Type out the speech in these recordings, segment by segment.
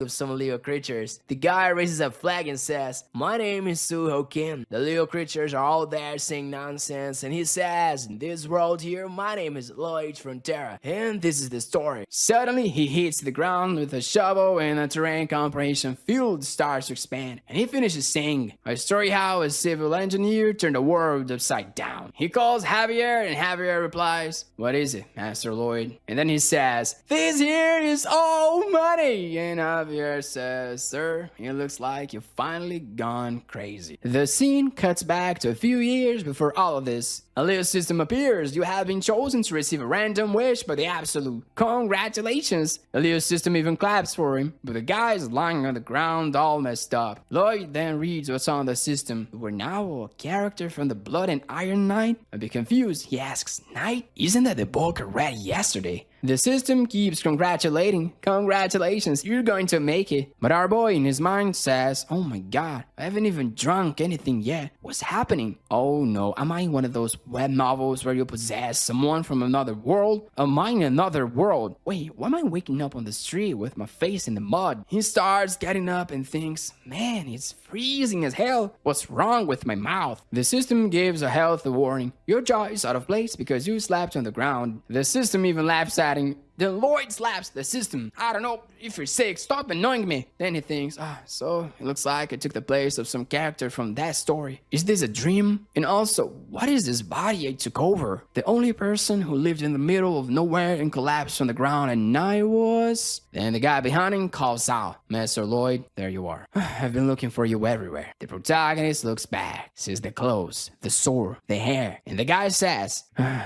of some little creatures. The guy raises a flag and says, "My name is Suho Kim." The little creatures are all there saying nonsense, and he says, "In this world here, my name is Lloyd from Terra, and this is the story." Suddenly, he hits the ground with a shovel, and a terrain comprehension field starts to expand, and he finishes saying, "A story how a civil engineer turned the world upside down." He calls Javier, and Javier replies, "What is it, Master Lloyd?" And then he says, "This here is all money." And Javier says, "Sir, it looks like you've finally gone crazy." The scene cuts back to a few years before all of this. A little system appears. You have been chosen to receive a random wish by the Absolute. Congratulations! The little system even claps for him, but the guy is lying on the ground all messed up. Lloyd then reads what's on the system. "We're now a character from the Blood and Iron Knight?" A bit confused, he asks, "Knight? Isn't that the book I read yesterday?" The system keeps congratulating. "Congratulations, you're going to make it." But our boy in his mind says, "Oh my god, I haven't even drunk anything yet. What's happening? Oh no, am I in one of those web novels where you possess someone from another world? Am I in another world? Wait, why am I waking up on the street with my face in the mud?" He starts getting up and thinks, "Man, it's freezing as hell. What's wrong with my mouth?" The system gives a health warning. "Your jaw is out of place because you slept on the ground." The system even laughs at him. Then Lloyd slaps the system. "I don't know if you're sick, stop annoying me." Then he thinks, so it looks like I took the place of some character from that story. Is this a dream? And also, what is this body I took over? The only person who lived in the middle of nowhere and collapsed on the ground and I was... Then the guy behind him calls out, "Master Lloyd, there you are. I've been looking for you everywhere." The protagonist looks back, sees the clothes, the sword, the hair, and the guy says,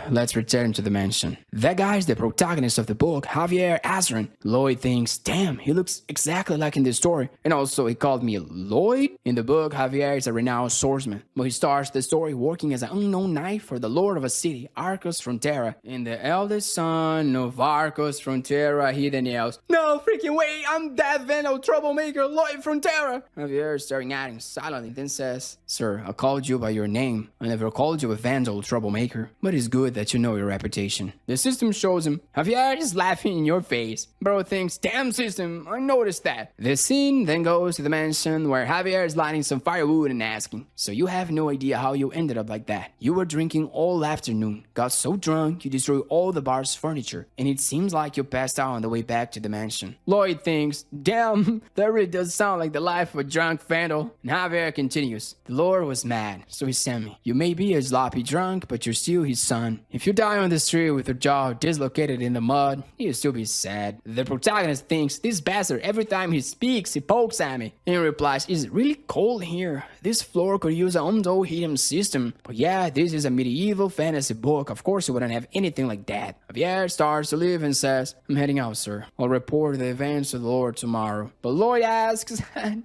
"Let's return to the mansion." That guy is the protagonist of the book, Javier Azran. Lloyd thinks, "Damn, he looks exactly like in the story. And also, he called me Lloyd?" In the book, Javier is a renowned swordsman, but he starts the story working as an unknown knight for the lord of a city, Arcos Frontera. And the eldest son of Arcos Frontera, he then yells, "No freaking way, I'm that vandal troublemaker, Lloyd Frontera!" Javier is staring at him silently, then says, "Sir, I called you by your name. I never called you a vandal troublemaker, but it's good that you know your reputation." The system shows him. Javier is laughing in your face. Bro thinks, "Damn system, I noticed that." The scene then goes to the mansion where Javier is lighting some firewood and asking, "So you have no idea how you ended up like that? You were drinking all afternoon, got so drunk you destroyed all the bar's furniture, and it seems like you passed out on the way back to the mansion." Lloyd thinks, "Damn, that really does sound like the life of a drunk vandal." And Javier continues, "The Lord was mad, so he sent me. You may be a sloppy drunk, but you're still his son. If you die on the street with your jaw dislocated in the mud, you'll still be sad." The protagonist thinks, "This bastard, every time he speaks, he pokes at me." And he replies, "Is it really cold here? This floor could use an indoor heating system. But yeah, this is a medieval fantasy book. Of course you wouldn't have anything like that." Javier starts to leave and says, "I'm heading out, sir. I'll report the events to the Lord tomorrow." But Lloyd asks,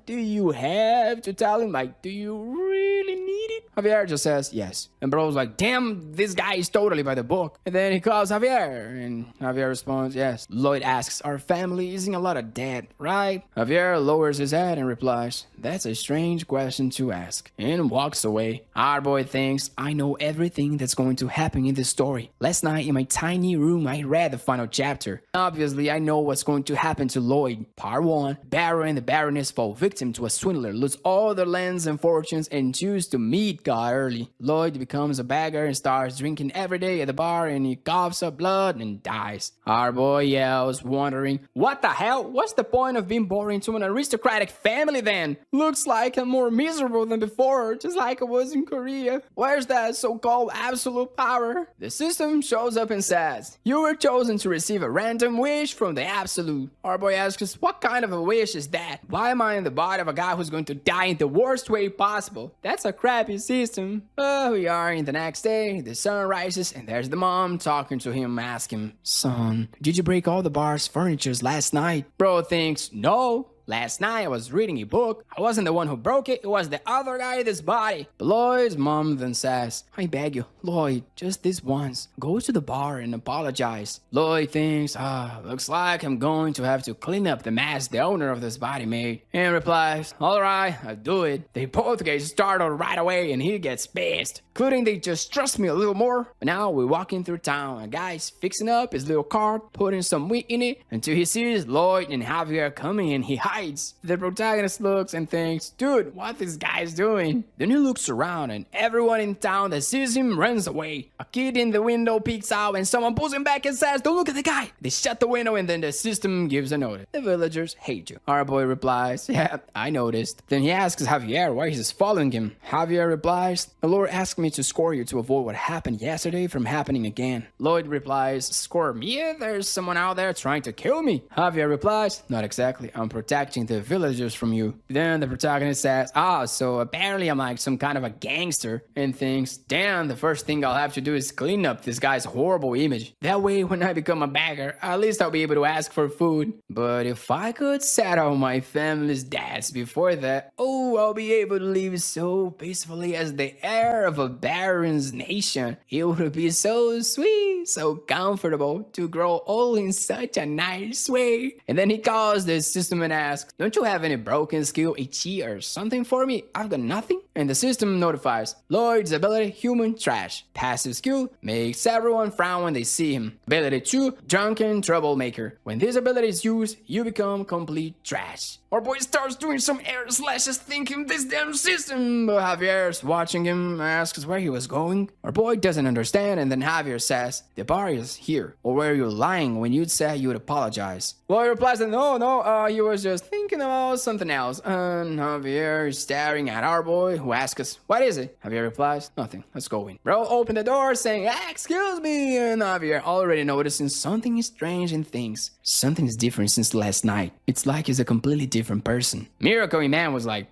"Do you have to tell him? Like, do you really need it?" Javier just says, "Yes." And bro's like, "Damn, this guy is totally by the book." And then he calls Javier, and Javier responds, "Yes." Lloyd asks, "Our family is in a lot of debt, right?" Javier lowers his head and replies, "That's a strange question to ask," and walks away. Our boy thinks, "I know everything that's going to happen in this story. Last night in my tiny room, I read the final chapter. Obviously, I know what's going to happen to Lloyd. Part 1, Baron and the Baroness fall victim to a swindler, lose all their lands and fortunes, and choose to meet God early. Lloyd becomes a beggar and starts drinking every day at the bar, and he coughs up blood and dies." Our boy yells, wondering, "What the hell? What's the point of being born into an aristocratic family then? Looks like I'm more miserable than before, just like I was in Korea. Where's that so-called absolute power?" The system shows up and says, "You were chosen to receive a random wish from the Absolute." Our boy asks, "What kind of a wish is that? Why am I in the body of a guy who's going to die in the worst way possible? That's a crappy system." We are in the next day. The sun rises and there's the mom talking to him, asking, "Son, did you break all the bar's furniture last night?" Bro thinks, "No. Last night I was reading a book. I wasn't the one who broke it. It was the other guy in this body." But Lloyd's mom then says, "I beg you, Lloyd, just this once. Go to the bar and apologize." Lloyd thinks, looks like I'm going to have to clean up the mess the owner of this body made. And replies, "All right, I'll do it." They both get startled right away and he gets pissed. Couldn't they just trust me a little more? But now we're walking through town. A guy's fixing up his little cart, putting some wheat in it, until he sees Lloyd and Javier coming and he hides fights. The protagonist looks and thinks, dude, what this guy's doing? Then he looks around and everyone in town that sees him runs away. A kid in the window peeks out and someone pulls him back and says, don't look at the guy. They shut the window and then the system gives a notice. The villagers hate you. Our boy replies, yeah, I noticed. Then he asks Javier why he's following him. Javier replies, the Lord asked me to score you to avoid what happened yesterday from happening again. Lloyd replies, score me? There's someone out there trying to kill me. Javier replies, not exactly. I'm protecting the villagers from you. Then the protagonist says, so apparently I'm like some kind of a gangster, and thinks, damn, the first thing I'll have to do is clean up this guy's horrible image. That way when I become a beggar, at least I'll be able to ask for food. But if I could settle my family's debts before that, I'll be able to live so peacefully as the heir of a baron's nation. It would be so sweet, so comfortable to grow old in such a nice way. And then he calls the system and asks, don't you have any broken skill, a cheat or something for me? I've got nothing. And the system notifies, Lloyd's ability, human trash. Passive skill, makes everyone frown when they see him. Ability 2, drunken troublemaker. When this ability is used, you become complete trash. Our boy starts doing some air slashes thinking this damn system, but Javier's watching him, asks where he was going. Our boy doesn't understand, and then Javier says, the bar is here. Or were you lying when you'd say you'd apologize? Lloyd replies that no, he was just thinking about something else. And Javier is staring at our boy, who asks us, what is it? Javier replies, nothing, let's go in. Bro open the door saying, excuse me, and Javier already noticing something strange and thinks, something is different since last night. It's like he's a completely different person. Miracle Man was like,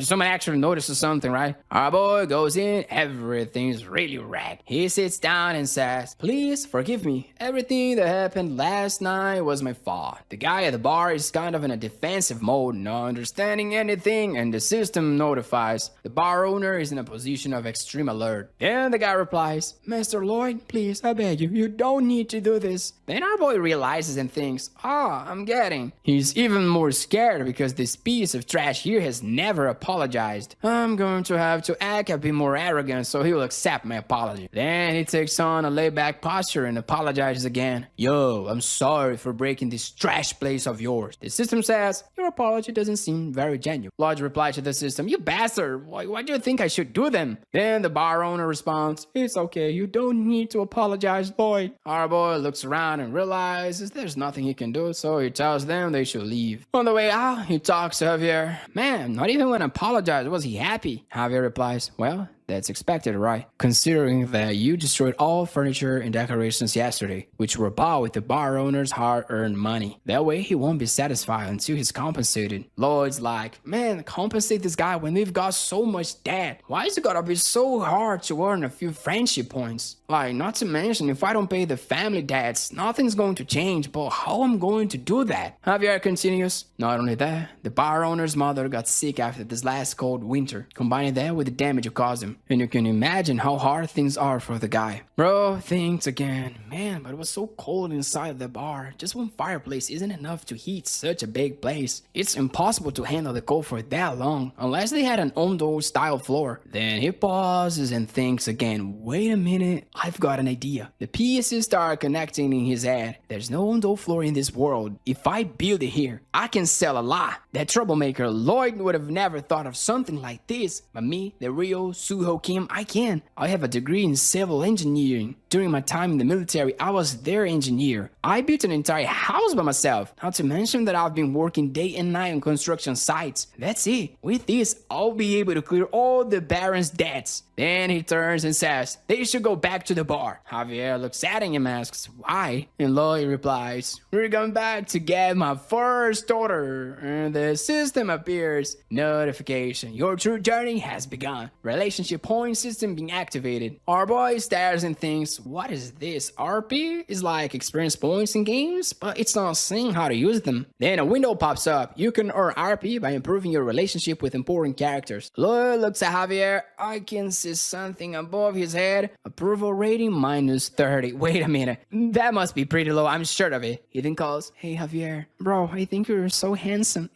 someone actually notices something, right? Our boy goes in, everything's really wrecked. He sits down and says, please forgive me. Everything that happened last night was my fault. The guy at the bar is kind of in a defensive mode, not understanding anything, and the system notifies the bar owner is in a position of extreme alert. Then the guy replies, Mr. Lloyd, please, I beg you, you don't need to do this. Then our boy realizes and thinks, I'm getting. He's even more scared because this piece of trash here has never apologized. I'm going to have to act a bit more arrogant so he will accept my apology. Then he takes on a laid-back posture and apologizes again. Yo, I'm sorry for breaking this trash place of yours. The system says, your apology doesn't seem very genuine. Lloyd replies to the system, you bastard, why do you think I should do them? Then the bar owner responds, it's okay, you don't need to apologize, Lloyd. Our boy looks around and realizes there's nothing he can do, so he tells them they should leave. On the way out, he talks to Javier. Man, not even when I apologized was he happy? Javier replies, well, that's expected, right? Considering that you destroyed all furniture and decorations yesterday, which were bought with the bar owner's hard-earned money. That way, he won't be satisfied until he's compensated. Lloyd's like, man, compensate this guy when we've got so much debt. Why is it gotta be so hard to earn a few friendship points? Like, not to mention, if I don't pay the family debts, nothing's going to change, but how I'm going to do that? Javier continues, not only that, the bar owner's mother got sick after this last cold winter, combining that with the damage it caused him. And you can imagine how hard things are for the guy. Bro thinks again, man, but it was so cold inside the bar. Just one fireplace isn't enough to heat such a big place. It's impossible to handle the cold for that long, unless they had an Ondo style floor. Then he pauses and thinks again, wait a minute, I've got an idea. The pieces start connecting in his head. There's no Ondo floor in this world. If I build it here, I can sell a lot. That troublemaker Lloyd would have never thought of something like this, but me, the real Suho Kim, I can. I have a degree in civil engineering. During my time in the military, I was their engineer. I built an entire house by myself. Not to mention that I've been working day and night on construction sites. That's it. With this, I'll be able to clear all the Baron's debts. Then he turns and says, they should go back to the bar. Javier looks at him and asks, why? And Lloyd replies, we're going back to get my first order. And the system appears. Notification, your true journey has begun. Relationship point system being activated. Our boy stares and thinks, what is this? RP is like experience points in games, but it's not saying how to use them. Then a window pops up. You can earn RP by improving your relationship with important characters. Lloyd looks at Javier. I can see something above his head. Approval rating -30. Wait a minute. That must be pretty low. I'm sure of it. He then calls, hey Javier. Bro, I think you're so handsome.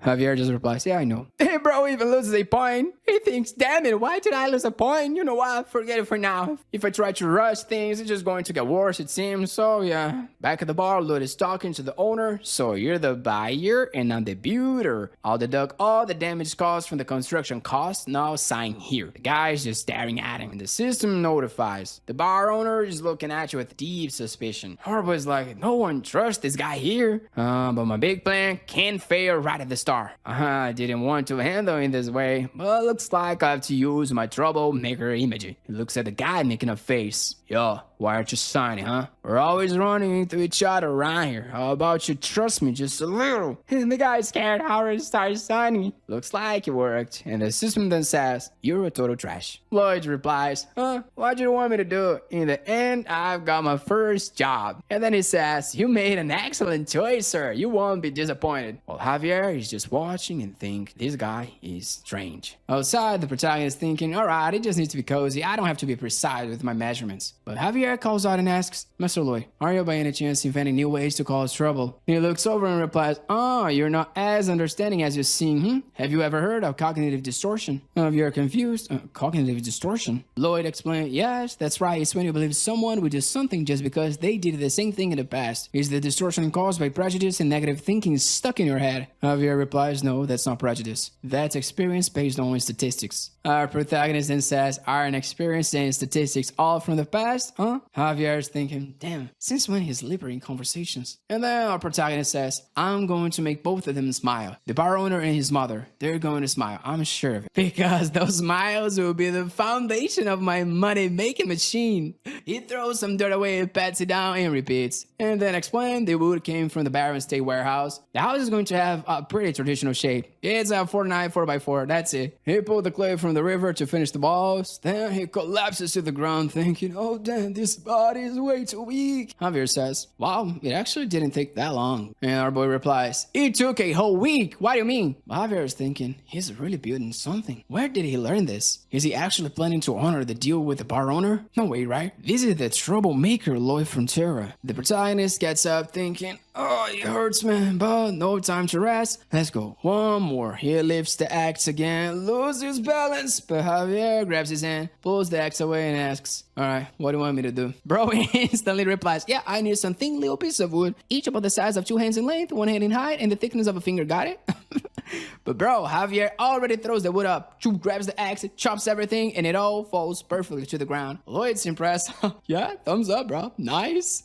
Javier just replies, yeah, I know. Hey, bro even loses a point. He thinks, damn it, why did I lose a point? You know what? Forget it for now. If I try to rush things, it's just going to get worse, it seems. So, yeah. Back at the bar, Lloyd is talking to the owner. So, you're the buyer and I'm the builder. I'll deduct all the damage caused from the construction cost. Now, sign here. The guy's just staring at him. And the system notifies. The bar owner is looking at you with deep suspicion. Harbour's like, no one trusts this guy here. But my big plan can't fail right at the start. I didn't want to handle it this way, but looks like I have to use my troublemaker image. He looks at the guy making a face. Yo, why aren't you signing, huh? We're always running into each other around here. How about you trust me just a little? And the guy's scared Howard starts signing. Looks like it worked. And the system then says, you're a total trash. Lloyd replies, why'd you want me to do it? In the end, I've got my first job. And then he says, you made an excellent choice, sir. You won't be disappointed. Well, Javier is just watching and think this guy is strange. Outside, the protagonist thinking, alright, it just needs to be cozy. I don't have to be precise with my measurements. But Javier calls out and asks, Mr. Lloyd, are you by any chance inventing new ways to cause trouble? He looks over and replies, you're not as understanding as you seem, Have you ever heard of cognitive distortion? Javier confused, cognitive distortion? Lloyd explained, yes, that's right. It's when you believe someone would do something just because they did the same thing in the past. Is the distortion caused by prejudice and negative thinking stuck in your head? Javier replies, no, that's not prejudice. That's experience based on statistics. Our protagonist then says, are an experience and statistics all from the past? Javier is thinking, damn, since when he's liberating conversations? And then our protagonist says, I'm going to make both of them smile. The bar owner and his mother, they're going to smile, I'm sure of it. Because those smiles will be the foundation of my money-making machine. He throws some dirt away, pats it down, and repeats. And then explain the wood came from the Barron State warehouse. The house is going to have a pretty traditional shape. It's a 49 4x4, that's it. He pulled the clay from the river to finish the walls. Then he collapses to the ground thinking, oh damn, this body is way too weak. Javier says, wow, it actually didn't take that long. And our boy replies, it took a whole week. What do you mean? Javier is thinking, he's really building something. Where did he learn this? Is he actually planning to honor the deal with the bar owner? No way, right? This is the troublemaker Lloyd Frontera. The protagonist gets up thinking, oh, it hurts, man, but no time to rest. Let's go. One more. He lifts the axe again, loses balance, but Javier grabs his hand, pulls the axe away and asks, alright, what do you want me to do? Bro instantly replies, yeah, I need some thin little piece of wood, each about the size of 2 hands in length, 1 hand in height, and the thickness of a finger, got it? But bro, Javier already throws the wood up, grabs the axe, chops everything, and it all falls perfectly to the ground. Lloyd's impressed. Yeah, thumbs up, bro. Nice.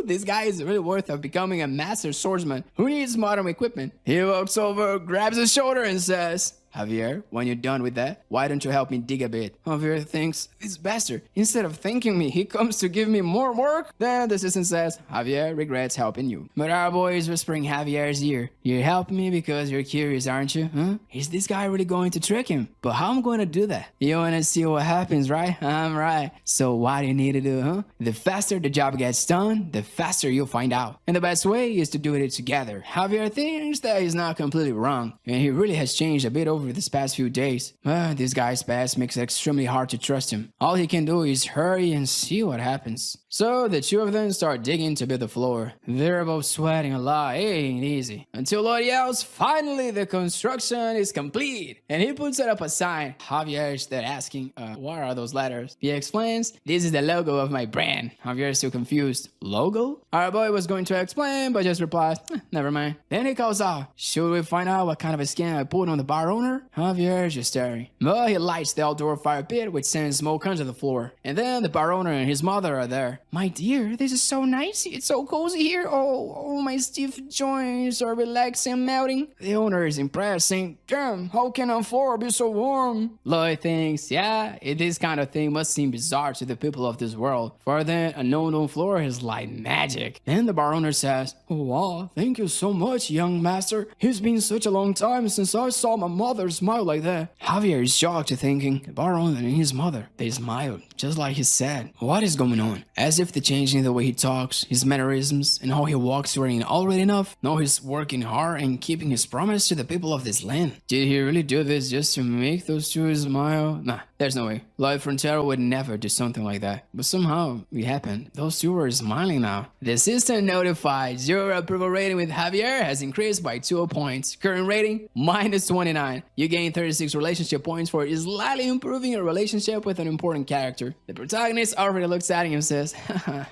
This guy is really worth of becoming a master swordsman. Who needs modern equipment? He walks over, grabs his shoulder, and says, Javier, when you're done with that, why don't you help me dig a bit? Javier thinks, this bastard, instead of thanking me, he comes to give me more work? Then the assistant says, Javier regrets helping you. But our boy is whispering Javier's ear. You're helping me because you're curious, aren't you? Is this guy really going to trick him? But how am I going to do that? You want to see what happens, right? I'm right. So what do you need to do, The faster the job gets done, the faster you'll find out. And the best way is to do it together. Javier thinks that he's not completely wrong, and he really has changed a bit over this past few days. This guy's past makes it extremely hard to trust him. All he can do is hurry and see what happens. So the two of them start digging to build the floor. They're both sweating a lot, it ain't easy. Until Lloyd yells, finally the construction is complete. And he puts up a sign. Javier is there asking, what are those letters? He explains, this is the logo of my brand. Javier is still confused. Logo? Our boy was going to explain, but just replies, never mind. Then he calls out, should we find out what kind of a scam I pulled on the bar owner? Javier is just staring. But he lights the outdoor fire pit, which sends smoke onto the floor. And then the bar owner and his mother are there. My dear, this is so nice. It's so cozy here. Oh, my stiff joints are relaxing and melting. The owner is impressed, saying, damn, how can a floor be so warm? Lloyd thinks, yeah, this kind of thing must seem bizarre to the people of this world. For then, a known floor is like magic. Then the bar owner says, oh, wow, thank you so much, young master. It's been such a long time since I saw my mother father smiled like that. Javier is shocked, thinking, Baron and his mother. They smiled, just like he said. What is going on? As if the change in the way he talks, his mannerisms, and how he walks weren't already enough. Now he's working hard and keeping his promise to the people of this land. Did he really do this just to make those two smile? Nah, there's no way. Lloyd Frontero would never do something like that. But somehow, it happened. Those two are smiling now. The system notifies your approval rating with Javier has increased by 2 points. Current rating, -29. You gain 36 relationship points for slightly improving your relationship with an important character. The protagonist already looks at him and says,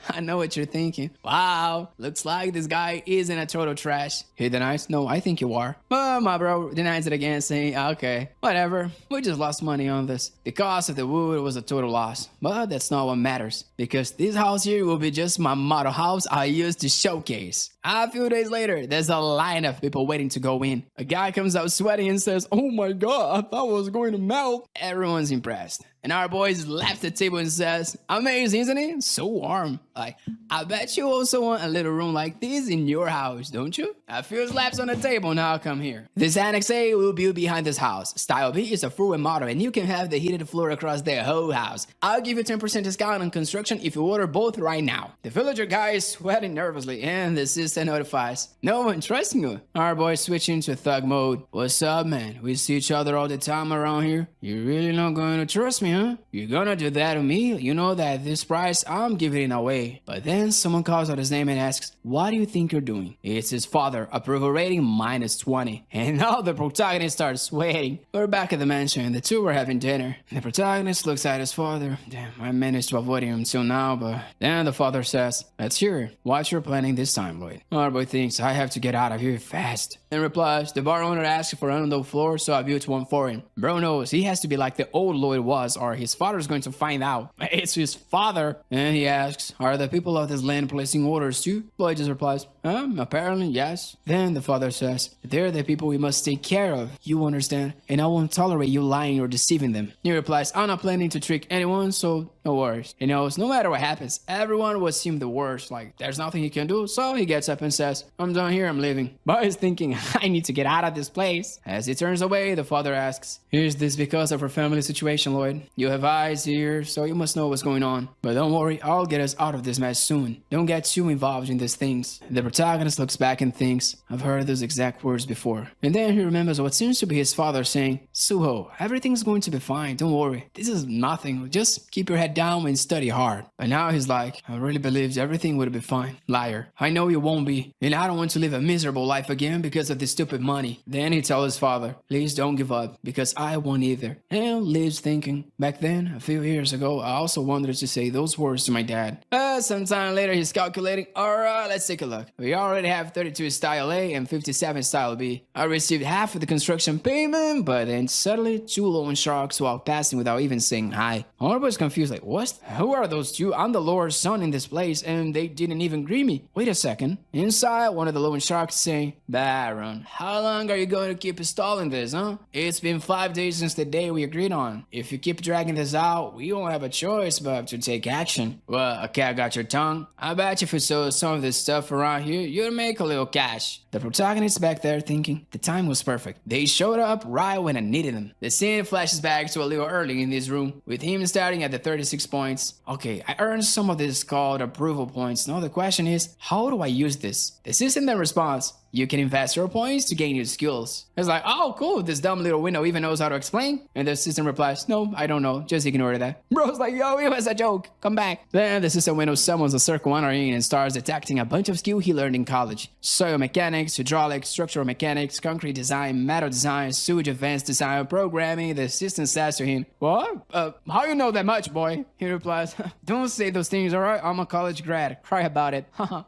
I know what you're thinking. Wow, looks like this guy isn't a total trash. He denies, no, I think you are. But my bro denies it again, saying, okay, whatever, we just lost money on this. The cost of the wood was a total loss, but that's not what matters, because this house here will be just my model house I used to showcase. A few days later, there's a line of people waiting to go in. A guy comes out sweating and says, oh my god, I thought I was going to melt. Everyone's impressed. And our boy slaps the table and says, amazing, isn't it? So warm. Like, I bet you also want a little room like this in your house, don't you? A few slaps on the table, now come here. This Annex A will be behind this house. Style B is a full remodel and you can have the heated floor across the whole house. I'll give you 10% discount on construction if you order both right now. The villager guy is sweating nervously and the system notifies, no one trusts you. Our boy switching to thug mode. What's up, man? We see each other all the time around here. You're really not going to trust me, huh? You're gonna do that to me? You know that this price, I'm giving it away. But then someone calls out his name and asks, what do you think you're doing? It's his father, approval rating -20. And now the protagonist starts sweating. We're back at the mansion and the two were having dinner. The protagonist looks at his father. Damn, I managed to avoid him until now, but then the father says, let's hear what you're planning this time, Lloyd. Our boy thinks, I have to get out of here fast. And replies, the bar owner asked for an underdog floor, so I built one for him. Bro knows he has to be like the old Lloyd was, or his father's going to find out. It's his father. And he asks, are the people of this land placing orders too? Lloyd just replies, apparently yes. Then the father says, they're the people we must take care of. You understand? And I won't tolerate you lying or deceiving them. He replies, I'm not planning to trick anyone, so no worries. He knows no matter what happens, everyone will assume the worst. Like, there's nothing he can do, so he gets up and says, I'm done here, I'm leaving. But he's thinking, I need to get out of this place. As he turns away, the father asks, is this because of our family situation, Lloyd? You have eyes here, so you must know what's going on. But don't worry, I'll get us out of this mess soon. Don't get too involved in these things. The protagonist looks back and thinks, I've heard those exact words before. And then he remembers what seems to be his father saying, Suho, everything's going to be fine, don't worry. This is nothing, just keep your head down and study hard. But now he's like, I really believed everything would be fine. Liar, I know you won't be, and I don't want to live a miserable life again because of this stupid money. Then he tells his father, please don't give up, because I won't either. And leaves thinking, back then, a few years ago, I also wanted to say those words to my dad. Sometime later, he's calculating, alright, let's take a look. We already have 32 style A and 57 style B. I received half of the construction payment, but then suddenly, two loan sharks walked past him without even saying hi. Honorable is confused, like, what? Who are those two? I'm the Lord's son in this place, and they didn't even greet me. Wait a second. Inside, one of the loan sharks is saying, Baron, how long are you going to keep installing this, huh? It's been 5 days since the day we agreed on. If you keep dragging this out, we won't have a choice but to take action. Well, a cat got your tongue. I bet if you sold some of this stuff around here, you'd make a little cash. The protagonist back there thinking, the time was perfect. They showed up right when I needed them. The scene flashes back to a little early in this room, with him starting at the 36 points. Okay, I earned some of this called approval points. Now the question is, how do I use this? The system then responds, you can invest your points to gain new skills. It's like, oh cool, this dumb little window even knows how to explain. And the system replies, no, I don't know, just ignore that. Bro's like, yo, it was a joke, come back. Then the system window summons a circle honoring and starts detecting a bunch of skills he learned in college. Soil mechanics, hydraulics, structural mechanics, concrete design, metal design, sewage advanced design, programming. The system says to him, what? How you know that much, boy? He replies, don't say those things, alright? I'm a college grad, cry about it.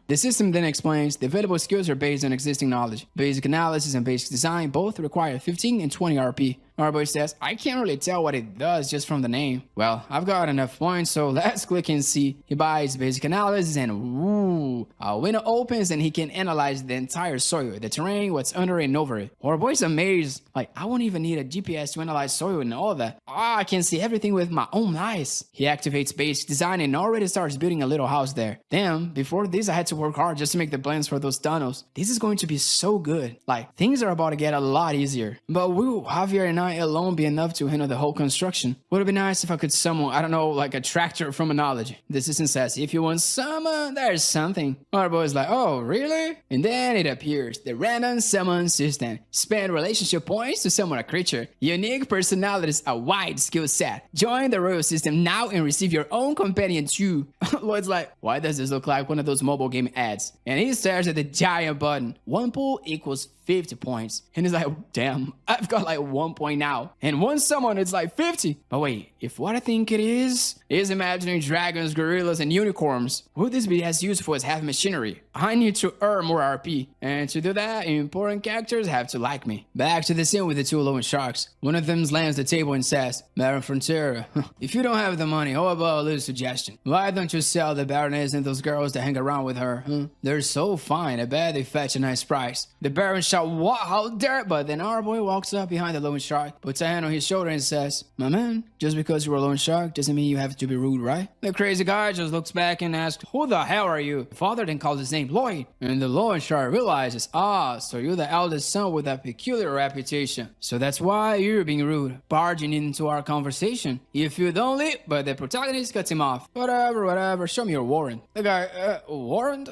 The system then explains, the available skills are based on existing knowledge. Basic analysis and basic design both require 15 and 20 RP. Our boy says, I can't really tell what it does just from the name. Well, I've got enough points, so let's click and see. He buys basic analysis and woo, a window opens and he can analyze the entire soil, the terrain, what's under and over it. Our boy's amazed. Like, I won't even need a GPS to analyze soil and all that. I can see everything with my own eyes. He activates basic design and already starts building a little house there. Damn, before this I had to work hard just to make the plans for those tunnels. This is going to be so good. Like, things are about to get a lot easier. But will Javier and I alone be enough to handle the whole construction? Would it be nice if I could summon, I don't know, like a tractor from a knowledge? The assistant says, if you want summon, there's something. Our boy's like, oh, really? And then it appears, the random summon system. Spend relationship points to summon a creature. Unique personalities, a wide skill set. Join the royal system now and receive your own companion too. Lloyd's like, why does this look like one of those mobile game ads? And he stares at the giant button. One pull equals 50 points. And he's like, damn, I've got like 1 point now. And one summon, it's like 50. But wait, if what I think it is imagining dragons, gorillas, and unicorns, would this be as useful as heavy machinery? I need to earn more RP. And to do that, important characters have to like me. Back to the scene with the two loan sharks. One of them slams the table and says, Baron Frontera, if you don't have the money, how about a little suggestion? Why don't you sell the Baroness and those girls that hang around with her? They're so fine, I bet they fetch a nice price. The Baron shouts, what? How dare? But then our boy walks up behind the loan shark, puts a hand on his shoulder and says, my man, just because you're a loan shark doesn't mean you have to be rude, right? The crazy guy just looks back and asks, who the hell are you? The father then calls his name Lloyd. And the loan shark realizes, so you're the eldest son with a peculiar reputation. So that's why you're being rude, barging into our conversation. If you don't leave, but the protagonist cuts him off. Whatever, show me your warrant. The guy, warrant?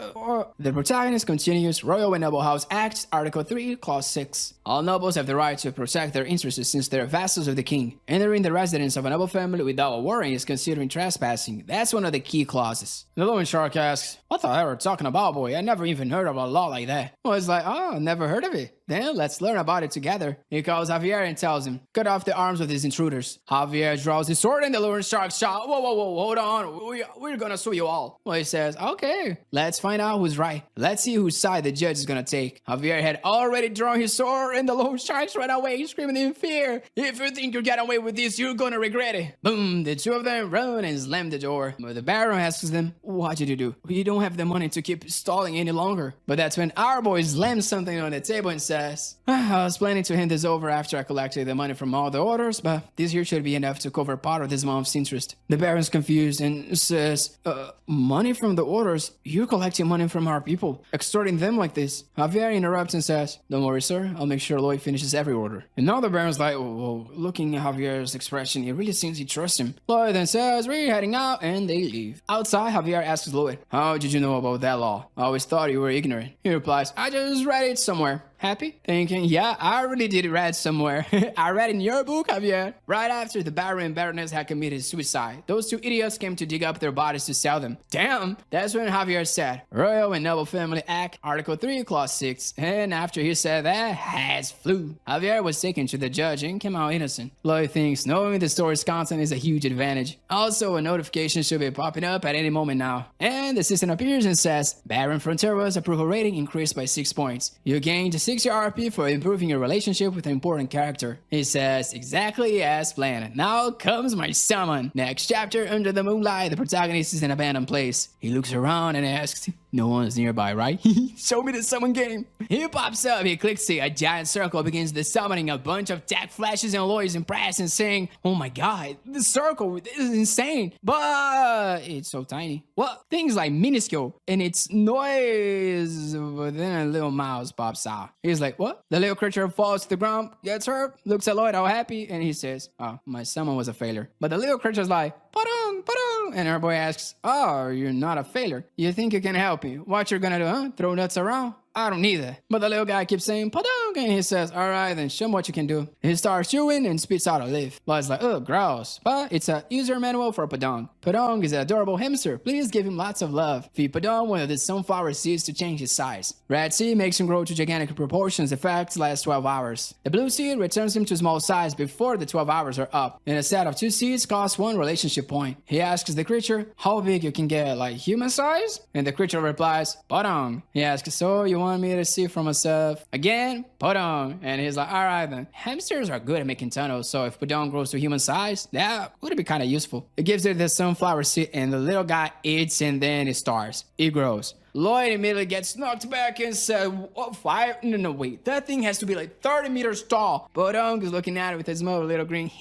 The protagonist continues, Royal and Noble House Act, Article 3, Clause 6. All nobles have the right to protect their interests since they're vassals of the king. Entering the residence of a noble family without a warrant is considered trespassing. That's one of the key clauses. The loan shark asks, what the hell are you talking about, boy? I never even heard of a law like that. Well, it's like, never heard of it. Then let's learn about it together. He calls Javier and tells him, cut off the arms of these intruders. Javier draws his sword and the loan shark shot. Whoa, hold on. We're gonna sue you all. Well, he says, okay, let's find out who's right. Let's see whose side the judge is gonna take. Javier had already drawn his sword and the loan sharks ran away screaming in fear. If you think you get away with this, you're gonna regret it. Boom, the two of them run and slam the door. But the Baron asks them, what did you do? We don't have the money to keep stalling any longer. But that's when our boy slams something on the table and says, I was planning to hand this over after I collected the money from all the orders, but this here should be enough to cover part of this month's interest. The Baron's confused and says, money from the orders? You're collecting money from our people, extorting them like this. Javier interrupts and says, don't worry, sir, I'll make sure Lloyd finishes every order. And now the Baron's like, whoa, looking at Javier's expression, it really seems he trusts him. Lloyd then says, we're heading out, and they leave. Outside, Javier asks Lloyd, how did you know about that law? I always thought you were ignorant. He replies, I just read it somewhere. Happy? Thinking, yeah, I really did read somewhere. I read in your book, Javier. Right after the Baron and Baroness had committed suicide, those two idiots came to dig up their bodies to sell them. Damn! That's when Javier said, Royal and Noble Family Act, Article 3, Clause 6. And after he said that, has flew. Javier was taken to the judge and came out innocent. Lloyd thinks knowing the story's content is a huge advantage. Also, a notification should be popping up at any moment now. And the assistant appears and says, Baron Frontera's approval rating increased by 6 points. You gained 60 RP for improving your relationship with an important character. He says, exactly as planned. Now comes my summon. Next chapter, under the moonlight, the protagonist is in an abandoned place. He looks around and asks, no one's nearby, right? Show me the summon game. He pops up, he clicks it, a giant circle begins the summoning, a bunch of tech flashes and Lloyd's impressed and saying, oh my god, the circle, this is insane. But it's so tiny. Well, things like minuscule, and its noise, but then a little mouse pops out. He's like, what? The little creature falls to the ground, gets hurt, looks at Lloyd all happy, and he says, oh, my summon was a failure. But the little creature's like, padong, padong, and our boy asks, oh, you're not a failure. You think you can help me? What you're gonna do, huh? Throw nuts around? I don't need that. But the little guy keeps saying, padong, and he says, all right, then show me what you can do. He starts chewing and spits out a leaf. Lloyd's like, oh, gross. But it's a user manual for Padong. Padong is an adorable hamster. Please give him lots of love. Feed Padong one of the sunflower seeds to change his size. Red seed makes him grow to gigantic proportions. The effect lasts 12 hours. The blue seed returns him to small size before the 12 hours are up. And a set of 2 seeds costs 1 relationship point. He asks the creature how big you can get, like human size? And the creature replies, Padong. He asks, so you want me to see for myself? Again, Podong. And he's like, all right then. Hamsters are good at making tunnels, so if Podong grows to human size, that would be kind of useful. It gives it the sunflower seed, and the little guy eats, and then it starts. It grows. Lloyd immediately gets knocked back and said, oh, fire? No, wait. That thing has to be like 30 meters tall. Podong is looking at it with his small little grin.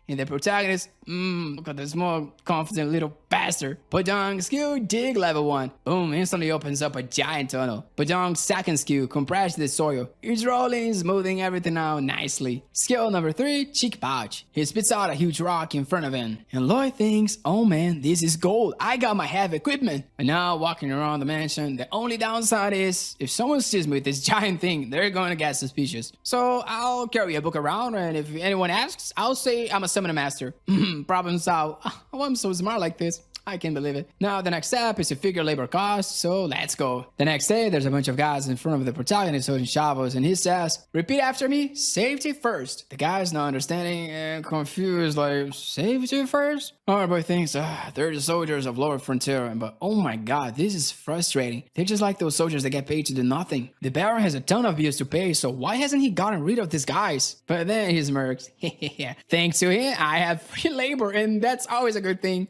And the protagonist, look at the small, confident little bastard. Podong's skill, dig level 1. Boom, instantly opens up a giant tunnel. Podong's second skill, compress the soil. He's rolling, smoothing everything out nicely. Skill number 3, cheek pouch. He spits out a huge rock in front of him. And Lloyd thinks, oh man, this is gold. I got my heavy equipment. And now walking around the mansion, the only downside is if someone sees me with this giant thing, they're gonna get suspicious. So I'll carry a book around, and if anyone asks, I'll say I'm a summoner master. Problem solved. Oh, I'm so smart like this. I can't believe it. Now the next step is to figure labor costs, so let's go. The next day, there's a bunch of guys in front of the protagonist holding shovels, and he says, repeat after me, safety first. The guy's not understanding and confused, like, safety first? Our boy thinks, they're the soldiers of Lower Frontier, but oh my god, this is frustrating. They're just like those soldiers that get paid to do nothing. The Baron has a ton of bills to pay, so why hasn't he gotten rid of these guys? But then he smirks. Thanks to him, I have free labor, and that's always a good thing.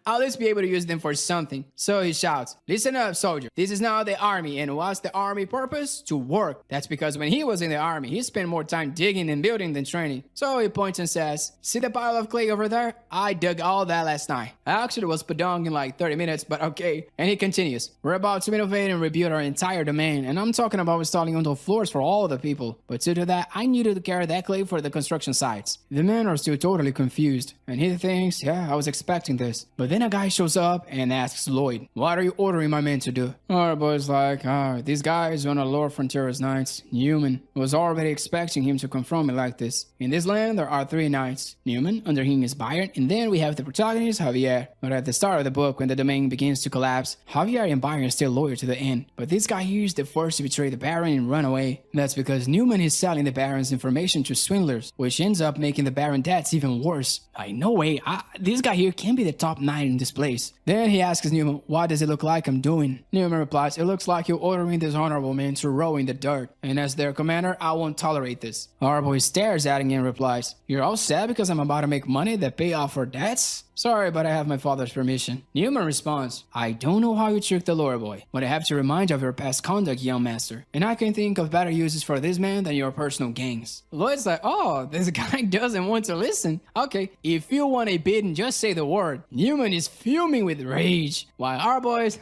I'll at least be able to use them for something. So he shouts, listen up, soldier. This is now the army, and what's the army purpose? To work. That's because when he was in the army, he spent more time digging and building than training. So he points and says, see the pile of clay over there? I dug all that last night. I actually was Podong in like 30 minutes, but okay. And he continues, we're about to innovate and rebuild our entire domain, and I'm talking about installing onto floors for all the people. But to do that, I needed to carry that clay for the construction sites. The men are still totally confused, and he thinks, yeah, I was expecting this. But then a guy shows up and asks Lloyd, what are you ordering my men to do? Our boy's like, these guys on a Lower Frontier's knights. Newman was already expecting him to confront me like this. In this land, there are 3 knights. Newman, under him is Byron, and then we have the protagonist, Javier. But at the start of the book, when the domain begins to collapse, Javier and Byron are still loyal to the end. But this guy here is the first to betray the Baron and run away. That's because Newman is selling the Baron's information to swindlers, which ends up making the Baron debts even worse. No way, this guy here can't be the top knight in this place. Then he asks Newman, what does it look like I'm doing? Newman replies, it looks like you're ordering dishonorable men to row in the dirt. And as their commander, I won't tolerate this. Our boy stares at him and replies, you're all sad because I'm about to make money that pay off our debts? Sorry, but I have my father's permission. Newman responds, I don't know how you tricked the lore boy, but I have to remind you of your past conduct, young master. And I can think of better uses for this man than your personal gains. Lloyd's like, oh, this guy doesn't want to listen. Okay, if you want a bid, just say the word. Newman is fuming with rage. While our boys,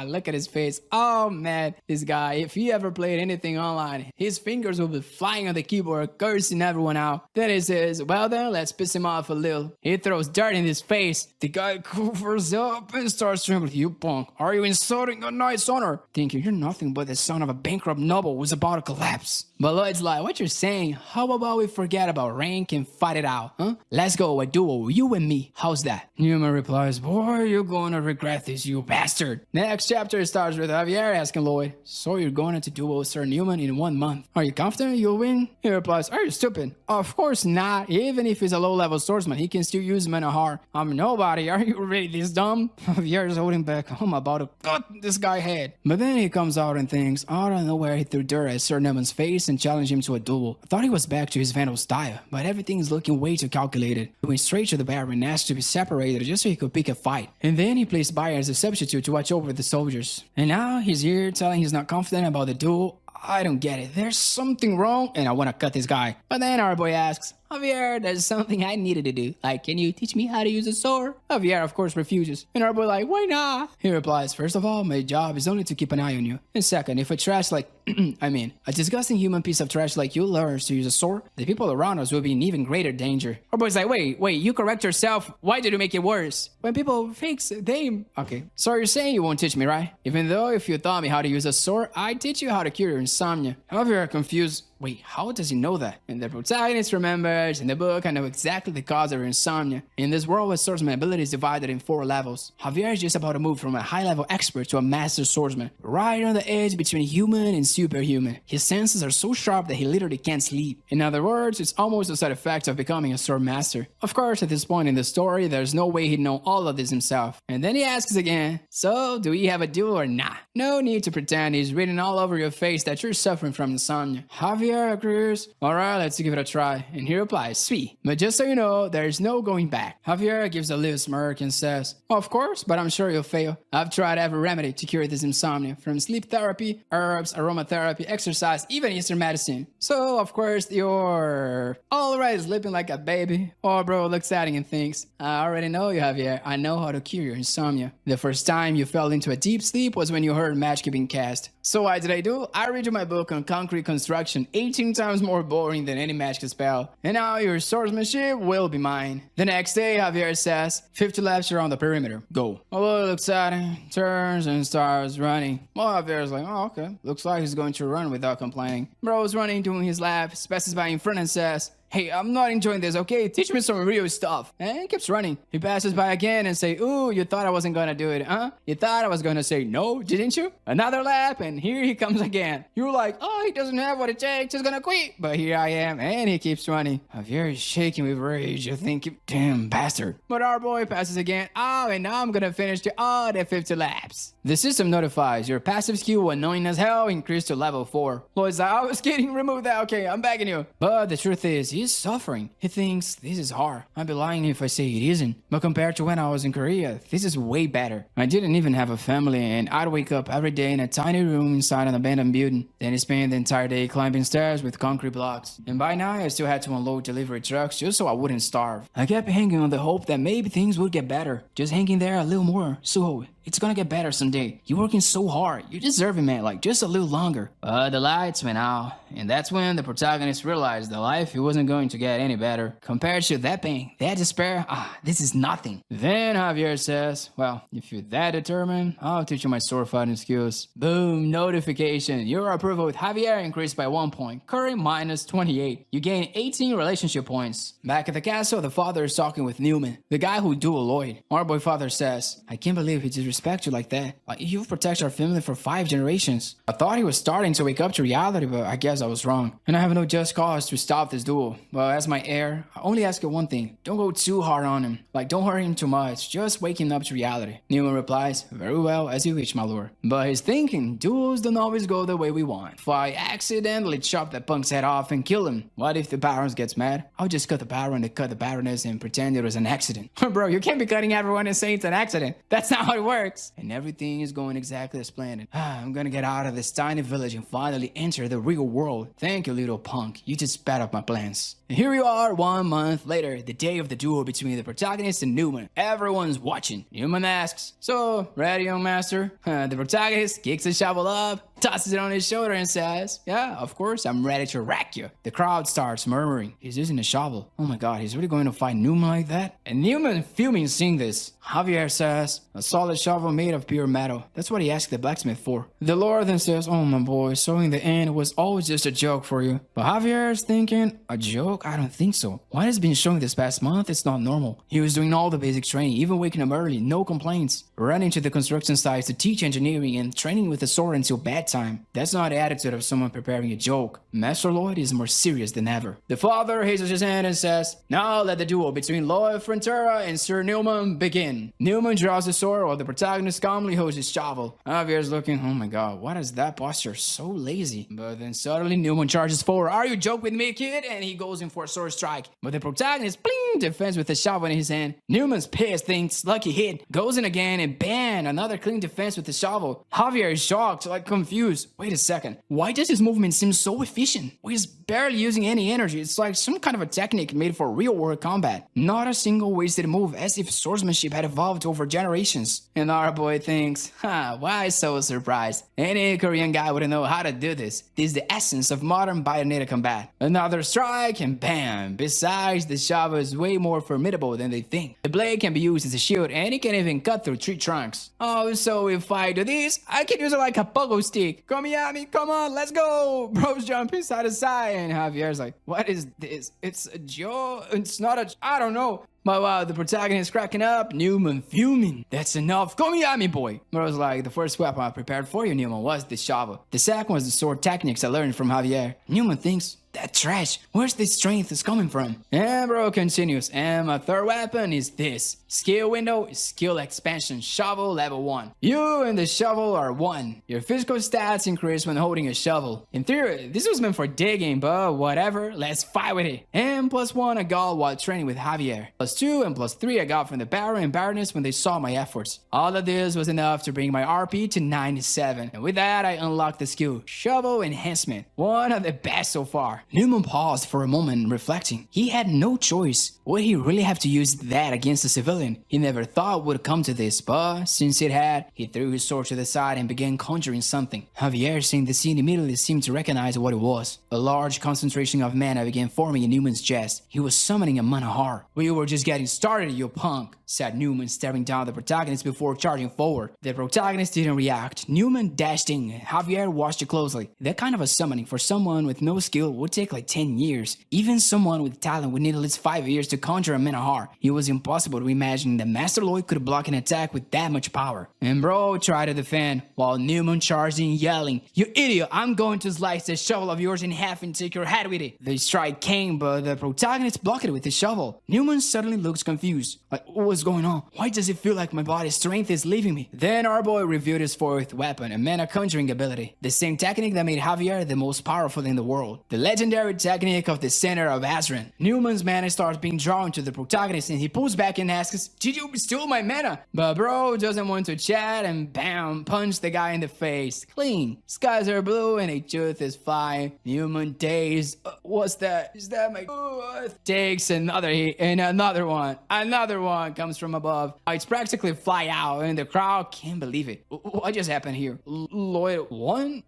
look at his face. Oh man, this guy, if he ever played anything online, his fingers will be flying on the keyboard, cursing everyone out. Then he says, well then, let's piss him off a little. He throws dirt in his face. The guy covers up and starts trembling. You punk, are you insulting a knight's honor? Thinking you're nothing but the son of a bankrupt noble who's about to collapse. But Lloyd's like, what you're saying? How about we forget about rank and fight it out, huh? Let's go, a duo, you and me. How's that? Newman replies, boy, you're gonna regret this, you bastard. Next chapter starts with Javier asking Lloyd, so you're going to duo Sir Newman in 1 month. Are you confident you'll win? He replies, are you stupid? Of course not. Even if he's a low-level swordsman, he can still use Manhwa. I'm nobody. Are you really this dumb? Javier's holding back. I'm about to cut this guy's head. But then he comes out and thinks, out of nowhere he threw dirt at Sir Newman's face and challenged him to a duel. I thought he was back to his Vandal style, but everything is looking way too calculated. He went straight to the Baron and asked to be separated just so he could pick a fight. And then he placed Byron as a substitute to watch over the soldiers. And now he's here telling he's not confident about the duel. I don't get it. There's something wrong and I want to cut this guy. But then our boy asks, Javier, there's something I needed to do. Like, can you teach me how to use a sword? Javier, of course, refuses. And our boy like, why not? He replies, first of all, my job is only to keep an eye on you. And second, if a trash like, a disgusting human piece of trash like you learns to use a sword, the people around us will be in even greater danger. Our boy's like, wait, you correct yourself. Why did you make it worse? When people fix, they... Okay, so you're saying you won't teach me, right? Even though if you taught me how to use a sword, I'd teach you how to cure your insomnia. Javier confused. Wait, how does he know that? And the protagonist remembers, in the book, I know exactly the cause of her insomnia. In this world where swordsman ability is divided in 4 levels, Javier is just about to move from a high-level expert to a master swordsman, right on the edge between human and superhuman. His senses are so sharp that he literally can't sleep. In other words, it's almost a side effect of becoming a sword master. Of course, at this point in the story, there's no way he'd know all of this himself. And then he asks again, so, do we have a duel or not? No need to pretend. He's written all over your face that you're suffering from insomnia. Javier Javier agrees. Alright, let's give it a try. And he replies, sweet. But just so you know, there's no going back. Javier gives a little smirk and says, of course, but I'm sure you'll fail. I've tried every remedy to cure this insomnia, from sleep therapy, herbs, aromatherapy, exercise, even Eastern medicine. So, of course, you're already sleeping like a baby. Oh, bro looks at him and thinks, I already know you, Javier. I know how to cure your insomnia. The first time you fell into a deep sleep was when you heard magic being cast. So what did I do? I read you my book on concrete construction, 18 times more boring than any magic spell. And now your swordsmanship will be mine. The next day, Javier says, 50 laps around the perimeter. Go. Although looks at him, turns and starts running. Well, Javier's like, oh, okay. Looks like he's going to run without complaining. Bro's running, doing his laps, passes by in front and says, hey, I'm not enjoying this, okay? Teach me some real stuff. And he keeps running. He passes by again and say, ooh, you thought I wasn't gonna do it, huh? You thought I was gonna say no, didn't you? Another lap, and here he comes again. You're like, oh, he doesn't have what it takes, he's gonna quit. But here I am, and he keeps running. Javier is shaking with rage. You think, damn bastard. But our boy passes again. Oh, and now I'm gonna finish the 50 laps. The system notifies your passive skill, annoying as hell, increased to level 4. Lloyd's like, I was kidding, remove that, okay, I'm begging you. But the truth is, he's suffering. He thinks, this is hard. I'd be lying if I say it isn't. But compared to when I was in Korea, this is way better. I didn't even have a family, and I'd wake up every day in a tiny room inside an abandoned building. Then I spent the entire day climbing stairs with concrete blocks. And by now, I still had to unload delivery trucks just so I wouldn't starve. I kept hanging on the hope that maybe things would get better. Just hanging there a little more. So it's gonna get better someday. You're working so hard. You deserve it, man. Like, just a little longer. But the lights went out. And that's when the protagonist realized that life, it wasn't going to get any better. Compared to that pain, that despair, this is nothing. Then Javier says, well, if you're that determined, I'll teach you my sword fighting skills. Boom, notification. Your approval with Javier increased by 1 point. Curry minus 28. You gain 18 relationship points. Back at the castle, the father is talking with Newman, the guy who dueled Lloyd. Our boy father says, I can't believe he disrespects you like that. Like, you've protected our family for 5 generations. I thought he was starting to wake up to reality, but I guess I was wrong. And I have no just cause to stop this duel. But as my heir, I only ask you one thing. Don't go too hard on him. Like, don't hurt him too much. Just wake him up to reality. Newman replies, very well, as you wish, my lord. But he's thinking, duels don't always go the way we want. If I accidentally chop that punk's head off and kill him, what if the Baron gets mad? I'll just cut the Baron and cut the Baroness and pretend it was an accident. Bro, you can't be cutting everyone and saying it's an accident. That's not how it works. And everything is going exactly as planned. I'm gonna get out of this tiny village and finally enter the real world. Thank you, little punk. You just sped up my plans. And here we are 1 month later, the day of the duel between the protagonist and Newman. Everyone's watching. Newman asks, so, ready, young master? The protagonist kicks the shovel up, tosses it on his shoulder and says, yeah, of course, I'm ready to wreck you. The crowd starts murmuring. He's using a shovel. Oh my god, he's really going to fight Newman like that? And Newman, fuming, seeing this. Javier says, a solid shovel made of pure metal. That's what he asked the blacksmith for. The Lord then says, oh my boy, so in the end, it was always just a joke for you. But Javier is thinking, a joke? I don't think so. What has been showing this past month? It's not normal. He was doing all the basic training, even waking up early, no complaints. Running to the construction sites to teach engineering and training with the sword until bedtime. That's not the attitude of someone preparing a joke. Master Lloyd is more serious than ever. The father raises his hand and says, now let the duel between Lloyd Frontera and Sir Newman begin. Newman draws the sword while the protagonist calmly holds his shovel. Javier's looking, oh my god, what is that posture? So lazy. But then suddenly Newman charges forward. Are you joking with me, kid? And he goes in for a sword strike. But the protagonist, bling, defends with a shovel in his hand. Newman's pissed, thinks, lucky hit. Goes in again and bam, another clean defense with the shovel. Javier is shocked, like confused. Wait a second. Why does his movement seem so efficient? He's barely using any energy. It's like some kind of a technique made for real world combat. Not a single wasted move, as if swordsmanship had evolved over generations. And our boy thinks, why so surprised? Any Korean guy wouldn't know how to do this. This is the essence of modern bayonetta combat. Another strike and bam. Besides, the shovel is way more formidable than they think. The blade can be used as a shield and it can even cut through tree trunks. Oh, so if I do this, I can use it like a pogo stick. Come at me, come on, let's go. Bros jumping side to side and Javier's like, what is this? It's a joke. It's not a, I don't know. But wow, the protagonist cracking up, Newman fuming. That's enough. Come at me, boy. Bro's like, the first weapon I prepared for you, Newman, was the shovel. The second was the sword techniques I learned from Javier. Newman thinks, that trash? Where's this strength is coming from? And bro continues, and my third weapon is this. Skill window is skill expansion shovel level 1. You and the shovel are 1. Your physical stats increase when holding a shovel. In theory, this was meant for digging, but whatever, let's fight with it. And +1 I got while training with Javier. +2 and +3 I got from the Barrow and Baroness when they saw my efforts. All of this was enough to bring my RP to 97. And with that, I unlocked the skill Shovel Enhancement. One of the best so far. Newman paused for a moment, reflecting. He had no choice. Would he really have to use that against a civilian? He never thought it would come to this, but since it had, he threw his sword to the side and began conjuring something. Javier, seeing the scene, immediately seemed to recognize what it was. A large concentration of mana began forming in Newman's chest. He was summoning a manahar. We were just getting started, you punk, said Newman, staring down the protagonist before charging forward. The protagonist didn't react. Newman dashed in. Javier watched it closely. That kind of a summoning for someone with no skill would take like 10 years. Even someone with talent would need at least 5 years to conjure a manahar. It was impossible to imagine that Master Lloyd could block an attack with that much power. And bro tried to defend, while Newman charged in, yelling, "You idiot, I'm going to slice the shovel of yours in half and take your head with it." The strike came, but the protagonist blocked it with the shovel. Newman suddenly looks confused. Like, what's going on? Why does it feel like my body's strength is leaving me? Then our boy revealed his fourth weapon, a mana conjuring ability. The same technique that made Javier the most powerful in the world. The legendary technique of the center of Azran. Newman's mana starts being drawn to the protagonist and he pulls back and asks, "Did you steal my mana?" But bro doesn't want to chat and bam, punch the guy in the face. Clean. Skies are blue and a tooth is flying. Newman dazed. What's that? Is that my tooth? Takes another hit and another one. Another one comes from above. It's practically fly out and the crowd can't believe it. What just happened here? Lloyd won?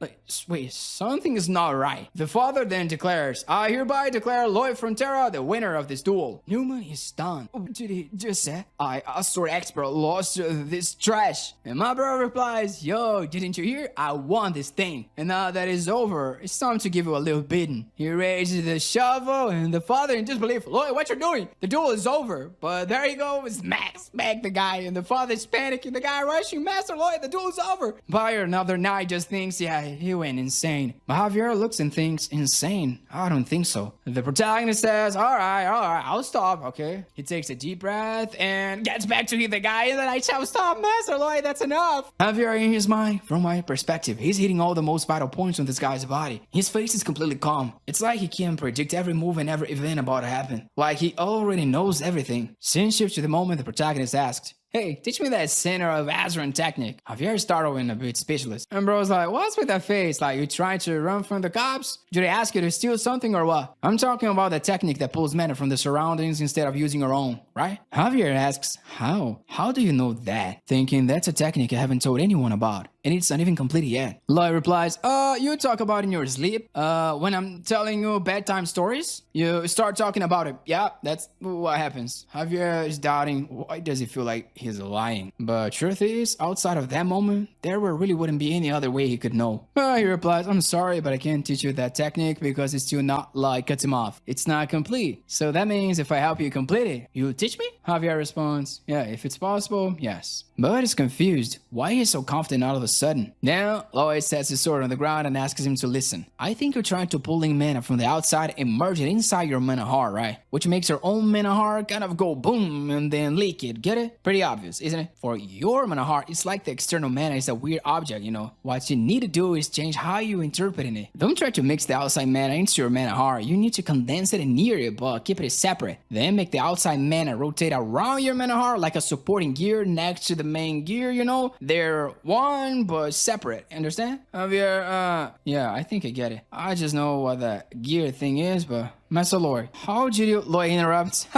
Wait, something is not right. The father then declares, "I hereby declare Lloyd Frontera the winner of this duel." Newman is stunned. What did he just say? I, Asura expert, lost this trash. And my bro replies, "Yo, didn't you hear? I won this thing. And now that it's over, it's time to give you a little beating." He raises the shovel and the father in disbelief, "Lloyd, what you doing? The duel is over." But there he goes, smack the guy, and the father's panicking. The guy rushing, "Master Lloyd, the duel is over." Buyer another night just thinks, yeah, he went insane. But Javier looks and thinks, insane? I don't think so. The protagonist says, all right, I'll stop, okay? He takes a deep breath and gets back to hit the guy, and then I shall stop, Master Lloyd, that's enough. Javier, in his mind, from my perspective, he's hitting all the most vital points on this guy's body. His face is completely calm. It's like he can predict every move and every event about to happen. Like he already knows everything. Scene shifts to the moment the protagonist asked, "Hey, teach me that center of Azran technique." Javier startled and a bit speechless. And bro's like, "What's with that face? Like you trying to run from the cops? Did they ask you to steal something or what?" "I'm talking about the technique that pulls mana from the surroundings instead of using your own, right?" Javier asks, "How? How do you know that?" Thinking that's a technique I haven't told anyone about. And it's not even completed yet. Lloyd replies, you talk about in your sleep. When I'm telling you bedtime stories, you start talking about it. Yeah, that's what happens." Javier is doubting, why does he feel like he's lying? But truth is, outside of that moment, there really wouldn't be any other way he could know. He replies, "I'm sorry, but I can't teach you that technique because it's still not like cuts him off. It's not complete. So that means if I help you complete it, you'll teach me?" Javier responds, "Yeah, if it's possible, yes." But he's confused. Why he's so confident all of a sudden? Now, Lloyd sets his sword on the ground and asks him to listen. "I think you're trying to pull in mana from the outside and merge it inside your manahar, right? Which makes your own manahar kind of go boom and then leak it, get it? Pretty obvious, isn't it? For your manahar, it's like the external mana is a weird object, you know? What you need to do is change how you interpreting it. Don't try to mix the outside mana into your manahar. You need to condense it near it, but keep it separate. Then make the outside mana rotate around your manahar like a supporting gear next to the main gear, you know? They're one, but separate, understand?" Javier, yeah, I think I get it. I just know what the gear thing is, but Master Lloyd, how did you... Lloyd interrupts.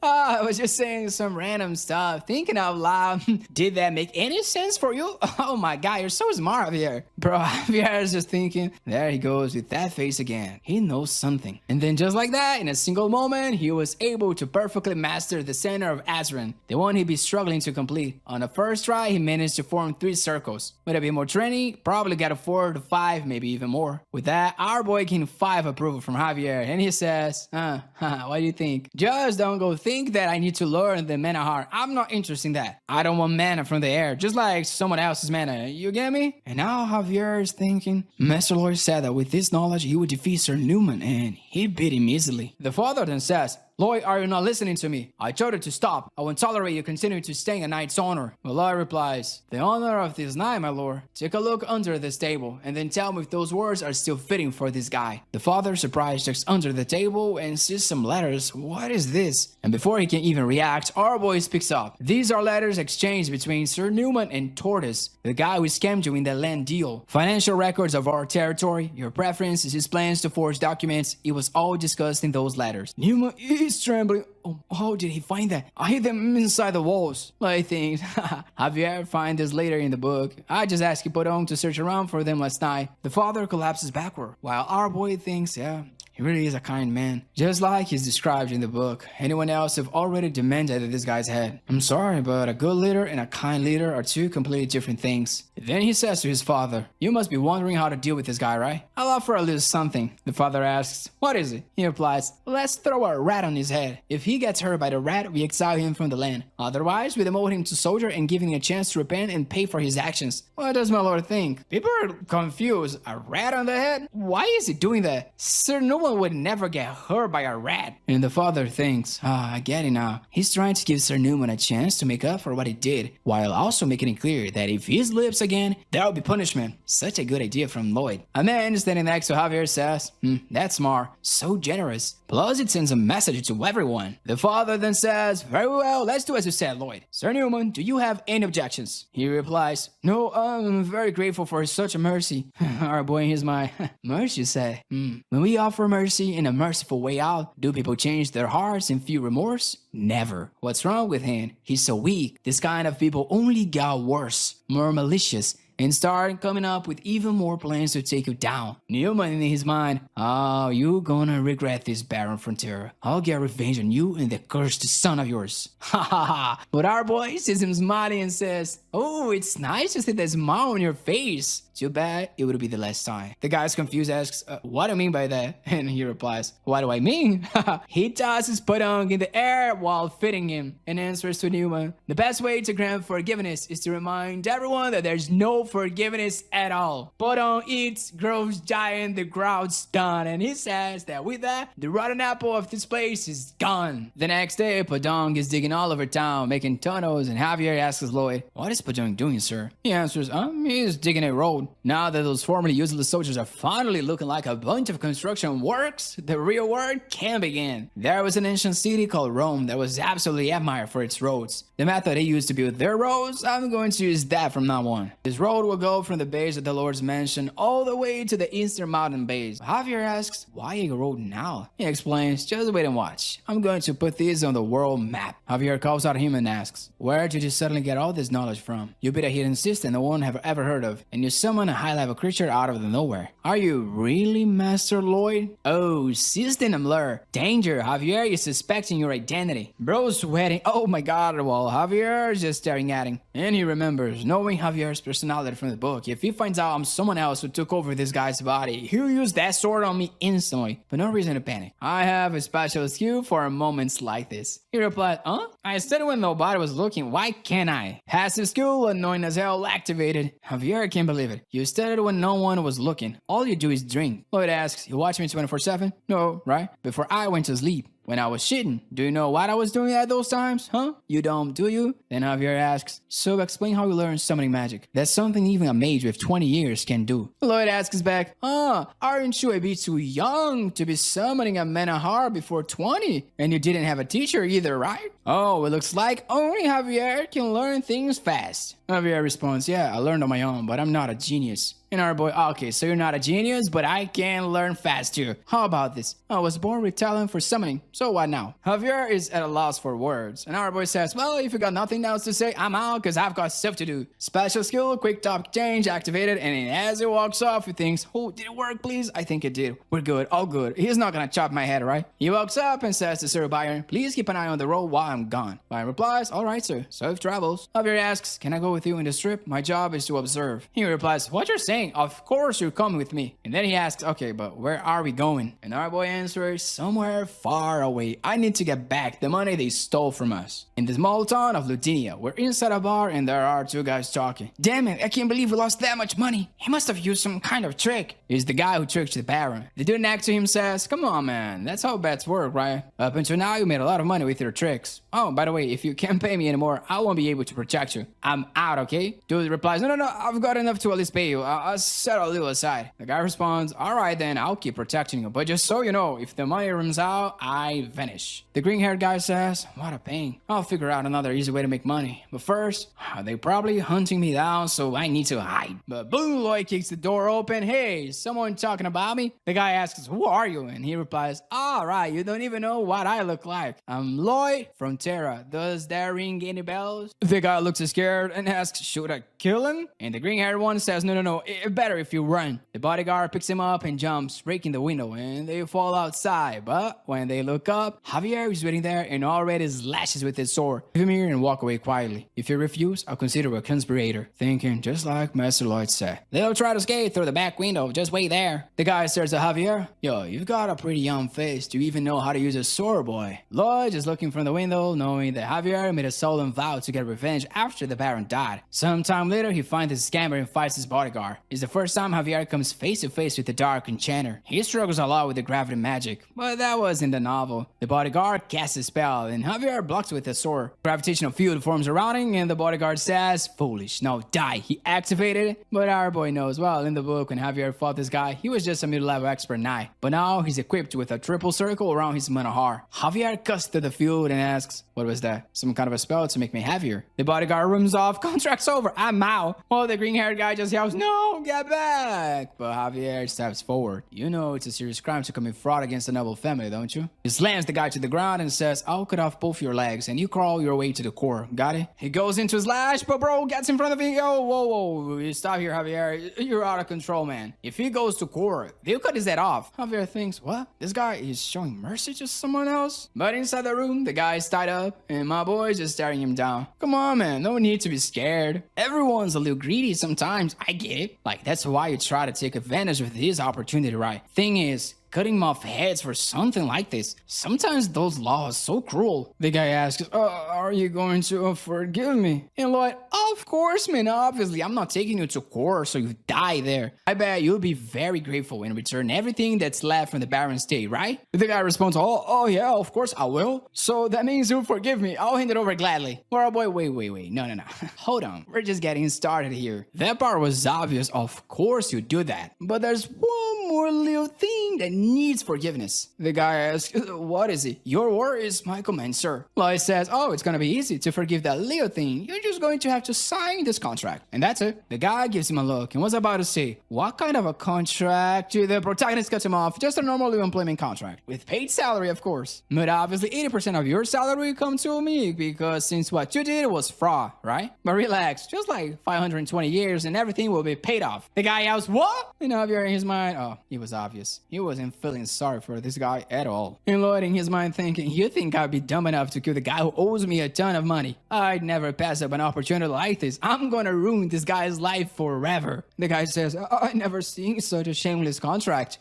I was just saying some random stuff, thinking out loud. Did that make any sense for you? Oh my god, you're so smart, Javier. Bro, Javier is just thinking, there he goes with that face again. He knows something. And then just like that, in a single moment, he was able to perfectly master the center of Azran, the one he'd be struggling to complete. On the first try, he managed to form 3 circles. With a bit more training, probably got a 4 to 5, maybe even more. With that, our boy gained 5 approval from Javier, and he said, says, what do you think? Just don't go think that I need to learn the mana heart. I'm not interested in that. I don't want mana from the air, just like someone else's mana. You get me? And now Javier is thinking, Master Lloyd said that with this knowledge he would defeat Sir Newman, and he beat him easily. The father then says, Lloyd, are you not listening to me? I told you to stop. I won't tolerate you continuing to stain a knight's honor. Well, Lloyd replies, the honor of this knight, my lord. Take a look under this table, and then tell me if those words are still fitting for this guy. The father, surprised, checks under the table and sees some letters. What is this? And before he can even react, our boy speaks up. These are letters exchanged between Sir Newman and Tortoise, the guy who scammed you in that land deal. Financial records of our territory, your preferences, his plans to forge documents, it was all discussed in those letters. Newman is trembling. Oh, how did he find that? I hid them inside the walls. I think Javier find this later in the book. I just asked Podong to search around for them last night. The father collapses backward, while our boy thinks, yeah, he really is a kind man, just like he's described in the book. Anyone else have already demanded this guy's head. I'm sorry, but a good leader and a kind leader are two completely different things. Then he says to his father, you must be wondering how to deal with this guy, right? I'll offer a little something. The father asks, what is it? He replies, let's throw a rat on his head. If he gets hurt by the rat, we exile him from the land. Otherwise, we demote him to soldier and give him a chance to repent and pay for his actions. What does my lord think? People are confused. A rat on the head? Why is he doing that? Sir, no one would never get hurt by a rat. And the father thinks, I get it now. He's trying to give Sir Newman a chance to make up for what he did, while also making it clear that if he slips again, there will be punishment. Such a good idea from Lloyd. A man standing next to Javier says, that's smart. So generous. Plus, it sends a message to everyone. The father then says, very well, let's do as you said, Lloyd. Sir Newman, do you have any objections? He replies, no, I'm very grateful for such a mercy. Our boy, here's my mercy say. When we offer mercy in a merciful way out, do people change their hearts and feel remorse? Never. What's wrong with him? He's so weak. This kind of people only got worse, more malicious, and start coming up with even more plans to take you down. Newman in his mind, oh, you gonna regret this, Baron Frontier. I'll get revenge on you and the cursed son of yours. Ha ha ha. But our boy sees him smiling and says, oh, it's nice to see that smile on your face. Too bad it would be the last time. The guy's confused, asks, what do you mean by that? And he replies, what do I mean? He tosses Podong in the air while fitting him and answers to Newman, the best way to grant forgiveness is to remind everyone that there's no forgiveness at all. Podong eats, grows giant, the crowd's done, and he says that with that, the rotten apple of this place is gone. The next day, Podong is digging all over town, making tunnels, and Javier asks Lloyd, what is Podong doing, sir? He answers, he's digging a road. Now that those formerly useless soldiers are finally looking like a bunch of construction works, the real work can begin. There was an ancient city called Rome that was absolutely admired for its roads. The method they used to build their roads, I'm going to use that from now on. This road will go from the base of the Lord's mansion all the way to the eastern mountain base. Javier asks, why a road now? He explains, just wait and watch. I'm going to put this on the world map. Javier calls out him and asks, where did you suddenly get all this knowledge from? You beat a hidden system no one have ever heard of, and you summon a high-level creature out of the nowhere. Are you really Master Lloyd? Oh, system alert. Danger, Javier is suspecting your identity. Bro's sweating. Oh my god, while Javier is just staring at him. And he remembers, knowing Javier's personality from the book, if he finds out I'm someone else who took over this guy's body, he'll use that sword on me instantly. But no reason to panic. I have a special skill for moments like this. He replied, I studied when nobody was looking, why can't I? Passive skill, annoying as hell, activated. Javier can't believe it. You studied when no one was looking. All you do is drink. Lloyd asks, you watch me 24/7? No, right? Before I went to sleep. When I was shitting, do you know what I was doing at those times? Huh? You don't, do you? Then Javier asks, so explain how you learned summoning magic. That's something even a mage with 20 years can do. Lloyd asks back, aren't you a bit too young to be summoning a mana heart before 20? And you didn't have a teacher either, right? Oh, it looks like only Javier can learn things fast. Javier responds, yeah, I learned on my own, but I'm not a genius. And our boy, okay, so you're not a genius, but I can learn fast too. How about this? I was born with talent for summoning, so what now? Javier is at a loss for words, and our boy says, well, if you got nothing else to say, I'm out, cause I've got stuff to do. Special skill, quick topic change, activated, and as he walks off, he thinks, oh, did it work, please? I think it did. We're good, all good. He's not gonna chop my head, right? He walks up and says to Sir Byron, please keep an eye on the road while I'm gone. Byron replies, all right, sir, safe travels. Javier asks, can I go with you in this trip? My job is to observe. He replies, what you're saying saying, of course you're coming with me. And then he asks, okay, but where are we going? And our boy answers, somewhere far away. I need to get back the money they stole from us. In the small town of Ludinia, we're inside a bar and there are two guys talking. Damn it, I can't believe we lost that much money. He must have used some kind of trick. He's the guy who tricked the Baron. The dude next to him says, come on man, that's how bets work, right? Up until now you made a lot of money with your tricks. Oh, by the way, if you can't pay me anymore, I won't be able to protect you. I'm out, okay? Dude replies, no, I've got enough to at least pay you. I'll set a little aside. The guy responds, all right then, I'll keep protecting you. But just so you know, if the money runs out, I vanish. The green-haired guy says, what a pain. I'll figure out another easy way to make money. But first, they're probably hunting me down, so I need to hide. But Blue Lloyd kicks the door open. Hey, is someone talking about me? The guy asks, who are you? And he replies, all right, you don't even know what I look like. I'm Lloyd from Terra. Does that ring any bells? The guy looks scared and asks, should I kill him? And the green-haired one says, no, better if you run. The bodyguard picks him up and jumps, breaking the window, and they fall outside. But when they look up, Javier is waiting there and already slashes with his sword. Leave him here and walk away quietly. If you refuse, I'll consider a conspirator. Thinking just like Master Lloyd said. They'll try to escape through the back window. Just wait there. The guy stares at Javier. Yo, you've got a pretty young face. Do you even know how to use a sword, boy? Lloyd is looking from the window, knowing that Javier made a solemn vow to get revenge after the Baron died. Sometime later, he finds his scammer and fights his bodyguard. It's the first time Javier comes face to face with the Dark Enchanter. He struggles a lot with the gravity magic, but that was in the novel. The bodyguard casts a spell, and Javier blocks with a sword. Gravitational field forms around him, and the bodyguard says, foolish, now die. He activated it, but our boy knows, well, in the book when Javier fought this guy, he was just a middle-level expert knight. But now he's equipped with a triple circle around his manahar. Javier cuts to the field and asks, what was that? Some kind of a spell to make me heavier. The bodyguard runs off, contract's over, I'm out. Well, the green-haired guy just yells, no, get back. But Javier steps forward. You know it's a serious crime to commit fraud against a noble family, don't you? He slams the guy to the ground and says, I'll cut off both your legs and you crawl your way to the core. Got it? He goes into a slash, but bro gets in front of him. Yo, whoa, stop here, Javier. You're out of control, man. If he goes to core, they'll cut his head off. Javier thinks, what? This guy is showing mercy to someone else? But inside the room, the guy is tied up and my boy is just staring him down. Come on, man. No need to be scared. Everyone's a little greedy sometimes. I get it. Like, that's why you try to take advantage of this opportunity, right? Thing is, cutting off heads for something like this. Sometimes those laws are so cruel. The guy asks, are you going to forgive me? And Lloyd, of course, man, obviously. I'm not taking you to court so you die there. I bet you'll be very grateful and return everything that's left from the Baron's day, right? The guy responds, oh yeah, of course I will. So that means you'll forgive me. I'll hand it over gladly. Well, boy, wait. No. Hold on. We're just getting started here. That part was obvious. Of course you do that. But there's one more little thing that needs forgiveness. The guy asks, what is it? Your word is my command, sir. Lloyd says, oh, it's gonna be easy to forgive that little thing. You're just going to have to sign this contract. And that's it. The guy gives him a look and was about to say, what kind of a contract? The protagonist cuts him off. Just a normal employment contract. With paid salary, of course. But obviously 80% of your salary will come to me because since what you did was fraud, right? But relax, just like 520 years and everything will be paid off. The guy yells, what? And Javier in his mind, oh, it was obvious. He wasn't feeling sorry for this guy at all. And Lloyd in his mind thinking, you think I'd be dumb enough to kill the guy who owes me a ton of money? I'd never pass up an opportunity like this. I'm gonna ruin this guy's life forever. The guy says, I never seen such a shameless contract.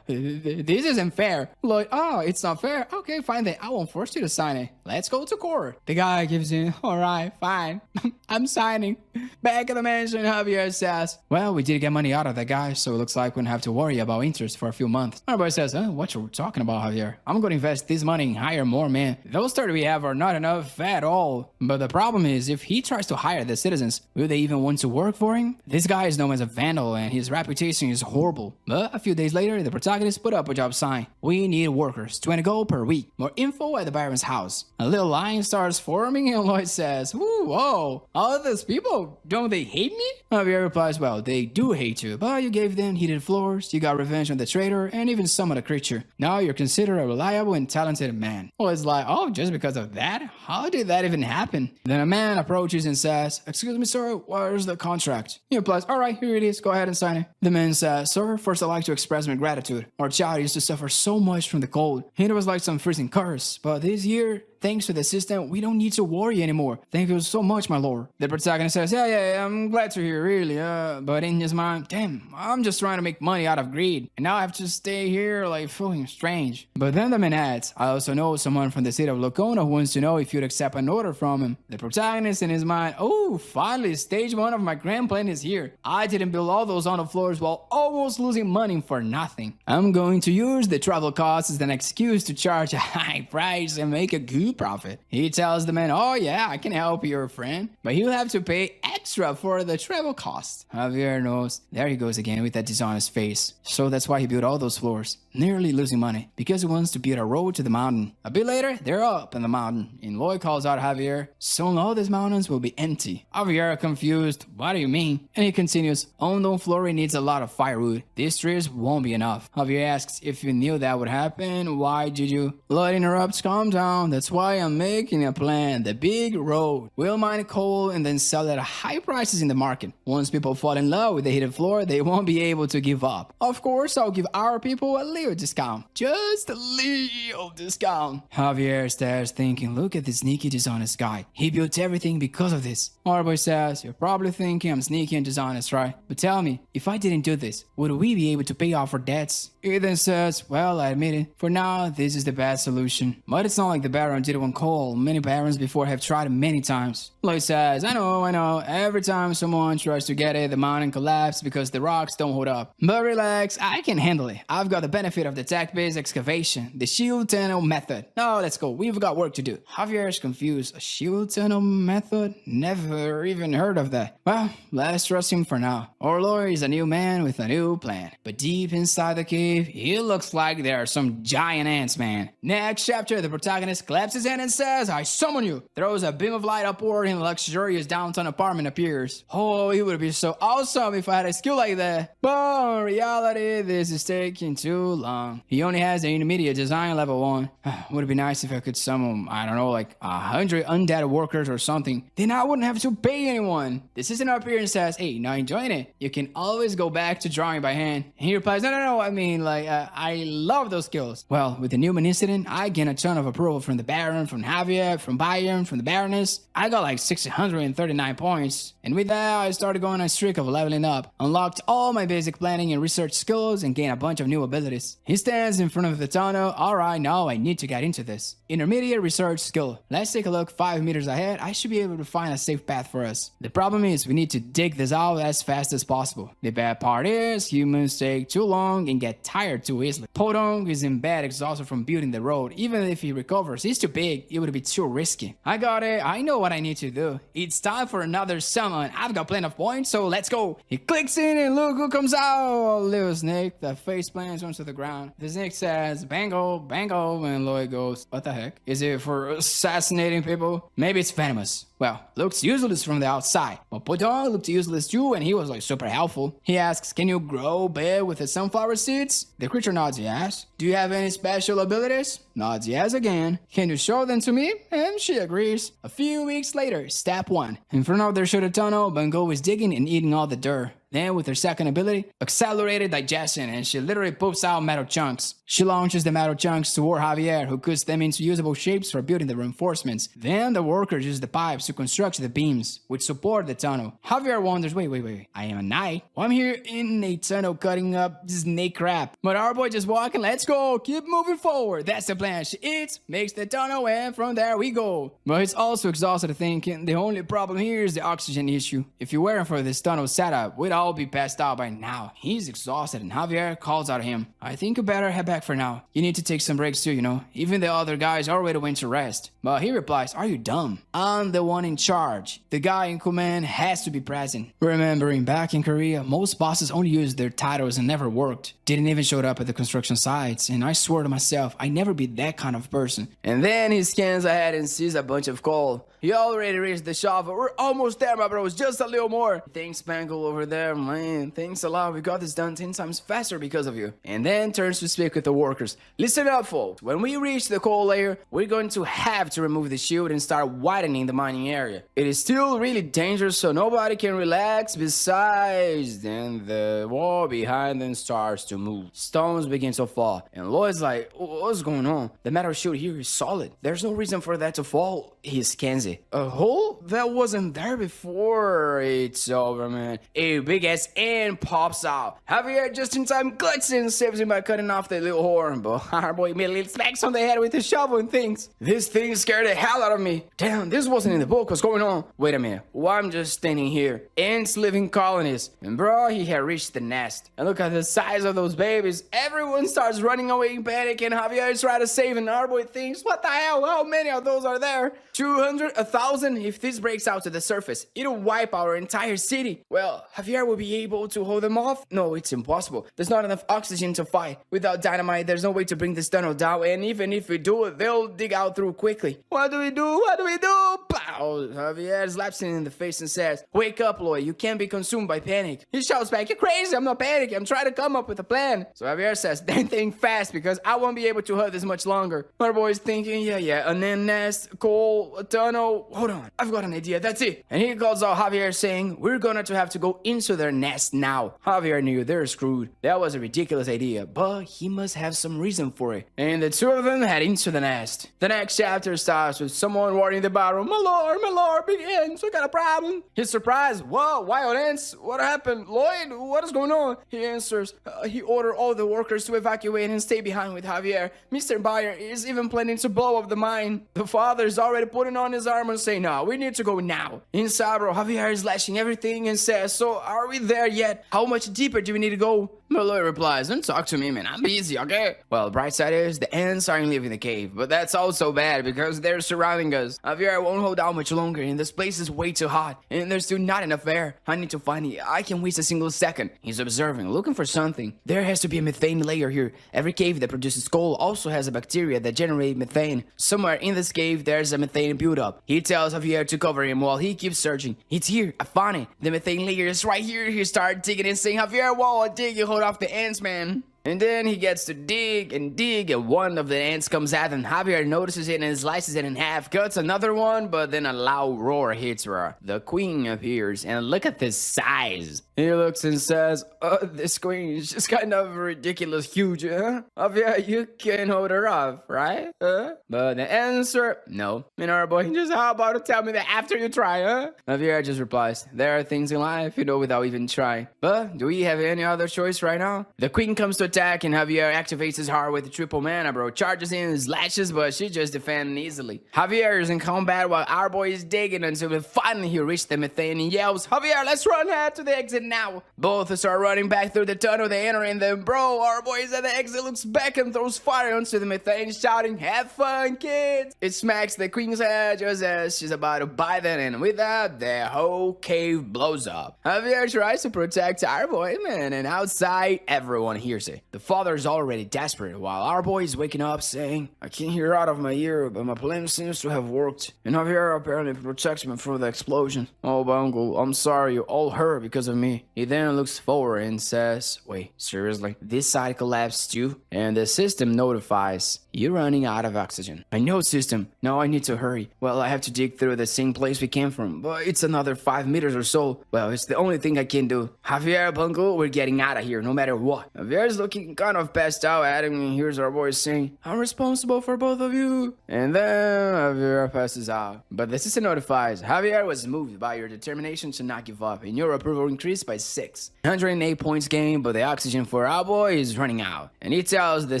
This isn't fair. Lloyd, oh, it's not fair. Okay, fine then. I won't force you to sign it. Let's go to court. The guy gives in. All right, fine. I'm signing. Back at the mansion, Javier says, well, we did get money out of that guy, so it looks like we don't have to worry about interest for a few months. My boy says, what you talking about, Javier? I'm going to invest this money and hire more men. Those 30 we have are not enough at all. But the problem is, if he tries to hire the citizens, will they even want to work for him? This guy is known as a vandal and his reputation is horrible. But a few days later, the protagonist put up a job sign. We need workers, 20 gold per week. More info at the Baron's house. A little line starts forming and Lloyd says, ooh, whoa, all these people, don't they hate me? Javier replies, well, they do hate you, but you gave them heated floors, you got revenge on the traitor, and even summoned a creature. Now you're considered a reliable and talented man. Well, it's like, oh, just because of that? How did that even happen? Then a man approaches and says, excuse me, sir, where's the contract? He replies, all right, here it is, go ahead and sign it. The man says, sir, first I'd like to express my gratitude. Our child used to suffer so much from the cold. It was like some freezing curse, but this year, Thanks to the system, we don't need to worry anymore. Thank you so much, my lord. The protagonist says, yeah, I'm glad to hear, really. But in his mind, damn, I'm just trying to make money out of greed. And now I have to stay here like feeling strange. But then the man adds, I also know someone from the city of Locona who wants to know if you'd accept an order from him. The protagonist in his mind, oh, finally, stage 1 of my grand plan is here. I didn't build all those on the floors while almost losing money for nothing. I'm going to use the travel costs as an excuse to charge a high price and make a good profit. He tells the man, oh yeah, I can help your friend, but he'll have to pay extra for the travel costs. Javier knows. There he goes again with that dishonest face. So that's why he built all those floors, nearly losing money, because he wants to build a road to the mountain. A bit later, they're up in the mountain, and Lloyd calls out Javier, soon all these mountains will be empty. Javier confused, what do you mean? And he continues, Ondo Flory needs a lot of firewood. These trees won't be enough. Javier asks if you knew that would happen, why did you? Lloyd interrupts, calm down, that's why I'm making a plan, the big road. We'll mine coal and then sell it at high prices in the market. Once people fall in love with the heated floor, they won't be able to give up. Of course, I'll give our people a little discount. Just a little discount. Javier stares thinking, look at this sneaky dishonest guy. He built everything because of this. Our says, you're probably thinking I'm sneaky and dishonest, right? But tell me, if I didn't do this, would we be able to pay off our debts? He then says, well, I admit it. For now, this is the best solution. But it's not like the Baron did one call. Many Barons before have tried it many times. Lloyd says, I know. Every time someone tries to get it, the mountain collapses because the rocks don't hold up. But relax, I can handle it. I've got the benefit of the tech-based excavation, the shield tunnel method. Now let's go. We've got work to do. Javier is confused. A shield tunnel method? Never even heard of that. Well, let's trust him for now. Lloyd is a new man with a new plan. But deep inside the cave, it looks like there are some giant ants, man. Next chapter, the protagonist claps his hand and says, I summon you. Throws a beam of light upward and a luxurious downtown apartment appears. Oh, it would be so awesome if I had a skill like that. But in reality, this is taking too long. He only has the intermediate design level 1. Would it be nice if I could summon, I don't know, like 100 undead workers or something. Then I wouldn't have to pay anyone. The assistant up here and says, hey, not enjoying it? You can always go back to drawing by hand. And he replies, no, I mean, like, I love those skills. Well, with the Newman incident, I gain a ton of approval from the Baron, from Javier, from Bayern, from the Baroness. I got like 639 points. And with that, I started going on a streak of leveling up, unlocked all my basic planning and research skills, and gained a bunch of new abilities. He stands in front of the tunnel. Alright, now I need to get into this. Intermediate research skill. Let's take a look 5 meters ahead. I should be able to find a safe path for us. The problem is we need to dig this out as fast as possible. The bad part is humans take too long and get tired too easily. Podong is in bed, exhausted from building the road. Even if he recovers, he's too big. It would be too risky. I got it. I know what I need to do. It's time for another summon. I've got plenty of points, so let's go. He clicks in and look who comes out. Little snake. The face plants onto the ground. The snake says, bango, bango, and Lloyd goes, what the heck? Is it for assassinating people? Maybe it's venomous. Well, looks useless from the outside, but Podong looked useless too, and he was like super helpful. He asks, can you grow big with the sunflower seeds? The creature nods yes. Do you have any special abilities? Nods yes again. Can you show them to me? And she agrees. A few weeks later, step 1. In front of their shaded tunnel, Bango is digging and eating all the dirt. Then with her second ability, accelerated digestion, and she literally poops out metal chunks. She launches the metal chunks toward Javier, who cuts them into usable shapes for building the reinforcements. Then the workers use the pipes to construct the beams, which support the tunnel. Javier wonders, wait, I am a knight? Well, I'm here in a tunnel cutting up snake crap. But our boy just walking, let's go, keep moving forward. That's the plan. She eats, makes the tunnel, and from there we go. But he's also exhausted thinking, the only problem here is the oxygen issue. If you weren't for this tunnel setup, we'd all be passed out by now. He's exhausted, and Javier calls out to him, I think you better head back for now. You need to take some breaks too, you know. Even the other guys already went to rest. But he replies, are you dumb? I'm the one in charge. The guy in command has to be present. Remembering back in Korea, most bosses only used their titles and never worked. Didn't even show up at the construction sites, and I swore to myself I'd never be that kind of person. And then he scans ahead and sees a bunch of coal. He already reached the shovel. We're almost there, my bros, just a little more. Thanks, Spangle over there Javier, man, thanks a lot. We got this done 10 times faster because of you. And then turns to speak with the workers. Listen up, folks. When we reach the coal layer, we're going to have to remove the shield and start widening the mining area. It is still really dangerous, so nobody can relax. Besides, then the wall behind them starts to move. Stones begin to fall. And Lloyd's like, what's going on? The metal shield here is solid. There's no reason for that to fall. He scans it. A hole? That wasn't there before. It's over, man. A big ass ant pops out. Javier just in time clicks and saves him by cutting off the little horn. But our boy immediately smacks on the head with his shovel and thinks, this thing scared the hell out of me. Damn, this wasn't in the book. What's going on? Wait a minute. Why I'm just standing here? Ants live in colonies. And bro, he had reached the nest. And look at the size of those babies. Everyone starts running away in panic and Javier is trying to save, and our boy thinks, what the hell? How many of those are there? 200? 1,000? If this breaks out to the surface, it'll wipe our entire city. Well, Javier will be able to hold them off? No, it's impossible. There's not enough oxygen to fight. Without dynamite, there's no way to bring this tunnel down, and even if we do it, they'll dig out through quickly. What do we do? What do we do? Pow! Javier slaps him in the face and says, wake up, Lloyd. You can't be consumed by panic. He shouts back, you're crazy. I'm not panicking. I'm trying to come up with a plan. So Javier says, then think fast because I won't be able to hold this much longer. Our boy's thinking, yeah, an ant nest, coal, a tunnel. Hold on, I've got an idea. That's it. And he calls out Javier saying, we're gonna have to go into their nest now. Javier knew they're screwed. That was a ridiculous idea, but he must have some reason for it. And the two of them head into the nest. The next chapter starts with someone warning the barrow, my lord, big ants, we got a problem. He's surprised. Whoa, wild ants? What happened? Lloyd, what is going on? He answers, he ordered all the workers to evacuate and stay behind with Javier. Mr. Bayer is even planning to blow up the mine. The father is already putting on his armor and saying, no, we need to go now. Inside, bro, Javier is lashing everything and says, so are we there yet? How much deeper do we need to go? Malloy replies, don't talk to me, man. I'm busy, okay? Well, bright side is the ants aren't leaving the cave, but that's also bad because they're surrounding us. Javier won't hold out much longer, and this place is way too hot, and there's still not enough air. I need to find it. I can't waste a single second. He's observing, looking for something. There has to be a methane layer here. Every cave that produces coal also has a bacteria that generate methane. Somewhere in this cave, there's a methane buildup. He tells Javier to cover him while he keeps searching. It's here. I found it. The methane layer is right here. He starts digging and saying, Javier, while I dig, you hold off the ants, man. And then he gets to dig, and one of the ants comes out, and Javier notices it and slices it in half, cuts another one, but then a loud roar hits her. The queen appears, and look at this size. He looks and says, this queen is just kind of ridiculous huge, huh? Javier, you can hold her off, right? But the answer, no. And our boy, just how about to tell me that after you try, huh? Javier just replies, there are things in life you know without even trying. But do we have any other choice right now? The queen comes to attack, and Javier activates his heart with the triple mana, bro. Charges in, slashes, but she just defends easily. Javier is in combat while our boy is digging until finally he reaches the methane and yells, Javier, let's run head to the exit now. Both start running back through the tunnel. They enter in the bro. Our boy is at the exit, looks back and throws fire onto the methane, shouting, have fun, kids. It smacks the queen's head just as she's about to bite it, and with that, the whole cave blows up. Javier tries to protect our boy, man, and outside, everyone hears it. The father is already desperate, while our boy is waking up saying, I can't hear out of my ear, but my plan seems to have worked. And Javier apparently protects me from the explosion. Oh, Bungle, I'm sorry, you all hurt because of me. He then looks forward and says, wait, seriously? This side collapsed too? And the system notifies, you're running out of oxygen. I know, system. Now I need to hurry. Well, I have to dig through the same place we came from, but it's another 5 meters or so. Well, it's the only thing I can do. Javier, Bungle, we're getting out of here no matter what. Javier's looking kind of passed out at him, and here's our boy saying, I'm responsible for both of you. And then Javier passes out. But the system notifies, Javier was moved by your determination to not give up, and your approval increased by 6. 108 points gained, but the oxygen for our boy is running out. And he tells the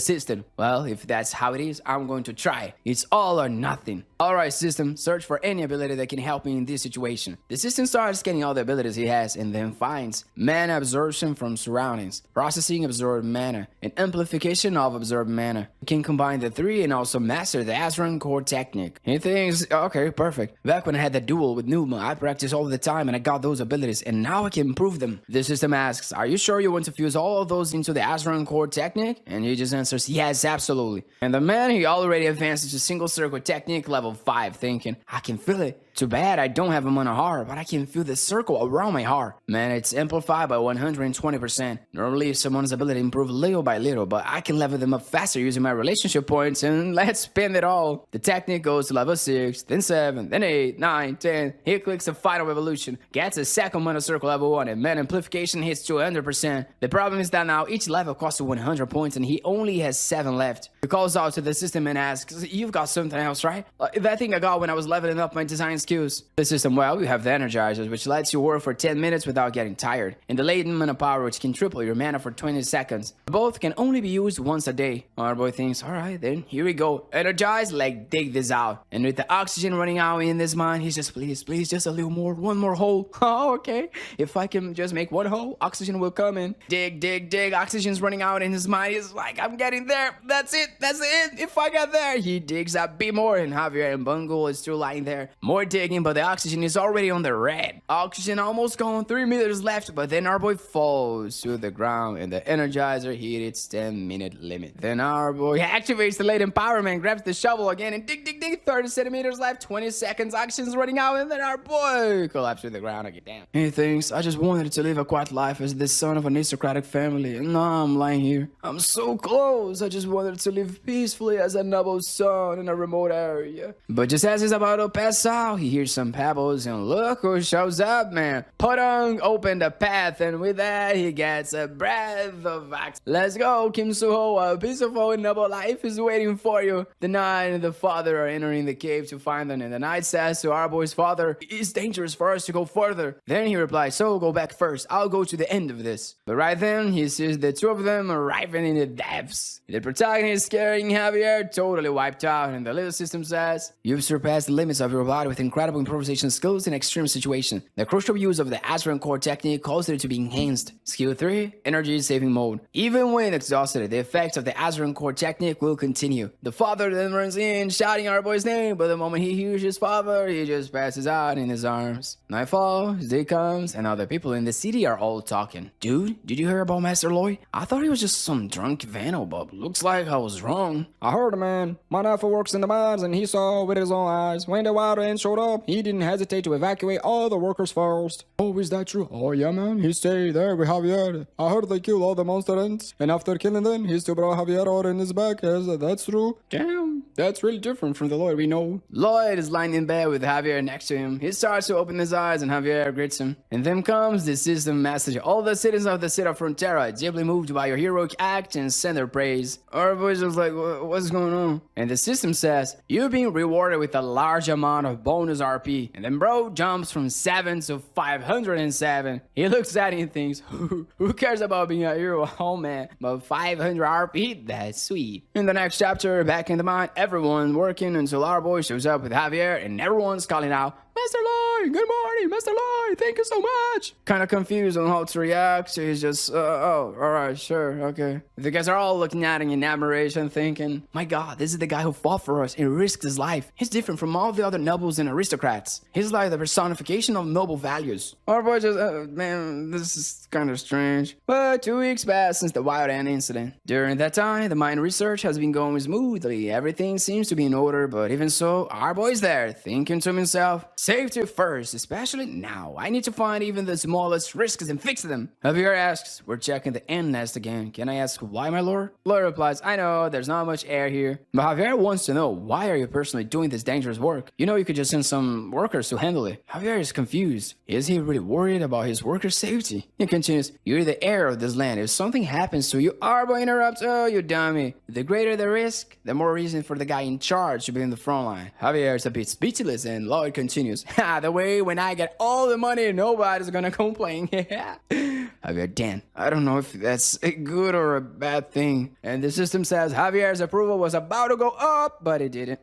system, well, if that's how it is, I'm going to try. It's all or nothing. Alright, system, search for any ability that can help me in this situation. The system starts scanning all the abilities he has and then finds mana absorption from surroundings, processing absorbed mana, and amplification of absorbed mana. He can combine the three and also master the Asura core technique. He thinks, okay, perfect. Back when I had that duel with Numa, I practiced all the time and I got those abilities, and now I can improve them. The system asks, are you sure you want to fuse all of those into the Asura core technique? And he just answers, yes, absolutely. And the man, he already advances to single circle technique level 5, thinking, I can feel it. Too bad I don't have a mana heart, but I can feel the circle around my heart. Man, it's amplified by 120%. Normally, someone's ability improve little by little, but I can level them up faster using my relationship points, and let's spend it all. The technique goes to level 6, then 7, then 8, 9, 10. He clicks the final evolution, gets a second mana circle level 1, and mana amplification hits 200%. The problem is that now each level costs 100 points, and he only has 7 left. He calls out to the system and asks, "You've got something else, right?" That thing I got when I was leveling up my design skills. The system, well, you have the energizers, which lets you work for 10 minutes without getting tired, and the latent mana power, which can triple your mana for 20 seconds. Both can only be used once a day. Our boy thinks, alright then, here we go. Energize, like dig this out. And with the oxygen running out in his mind, he's just, please, just a little more, one more hole. Oh, okay. If I can just make one hole, oxygen will come in. Dig, oxygen's running out in his mind. He's like, I'm getting there. That's it. If I get there. He digs a bit more, and Javier and Bungo is still lying there. More digging, but the oxygen is already on the red. Oxygen almost gone, 3 meters left, but then our boy falls to the ground, and the energizer hit its 10-minute limit. Then our boy activates the latent empowerment, grabs the shovel again, and dig, 30 centimeters left, 20 seconds, oxygen's running out, and then our boy collapses to the ground again. Damn. He thinks, I just wanted to live a quiet life as the son of an aristocratic family, and now I'm lying here. I'm so close. I just wanted to live peacefully as a noble son in a remote area. But just as he's about to pass out, he hears some pebbles, and look who shows up, man. Podong opened a path, and with that, he gets a breath of oxygen. Let's go, Kim Suho. A peaceful and noble life is waiting for you. The knight and the father are entering the cave to find them, and the knight says to our boy's father, it's dangerous for us to go further. Then he replies, so go back first. I'll go to the end of this. But right then, he sees the two of them arriving in the depths. The protagonist carrying Javier totally wiped out, and the little system says, you've surpassed the limits of your body with incredible improvisation skills in extreme situations. The crucial use of the Asura core technique causes it to be enhanced. Skill 3, energy saving mode. Even when exhausted, the effects of the Asura core technique will continue. The father then runs in, shouting our boy's name, but the moment he hears his father, he just passes out in his arms. Nightfall, day comes, and other people in the city are all talking. Dude, did you hear about Master Lloyd? I thought he was just some drunk vandal, but looks like I was wrong. I heard, man. My nephew works in the mines, and he saw with his own eyes. When the wild ants showed up, he didn't hesitate to evacuate all the workers first. Oh, is that true? Oh, yeah, man. He stayed there with Javier. I heard they killed all the monster ants, and after killing them, he still brought Javier out in his back. Yes, that's true. Damn, that's really different from the Lloyd we know. Lloyd is lying in bed with Javier next to him. He starts to open his eyes, and Javier greets him. And then comes the system message. All the citizens of the city of Frontera, deeply moved by your heroic act, and send their praise. Our boys just like, what's going on? And the system says, you've been rewarded with a large amount of bonus RP. And then bro jumps from 7 to 507. He looks at it and thinks, who cares about being a hero? Oh man, but 500 RP, that's sweet. In the next chapter, back in the mine, everyone working until our boy shows up with Javier, and everyone's calling out, Master Lloyd, good morning, Master Lloyd, thank you so much. Kind of confused on how to react, so he's just, oh, alright, sure, okay. The guys are all looking at him in admiration, thinking, my god, this is the guy who fought for us and risked his life. He's different from all the other nobles and aristocrats. He's like the personification of noble values. Our boy just, man, this is kind of strange. But 2 weeks passed since the wild ant incident. During that time, the mine research has been going smoothly. Everything seems to be in order, but even so, our boy's there, thinking to himself, safety first, especially now. I need to find even the smallest risks and fix them. Javier asks, we're checking the ant nest again. Can I ask why, my lord? Lloyd replies, I know, there's not much air here. But Javier wants to know, why are you personally doing this dangerous work? You know you could just send some workers to handle it. Javier is confused. Is he really worried about his workers' safety? He continues, you're the heir of this land. If something happens to you, Arbo interrupts, oh, you dummy. The greater the risk, the more reason for the guy in charge to be in the front line. Javier is a bit speechless, and Lloyd continues, the way when I get all the money, nobody's gonna complain. Javier, damn, I don't know if that's a good or a bad thing. And the system says Javier's approval was about to go up, but it didn't.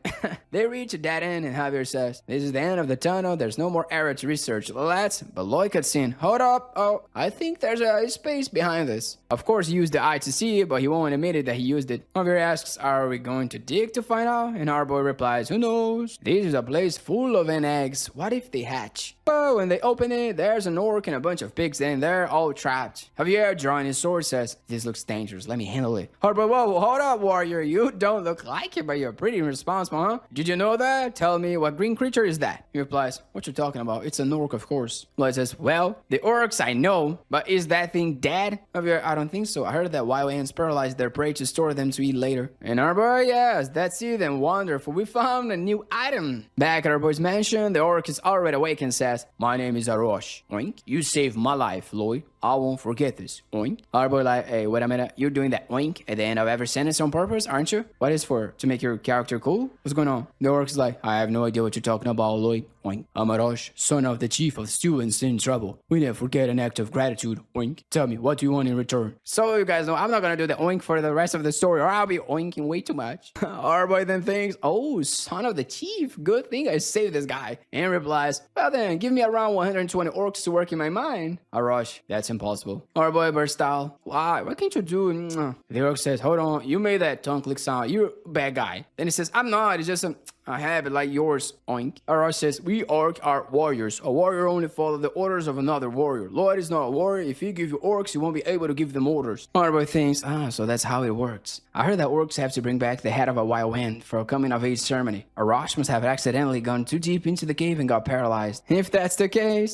They reach a dead end, and Javier says, this is the end of the tunnel, there's no more area to research. But Lloyd cuts in, hold up, oh, I think there's a space behind this. Of course, he used the eye to see it, but he won't admit it that he used it. Javier asks, are we going to dig to find out? And our boy replies, who knows? This is a place full of ant eggs. What if they hatch? But when they open it, there's an orc and a bunch of pigs in there, all trapped. Javier, drawing his sword, says, "This looks dangerous. Let me handle it." Hardboy, whoa, hold up, warrior. You don't look like it, but you're pretty responsible, huh? Did you know that? Tell me, what green creature is that? He replies, "What you talking about? It's an orc, of course." Lloyd says, "Well, the orcs I know, but is that thing dead?" Javier, "I don't think so. I heard that wild ants paralyze their prey to store them to eat later." And Hardboy, "Yes, that's it, and wonderful. We found a new item." Back at Hardboy's mansion, the orc is already awake and says, "My name is Arosh. Oink. You saved my life, Lloyd. I won't forget this. Oink." Hardboy like, "Hey, wait a minute. You're doing that oink at the end of every sentence on purpose, aren't you? What is for? To make your character cool? What's going on?" The orc's like, "I have no idea what you're talking about, Lloyd. Oink. I'm Arosh, son of the chief of students in trouble. We never forget an act of gratitude. Oink. Tell me, what do you want in return?" So you guys know, I'm not gonna do the oink for the rest of the story, or I'll be oinking way too much. Hardboy then thinks, "Oh, son of the chief. Good thing I saved this guy." And replies, "Well then, give me around 120 orcs to work in my mind." Arosh, "That's impossible." Hardboy bursts out, "Why? What can't you do?" The orc says, "Hold on, you made that tongue click sound. You're a bad guy." Then he says, "I'm not. It's just a habit like yours." Oink. Arosh says, "We orc are warriors. A warrior only follows the orders of another warrior. Lloyd is not a warrior. If he give you orcs, you won't be able to give them orders." Hardboy thinks, so that's how it works. I heard that orcs have to bring back the head of a wild ant for a coming of age ceremony. Arosh must have accidentally gone too deep into the cave and got paralyzed. If that's the case...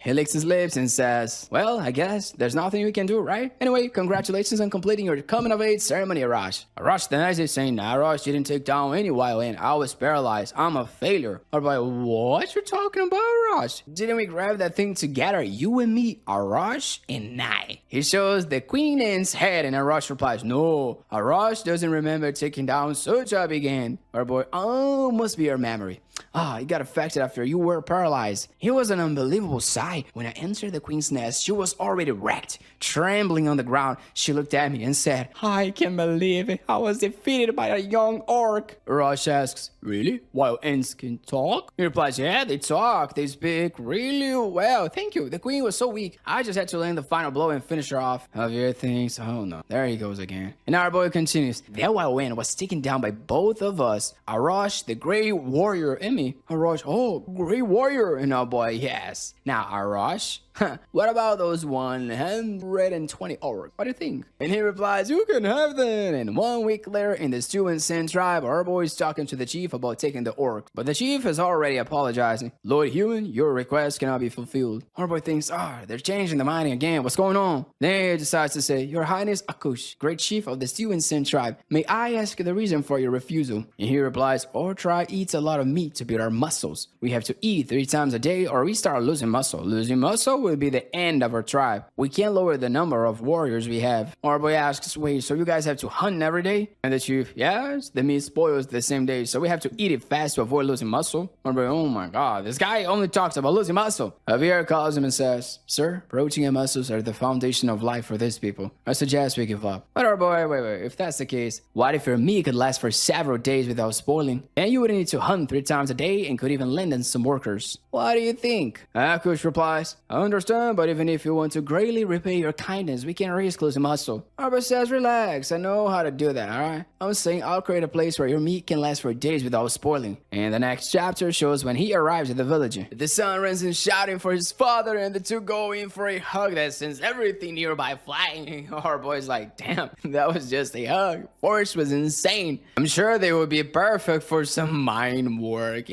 He licks his lips and says, "Well, I guess there's nothing we can do, right? Anyway, congratulations on completing your coming-of-age ceremony, Arosh." Arosh denies it, saying, "Nah, Arosh didn't take down any wild ant. I was paralyzed. I'm a failure." Hardboy, "What you talking about, Arosh? Didn't we grab that thing together? You and me, Arosh and I." He shows the queen ant's head, and Arosh replies, "No, Arosh doesn't remember taking down such a big ant." Hardboy, "Oh, must be your memory. It got affected after you were paralyzed. It was an unbelievable sight. When I entered the queen's nest, she was already wrecked. Trembling on the ground, she looked at me and said, 'I can't believe it. I was defeated by a young orc.'" Arosh asks, "Really? Wild ants can talk?" He replies, "Yeah, they talk. They speak really well. Thank you. The queen was so weak. I just had to land the final blow and finish her off." Javier thinks, "Oh no, there he goes again." And our boy continues, "That wild ant was taken down by both of us. Arosh, the great warrior, and me." Arosh, "Oh, great warrior." And our boy, "Yes. Now, Arosh, what about those 120 orcs? What do you think?" And he replies, "You can have them." And 1 week later, in the student Sin tribe, our boy is talking to the chief about taking the orc. But the chief is already apologizing. "Lord Human, your request cannot be fulfilled." Our boy thinks, they're changing the mind again. What's going on? Then he decides to say, "Your Highness Akush, great chief of the student Sin tribe, may I ask the reason for your refusal?" And he replies, "Our tribe eats a lot of meat to build our muscles. We have to eat 3 times a day or we start losing muscle. Losing muscle will be the end of our tribe. We can't lower the number of warriors we have." Our boy asks, "Wait, so you guys have to hunt every day?" And the chief, "Yes, the meat spoils the same day, so we have to eat it fast to avoid losing muscle." Our boy, "Oh my god, this guy only talks about losing muscle." Javier calls him and says, "Sir, protein and muscles are the foundation of life for these people. I suggest we give up." But our boy, wait, if that's the case, what if your meat could last for several days without spoiling? And you wouldn't need to hunt 3 times a day and could even lend in some workers. What do you think? Akush replies, "I understand, but even if you want to greatly repay your kindness, we can't risk losing muscle." Arbor says, "Relax, I know how to do that, alright? I'm saying I'll create a place where your meat can last for days without spoiling." And the next chapter shows when he arrives at the village. The son runs in shouting for his father, and the two go in for a hug that sends everything nearby flying. Our boy's like, "Damn, that was just a hug. Force was insane. I'm sure they would be perfect for some mind work."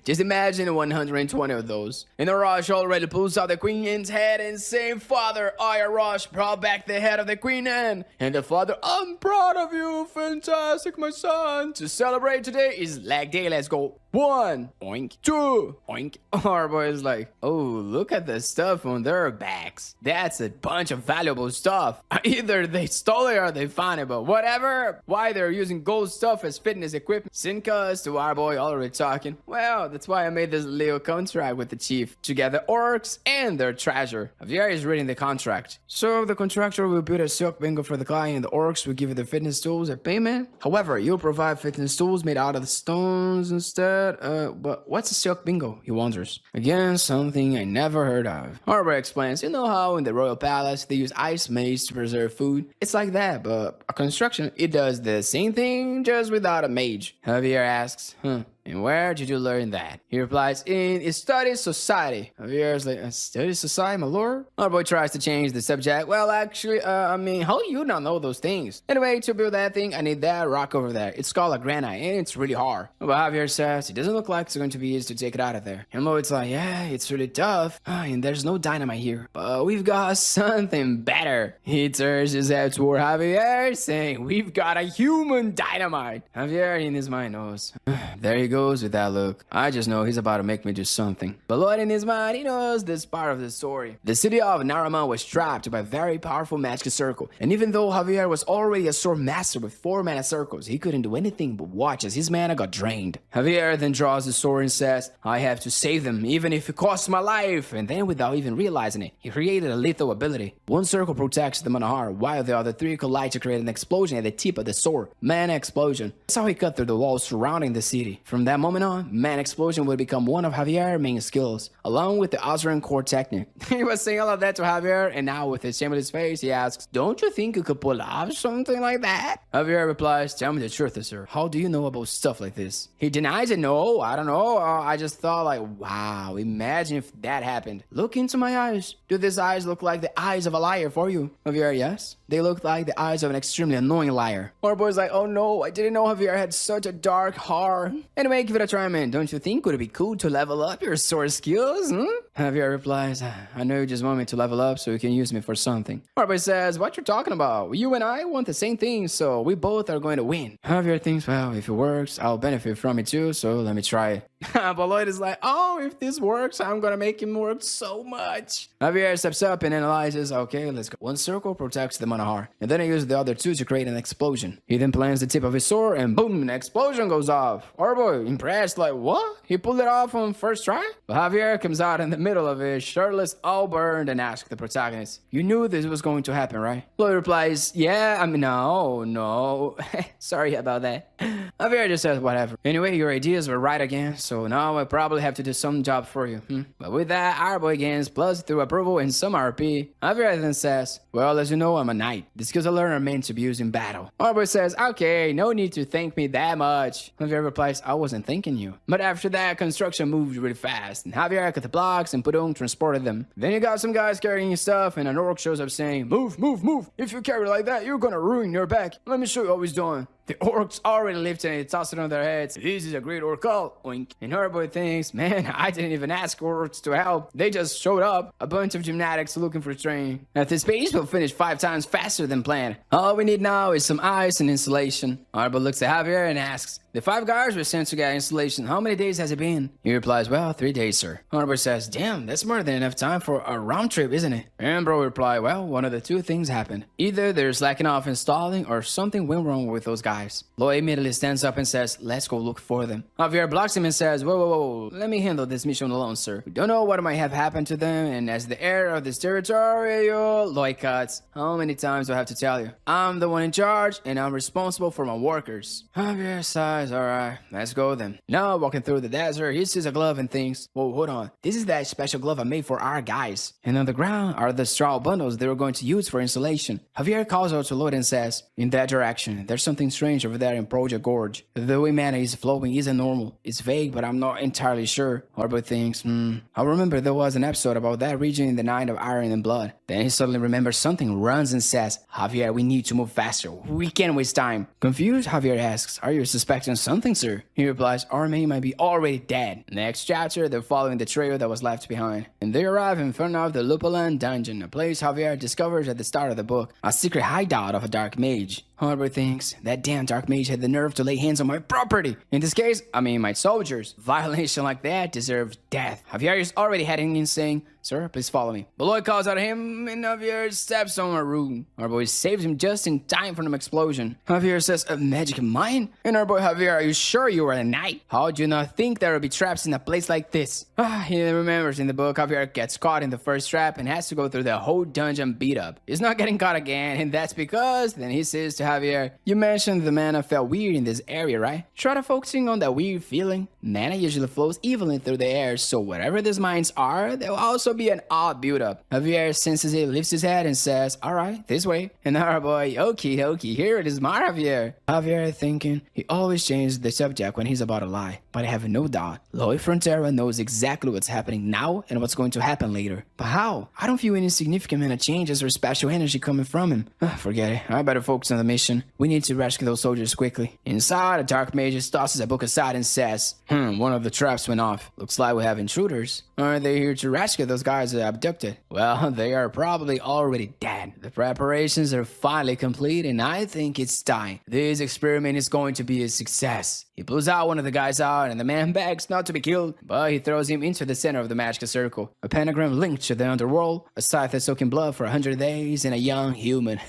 Just imagine 120 of those. And Arash already pulls out the queen ant's head and saying, "Father, I, Arash, brought back the head of the queen ant." And the father, "I'm proud of you. Fantastic, my son. To celebrate today is leg day. Let's go. 1, oink, 2, oink." Our boy is like, "Oh, look at the stuff on their backs. That's a bunch of valuable stuff. Either they stole it or they found it, but whatever. Why they're using gold stuff as fitness equipment?" Sinkas to our boy already talking. "Well, that's why I made this little contract with the chief to get the orcs and their treasure." Javier is reading the contract. "So the contractor will build a silk bingo for the client and the orcs will give you the fitness tools as payment. However, you'll provide fitness tools made out of the stones instead. said, but what's a silk bingo? He wonders. Again, something I never heard of. Harbor explains, you know how in the royal palace they use ice maze to preserve food? It's like that, but a construction, it does the same thing, just without a mage. Javier asks, and where did you learn that? He replies, in Study Society. Javier's like, Study Society, my lord? Our boy tries to change the subject. Well, actually, how you not know those things? Anyway, to build that thing, I need that rock over there. It's called a granite, and it's really hard. But Javier says, it doesn't look like it's going to be easy to take it out of there. And Lloyd's like, yeah, it's really tough. And there's no dynamite here. But we've got something better. He turns his head toward Javier, saying, we've got a human dynamite. Javier, in his mind, knows. There he goes with that look. I just know he's about to make me do something. But Lloyd in his mind, he knows this part of the story. The city of Narama was trapped by a very powerful magic circle. And even though Javier was already a sword master with 4 mana circles, he couldn't do anything but watch as his mana got drained. Javier then draws the sword and says, I have to save them, even if it costs my life. And then without even realizing it, he created a lethal ability. One circle protects the Manahar, while the other 3 collide to create an explosion at the tip of the sword. Mana explosion. That's how he cut through the walls surrounding the city. From that moment on, Mana explosion would become one of Javier's main skills, along with the Azuran core technique. He was saying all of that to Javier, and now with his shameless face, he asks, don't you think you could pull off something like that? Javier replies, tell me the truth, sir. How do you know about stuff like this? He denies it. No, I don't know. I just thought like, wow, imagine if that happened. Look into my eyes. Do these eyes look like the eyes of a liar for you? Javier, yes. They look like the eyes of an extremely annoying liar. Our boy's like, oh no, I didn't know Javier had such a dark heart. Anyway, give it a try, man. Don't you think would it be cool to level up your sword skills? Javier replies, I know you just want me to level up so you can use me for something. Our boy says, what you're talking about? You and I want the same thing, so we both are going to win. Javier thinks, well, if it works, I'll benefit from it too, so let me try it. But Lloyd is like, oh, if this works, I'm gonna make him work so much. Javier steps up and analyzes, okay, let's go. One circle protects the Manahar, and then he uses the other 2 to create an explosion. He then plants the tip of his sword, and boom, an explosion goes off. Our boy, impressed, like, what? He pulled it off on first try? But Javier comes out in the middle of it, shirtless, all burned, and asks the protagonist, you knew this was going to happen, right? Lloyd replies, yeah, no. Sorry about that. Javier just says, whatever. Anyway, your ideas were right again, so now I probably have to do some job for you. But with that, our boy gains plus through approval and some RP. Javier then says, well, as you know, I'm a knight. The skills I learn are meant to be used in battle. Our boy says, okay, no need to thank me that much. Javier replies, I wasn't thanking you. But after that, construction moved really fast, and Javier cut the blocks and Pudong transported them. Then you got some guys carrying stuff, and an orc shows up saying, move. If you carry like that, you're gonna ruin your back. Let me show you how it's done. The orcs already lifted and tossed it on their heads. This is a great orc cult, oink. And her boy thinks, man, I didn't even ask orcs to help. They just showed up. A bunch of gymnastics looking for training. At this pace, we'll finish 5 times faster than planned. All we need now is some ice and insulation. Arbo looks at Javier and asks, the 5 guys were sent to get insulation. How many days has it been? He replies, well, 3 days, sir. Arbo says, damn, that's more than enough time for a round trip, isn't it? And bro replied, well, one of the 2 things happened. Either they're slacking off installing or something went wrong with those guys. Lloyd immediately stands up and says, let's go look for them. Javier blocks him and says, whoa, let me handle this mission alone, sir. We don't know what might have happened to them, and as the heir of this territory, Lloyd cuts. How many times do I have to tell you? I'm the one in charge, and I'm responsible for my workers. Javier sighs, alright, let's go then. Now, walking through the desert, he sees a glove and thinks, whoa, hold on. This is that special glove I made for our guys. And on the ground are the straw bundles they were going to use for insulation. Javier calls out to Lloyd and says, in that direction, there's something strange over there in Project Gorge. The way mana is flowing isn't normal. It's vague, but I'm not entirely sure. Harbour thinks, I remember there was an episode about that region in the Night of Iron and Blood. Then he suddenly remembers something, runs and says, Javier, we need to move faster. We can't waste time. Confused, Javier asks, are you suspecting something, sir? He replies, our man might be already dead. Next chapter, they're following the trail that was left behind. And they arrive in front of the Lupalan dungeon, a place Javier discovers at the start of the book, a secret hideout of a dark mage. Harbour thinks, that damn dark mage had the nerve to lay hands on my property. In this case, my soldiers. Violation like that deserves death. Javier is already heading insane, Sir, please follow me. Beloy calls out to him, and Javier steps on a room. Our boy saves him just in time from an explosion. Javier says, a magic mine? And our boy Javier, are you sure you were a knight? How do you not think there would be traps in a place like this? He remembers in the book, Javier gets caught in the first trap and has to go through the whole dungeon beat up. He's not getting caught again, and that's because, then he says to Javier, you mentioned the mana felt weird in this area, right? Try to focusing on that weird feeling. Mana usually flows evenly through the air, so wherever these mines are, there will also be an odd build-up. Javier senses it, lifts his head and says, alright, this way. And our boy, okie dokie, here it is, my Javier. Javier thinking, he always changes the subject when he's about to lie. But I have no doubt, Lloyd Frontera knows exactly what's happening now and what's going to happen later. But how? I don't feel any significant mana changes or special energy coming from him. Forget it, I better focus on the mission. We need to rescue those soldiers quickly. Inside, a dark mage tosses a book aside and says, one of the traps went off. Looks like we have intruders. Are they here to rescue those guys abducted? Well, they are probably already dead. The preparations are finally complete and I think it's time. This experiment is going to be a success. He pulls out one of the guys out and the man begs not to be killed, but he throws him into the center of the magical circle. A pentagram linked to the underworld, a scythe soaking blood for 100 days, and a young human.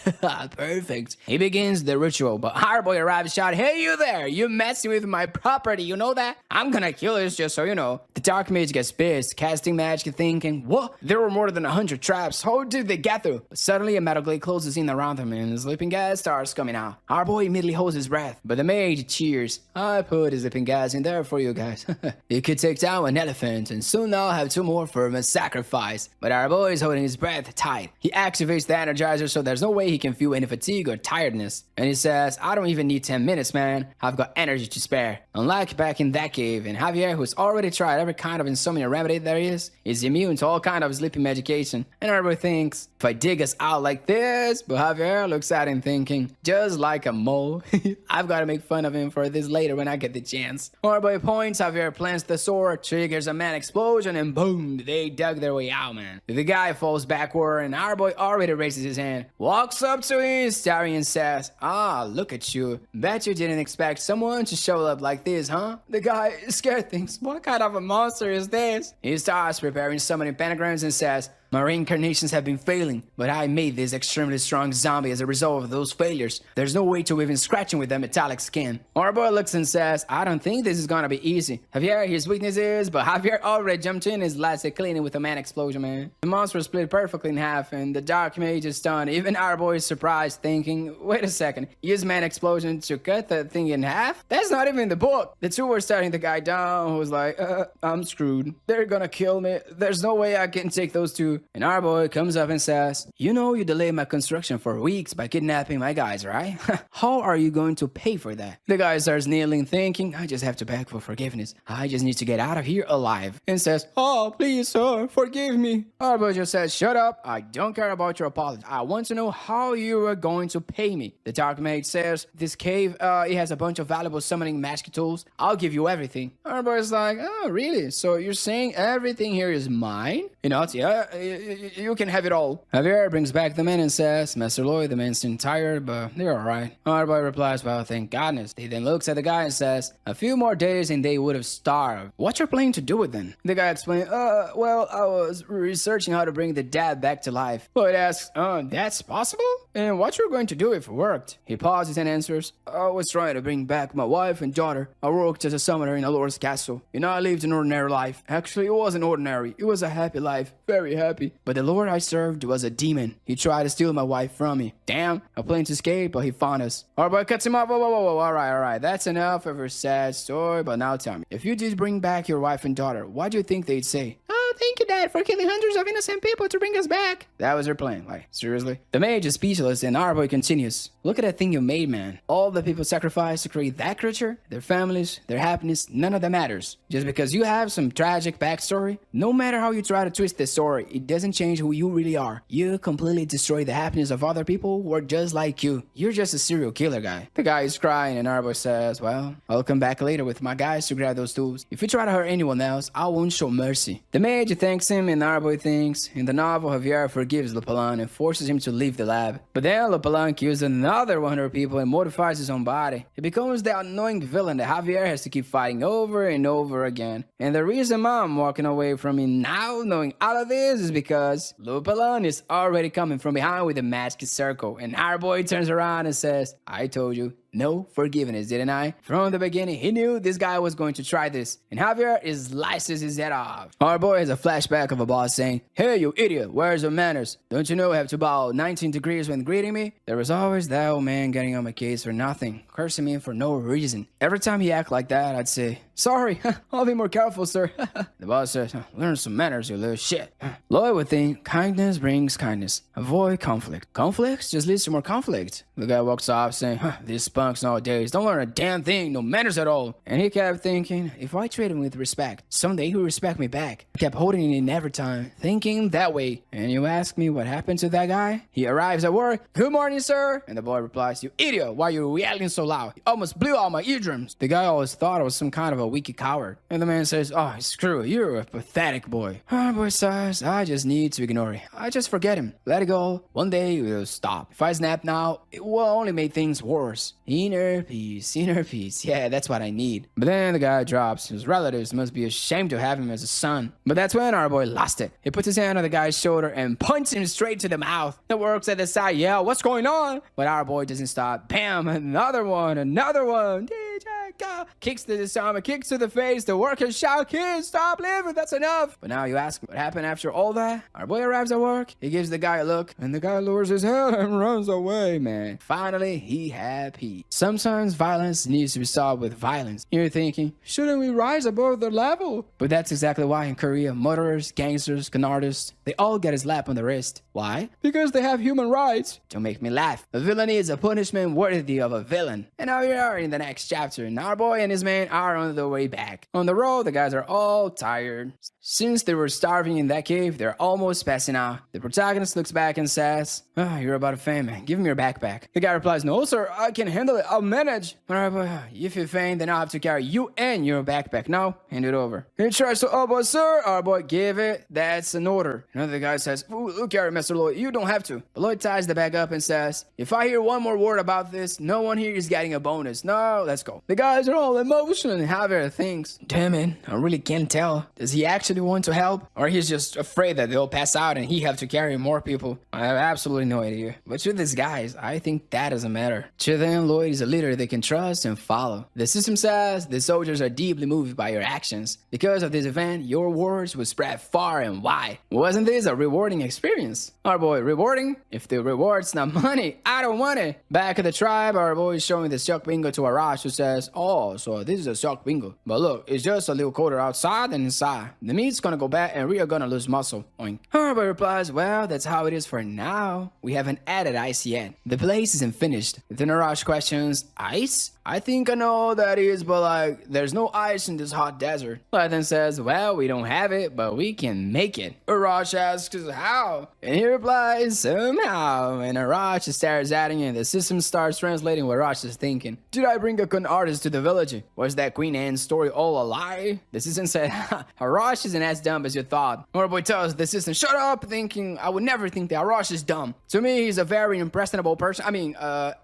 Perfect. He begins the ritual, but our boy arrives shouting, hey you there, you messing with my property, you know that? I'm gonna kill you just so you know. The dark mage gets pissed, casting magic thinking, what? There were more than 100 traps, how did they get through? But suddenly a metal glade closes in around him and the sleeping gas starts coming out. Our boy immediately holds his breath, but the mage cheers. I put his sleeping gas in there for you guys. You could take down an elephant and soon I'll have 2 more for a sacrifice. But our boy is holding his breath tight. He activates the energizer so there's no way he can feel any fatigue or tiredness. And he says, I don't even need 10 minutes, man. I've got energy to spare. Unlike back in that cave, and Javier, who's already tried every kind of insomnia remedy there is immune to all kind of sleeping medication. And everybody thinks, if I dig us out like this, but Javier looks at him thinking, just like a mole, I've got to make fun of him for this later when I get the chance. Our boy points, Javier plants the sword, triggers a man explosion, and boom, they dug their way out, man. The guy falls backward, and our boy already raises his hand, walks up to him, staring and says, look at you. Bet you didn't expect someone to show up like this, huh? The guy scared thinks, what kind of a monster is this? He starts preparing summoning pentagrams and says, my reincarnations have been failing, but I made this extremely strong zombie as a result of those failures. There's no way to even scratch him with that metallic skin. Our boy looks and says, I don't think this is gonna be easy. Javier, his weakness is, but Javier already jumped in his last cleaning with a man explosion, man. The monster split perfectly in half, and the dark mage is stunned. Even our boy is surprised, thinking, wait a second, use man explosion to cut that thing in half? That's not even in the book. The two were staring the guy down, who was like, I'm screwed. They're gonna kill me. There's no way I can take those two. And our boy comes up and says, you know you delayed my construction for weeks by kidnapping my guys, right? How are you going to pay for that? The guy starts kneeling, thinking, I just have to beg for forgiveness. I just need to get out of here alive. And says, oh, please, sir, forgive me. Our boy just says, shut up. I don't care about your apology. I want to know how you are going to pay me. The dark mage says, this cave, it has a bunch of valuable summoning magic tools. I'll give you everything. Our boy's like, oh, really? So you're saying everything here is mine? You know, yeah, you can have it all. Javier brings back the man and says, Master Lloyd, the man seemed tired, but they're alright. Our boy replies, well, thank goodness. He then looks at the guy and says, a few more days and they would have starved. What you're planning to do with them? The guy explained, well, I was researching how to bring the dead back to life. Lloyd asks, that's possible? And what you're going to do if it worked? He pauses and answers, I was trying to bring back my wife and daughter. I worked as a summoner in Alora's castle. You know, I lived an ordinary life. Actually, it wasn't ordinary. It was a happy life. Very happy. But the Lord I served was a demon. He tried to steal my wife from me. Damn, I planned to escape, but he found us. Our boy cuts him off. Whoa. Alright. That's enough of a sad story, but now tell me. If you did bring back your wife and daughter, what do you think they'd say? Oh, thank you, Dad, for killing hundreds of innocent people to bring us back. That was her plan. Like, seriously? The mage is speechless, and our boy continues. Look at that thing you made, man. All the people sacrificed to create that creature, their families, their happiness, none of that matters. Just because you have some tragic backstory, no matter how you try to twist this story, it doesn't change who you really are. You completely destroy the happiness of other people who are just like you. You're just a serial killer guy. The guy is crying, and our boy says, well, I'll come back later with my guys to grab those tools. If you try to hurt anyone else, I won't show mercy. The mage Luigi thanks him and our boy thinks. In the novel, Javier forgives Lupalan and forces him to leave the lab. But then Lupalan kills another 100 people and modifies his own body. He becomes the annoying villain that Javier has to keep fighting over and over again. And the reason I'm walking away from him now, knowing all of this, is because Lupalan is already coming from behind with a masked circle. And our boy turns around and says, I told you. No forgiveness, didn't I? From the beginning, he knew this guy was going to try this, and Javier slices his head off. Our boy has a flashback of a boss saying, hey, you idiot, where's your manners? Don't you know I have to bow 19 degrees when greeting me? There was always that old man getting on my case for nothing, cursing me for no reason. Every time he acted like that, I'd say, sorry, I'll be more careful, sir. The boss says, learn some manners, you little shit. Lloyd would think, kindness brings kindness. Avoid conflict. Conflict just leads to more conflict. The guy walks off saying, these punks nowadays don't learn a damn thing, no manners at all. And he kept thinking, if I treat him with respect, someday he'll respect me back. I kept holding it in every time, thinking that way. And you ask me what happened to that guy? He arrives at work, good morning, sir. And the boy replies, you idiot, why are you yelling so loud? You almost blew out my eardrums. The guy always thought I was some kind of a weak coward. And the man says, oh, screw it, you're a pathetic boy. Our boy says, I just need to ignore it. I just forget him. Let it go. One day it will stop. If I snap now, it will only make things worse. Inner peace, inner peace. Yeah, that's what I need. But then the guy drops. His relatives must be ashamed to have him as a son. But that's when our boy lost it. He puts his hand on the guy's shoulder and punches him straight to the mouth. The works at the side yell, what's going on? But our boy doesn't stop. Bam, another one, another one. DJ go. Kicks to the stomach, kicks to the face. The workers shout, kids, stop living, that's enough. But now you ask, what happened after all that? Our boy arrives at work. He gives the guy a look, and the guy lowers his head and runs away, man. Finally, he had peace. Sometimes violence needs to be solved with violence. You're thinking, shouldn't we rise above the level? But that's exactly why in Korea, murderers, gangsters, con artists, they all get a slap on the wrist. Why? Because they have human rights. Don't make me laugh. A villainy is a punishment worthy of a villain. And now we are in the next chapter, and our boy and his man are on the way back. On the road, the guys are all tired. Since they were starving in that cave, they're almost passing out. The protagonist looks back and says, you're about to faint, man. Give me your backpack. The guy replies, no, sir, I can handle it. I'll manage. Alright, boy, if you faint, then I'll have to carry you and your backpack. Now, hand it over. He tries to, boy, sir. Our boy, give it. That's an order. Another guy says, look here, Mr. Lloyd, you don't have to. But Lloyd ties the bag up and says, if I hear one more word about this, no one here is getting a bonus. No, let's go. The guys are all emotional and Javier thinks, damn it, I really can't tell. Does he actually want to help? Or he's just afraid that they'll pass out and he have to carry more people? I have absolutely no idea. But to these guys, I think that doesn't matter. To them, Lloyd is a leader they can trust and follow. The system says the soldiers are deeply moved by your actions. Because of this event, your words will spread far and wide. Wasn't this a rewarding experience? Our boy, rewarding? If the reward's not money, I don't want it. Back at the tribe, our boy is showing the shock bingo to Arash, who says, oh, so this is a shock bingo. But look, it's just a little colder outside than inside. The meat's gonna go bad and we are gonna lose muscle. Oink. Our boy replies, well, that's how it is for now. We haven't added ice yet. The place isn't finished. Then Arash questions, ice? I think I know all that is, but like, there's no ice in this hot desert. Lloyd then says, well, we don't have it, but we can make it. Arash asks, how? And he replies, somehow. And Arash stares at him and the system starts translating what Arash is thinking. Did I bring a con artist to the village? Was that Queen Anne's story all a lie? The system said, Arash isn't as dumb as you thought. Our boy tells the system, shut up, thinking, I would never think that Arash is dumb. To me, he's a very impressionable person.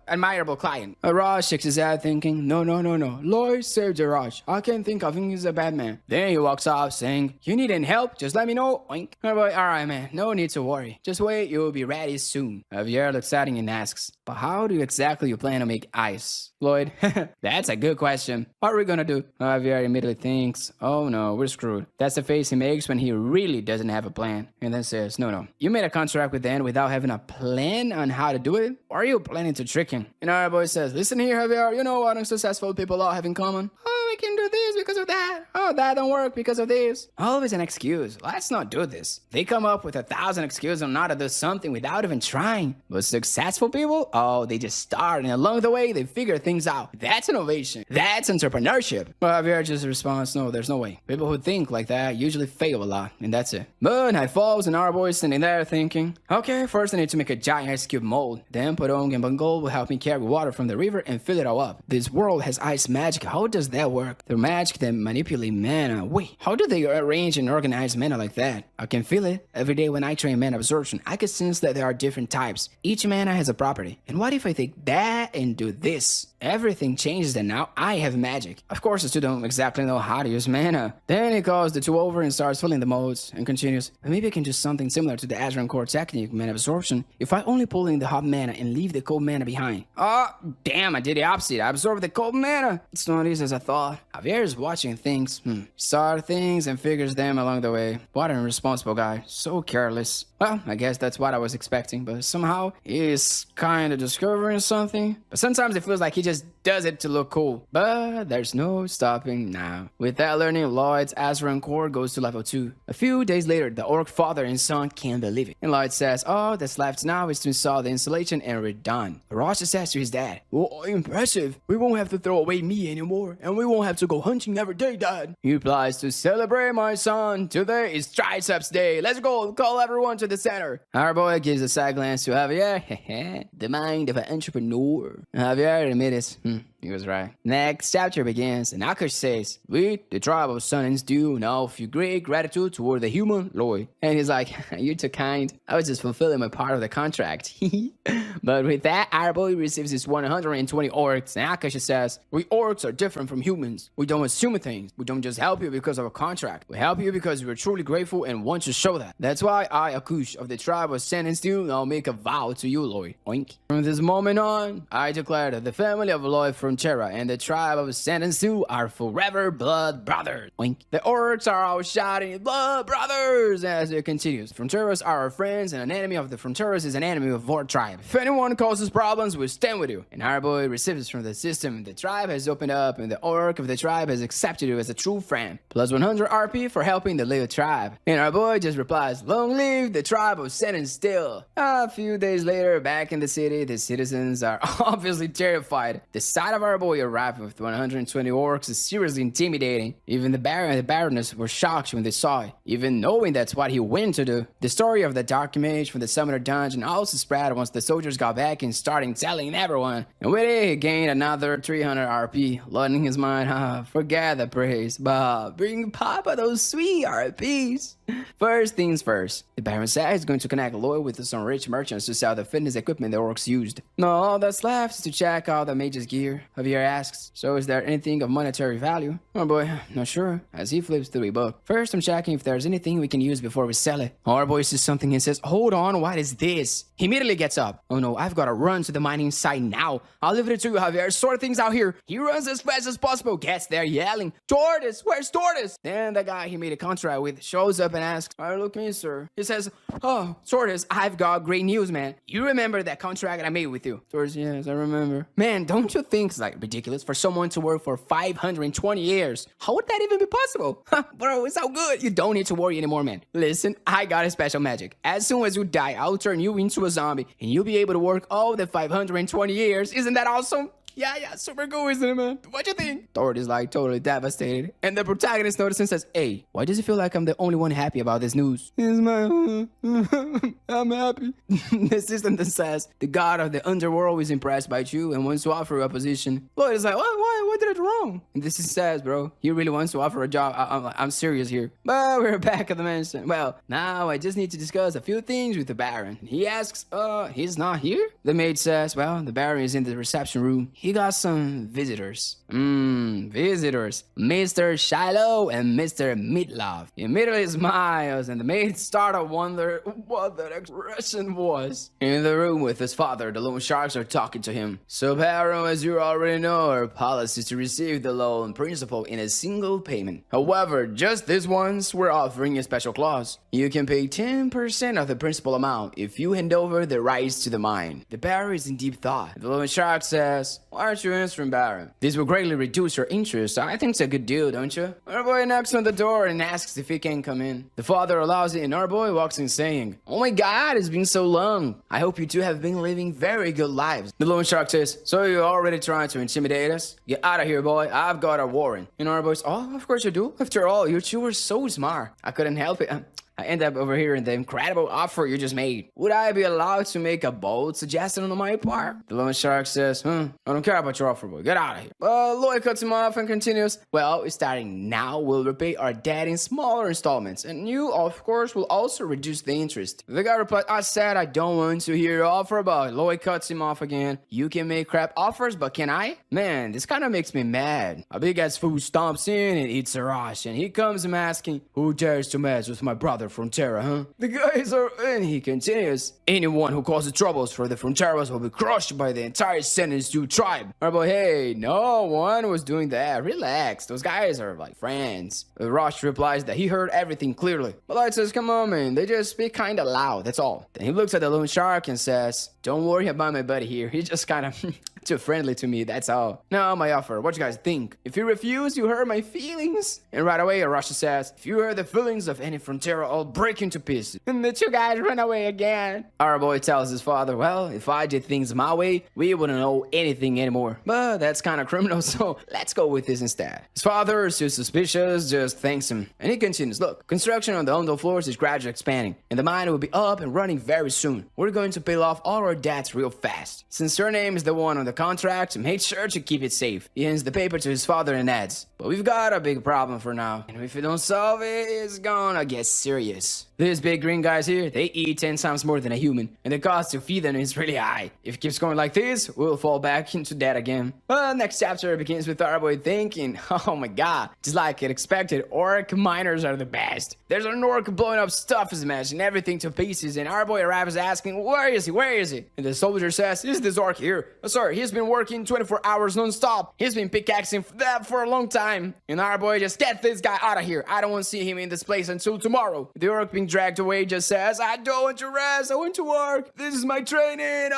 Admirable client. Arash shakes his head thinking, no. Lloyd saved Arash. I can't think of him as a bad man. Then he walks off saying, you need any help? Just let me know. Oink. Our boy, alright man, no need to worry. Just wait, you'll be ready soon. Javier looks at him and asks, but how do you exactly plan to make ice? Lloyd, that's a good question. What are we gonna do? Javier immediately thinks, oh no, we're screwed. That's the face he makes when he really doesn't have a plan. And then says, no. You made a contract with Dan without having a plan on how to do it? Or are you planning to trick him? And our boy says, listen here, Javier, you know what unsuccessful people all have in common? Oh, we can do this because of that. Oh, that don't work because of this. Always an excuse. Let's not do this. They come up with 1,000 excuses on how to do something without even trying. But successful people, oh, they just start and along the way they figure things out. That's innovation. That's entrepreneurship. Well, Javier just responds, no, there's no way. People who think like that usually fail a lot, and that's it. But night falls and our boy's standing there thinking, okay, first I need to make a giant ice cube mold. Then Podong and Bangol will help me carry water from the river and fill it all up. This world has ice magic. How does that work? work. They're magic that manipulate mana. Wait, how do they arrange and organize mana like that? I can feel it. Every day when I train mana absorption, I can sense that there are different types. Each mana has a property. And what if I take that and do this? Everything changes and now I have magic. Of course, I still don't exactly know how to use mana. Then he calls the two over and starts filling the modes and continues. Maybe I can do something similar to the Asura core technique, mana absorption, if I only pull in the hot mana and leave the cold mana behind. Oh, damn, I did the opposite. I absorbed the cold mana. It's not easy as I thought. Javier is watching things. Starts things and figures them along the way. What an irresponsible guy. So careless. Well, I guess that's what I was expecting, but somehow he's kind of discovering something. But sometimes it feels like he just does it to look cool. But there's no stopping now. With that learning, Lloyd's Asura core goes to level 2. A few days later, the orc father and son can't believe it. And Lloyd says, all that's left now is to install the installation and we're done. Roger says to his dad, oh, impressive. We won't have to throw away me anymore, and we won't have to go hunting every day, Dad. He replies, to celebrate, my son, today is Triceps Day. Let's go, call everyone to the center. Our boy gives a side glance to Javier. The mind of an entrepreneur. Javier admits, he was right. Next chapter begins, and Akash says, we, the tribe of Sun and Stew, now feel great gratitude toward the human Lloyd. And he's like, you're too kind. I was just fulfilling my part of the contract. But with that, our boy receives his 120 orcs, and Akash says, we orcs are different from humans. We don't assume things. We don't just help you because of a contract. We help you because we're truly grateful and want to show that. That's why I, Akush, of the tribe of Sun and Stew, now make a vow to you, Lloyd. Oink. From this moment on, I declare that the family of Lloyd from Terra and the tribe of Sanansu are forever blood brothers. Oink. The orcs are all shouting, blood brothers, as it continues. Fronteras are our friends, and an enemy of the Fronteras is an enemy of our tribe. If anyone causes problems, we stand with you. And our boy receives from the system. The tribe has opened up, and the orc of the tribe has accepted you as a true friend. Plus 100 RP for helping the little tribe. And our boy just replies, long live the tribe of San Still. A few days later, back in the city, the citizens are obviously terrified. The sight of our boy arriving with 120 orcs is seriously intimidating. Even the Baron and the Baroness were shocked when they saw it, even knowing that's what he went to do. The story of the Dark Mage from the Summoner Dungeon also spread once the soldiers got back and started telling everyone. And with it, he gained another 300 RP, loading his mind, forget the praise, but bring Papa those sweet RPs. First things first, the Baron said he's going to connect Lloyd with some rich merchants to sell the fitness equipment the orcs used. No, all that's left is to check out the mage's gear. Javier asks, so is there anything of monetary value? Oh boy, not sure, as he flips through a book. First, I'm checking if there's anything we can use before we sell it. Our boy sees something and says, hold on, what is this? He immediately gets up. Oh no, I've got to run to the mining site now. I'll leave it to you, Javier. Sort things out here. He runs as fast as possible, gets there yelling, Tortoise, where's Tortoise? Then the guy he made a contract with shows up and asks, oh, look me, sir. He says, oh, Tortoise, I've got great news, man. You remember that contract I made with you? Tortoise, yes, I remember. Man, don't you think it's like ridiculous for someone to work for 520 years? How would that even be possible? Bro, it's so good. You don't need to worry anymore, man. Listen, I got a special magic. As soon as you die, I'll turn you into a zombie, and you'll be able to work all the 520 years. Isn't that awesome? Yeah, super cool, isn't it, man? What you think? Thor is like totally devastated. And the protagonist notices and says, hey, why does it feel like I'm the only one happy about this news? It's my... I'm happy. The assistant then says, the god of the underworld is impressed by you and wants to offer you a position. Lloyd is like, what did I do wrong? And this is says, bro, he really wants to offer a job. I'm serious here. But we're back at the mansion. Well, now I just need to discuss a few things with the Baron. He asks, he's not here? The maid says, well, the Baron is in the reception room. He got some visitors. Visitors. Mr. Shiloh and Mr. Meatloaf. He immediately smiles, and the maid started to wonder what that expression was. In the room with his father, the loan sharks are talking to him. So, Baron, as you already know, our policy is to receive the loan principal in a single payment. However, just this once, we're offering a special clause. You can pay 10% of the principal amount if you hand over the rights to the mine. The Baron is in deep thought. The loan shark says, why aren't you answering, Baron? This will greatly reduce your interest. I think it's a good deal, don't you? Our boy knocks on the door and asks if he can come in. The father allows it, and our boy walks in saying, oh my god, it's been so long. I hope you two have been living very good lives. The loan shark says, so you're already trying to intimidate us? Get out of here, boy. I've got a warrant. And our boy says, oh, of course you do. After all, you two were so smart. I couldn't help it. I end up overhearing the incredible offer you just made. Would I be allowed to make a bold suggestion on my part? The loan shark says, I don't care about your offer, boy. Get out of here. But Lloyd cuts him off and continues, well, starting now, we'll repay our debt in smaller installments, and you, of course, will also reduce the interest. The guy replied, I said I don't want to hear your offer, but Lloyd cuts him off again. You can make crap offers, but can I? Man, this kind of makes me mad. A big ass fool stomps in and eats a rush, and he comes and asking, who dares to mess with my brother Frontera, huh? The guys are, and he continues, anyone who causes troubles for the Fronteras will be crushed by the entire Senninsu tribe. But hey, no one was doing that. Relax, those guys are like friends. Rush replies that he heard everything clearly. But Light says, come on, man, they just speak kinda loud, that's all. Then he looks at the loan shark and says, don't worry about my buddy here, he's just kinda too friendly to me, that's all. Now my offer, what you guys think? If you refuse, you hurt my feelings. And right away, Arasha says, if you hurt the feelings of any Frontera, I'll break into pieces. And the two guys run away again. Our boy tells his father, well, if I did things my way, we wouldn't know anything anymore. But that's kind of criminal, so let's go with this instead. His father, still suspicious, just thanks him. And he continues, look, construction on the underfloors floors is gradually expanding, and the mine will be up and running very soon. We're going to pay off all our debts real fast. Since your name is the one on the contract, make sure to keep it safe. He hands the paper to his father and adds, but we've got a big problem for now, and if we don't solve it, it's gonna get serious. These big green guys here, they eat 10 times more than a human, and the cost to feed them is really high. If it keeps going like this, we'll fall back into debt again. Well, next chapter begins with our boy thinking, oh my god, just like it expected, orc miners are the best. There's an orc blowing up stuff as mess and everything to pieces, and our boy arrives asking, where is he, where is he? And the soldier says, is this orc here? Oh, sorry, he's been working 24 hours non-stop. He's been pickaxing that for a long time. And our boy just, get this guy out of here. I don't want to see him in this place until tomorrow. The orc being dragged away just says, I don't want to rest, I want to work. This is my training.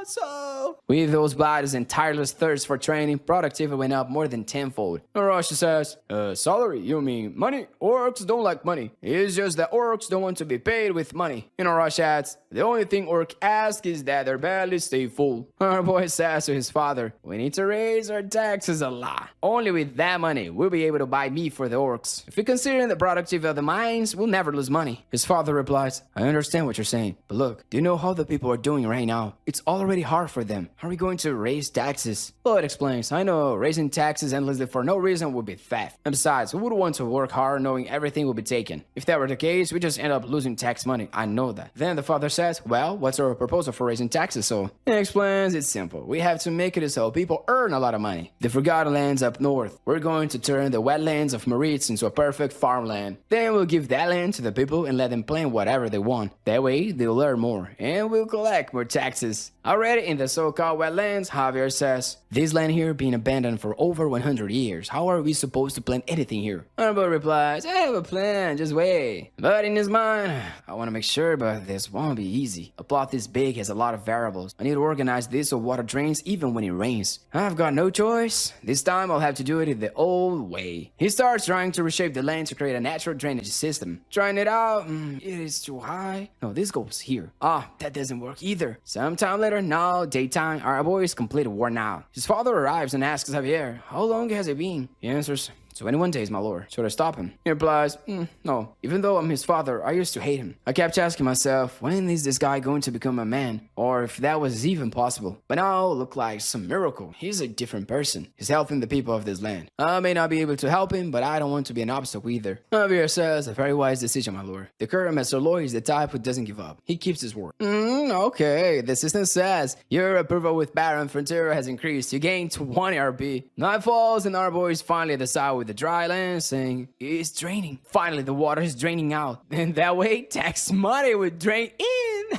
So with those bodies and tireless thirst for training, productivity went up more than tenfold. Orochi says, salary, you mean money? Orcs don't like money. It's just that orcs don't want to be paid with money. And Orochi adds, the only thing orc asks is that their belly stay full. Our boy says to his father, we need to raise our taxes a lot. Only with that money, we'll be able to buy meat for the orcs. If we consider the productivity of the mines, we'll never lose money. His father replies, I understand what you're saying, but look, do you know how the people are doing right now? It's already hard for them. How are we going to raise taxes? Lloyd explains, I know, raising taxes endlessly for no reason would be theft. And besides, who would want to work hard knowing everything will be taken? If that were the case, we just end up losing tax money. I know that. Then the father says, well, what's our proposal for raising taxes? So he explains, it's simple. We have to make it so people earn a lot of money. The forgotten lands up north. We're going to turn the wetlands of Maritz into a perfect farmland. Then we'll give that land to the people and let them plant whatever they want. That way, they'll learn more, and we'll collect more taxes. Already in the so-called wetlands, Javier says, this land here being abandoned for over 100 years. How are we supposed to plant anything here? Honorable replies, I have a plan, just wait. But in his mind, I want to make sure, but this won't be easy. A plot this big has a lot of variables. I need to organize this so water drains even when it rains. I've got no choice. This time I'll have to do it the old way. He starts trying to reshape the land to create a natural drainage system. Trying it out, it is too high. No, this goes here. That doesn't work either. Sometime later, now, daytime, our boy is completely worn out. His father arrives and asks Javier, how long has it been? He answers, 21 days, my lord. Should I stop him? He replies, no. Even though I'm his father, I used to hate him. I kept asking myself, when is this guy going to become a man? Or if that was even possible. But now, look like some miracle. He's a different person. He's helping the people of this land. I may not be able to help him, but I don't want to be an obstacle either. Javier says, a very wise decision, my lord. The current Master Lloyd is the type who doesn't give up. He keeps his word. Okay. The system says, your approval with Baron Frontera has increased. You gain 20 RP. Night falls and our boys finally decide with the dry land, saying, it's draining. Finally, the water is draining out. And that way, tax money would drain in.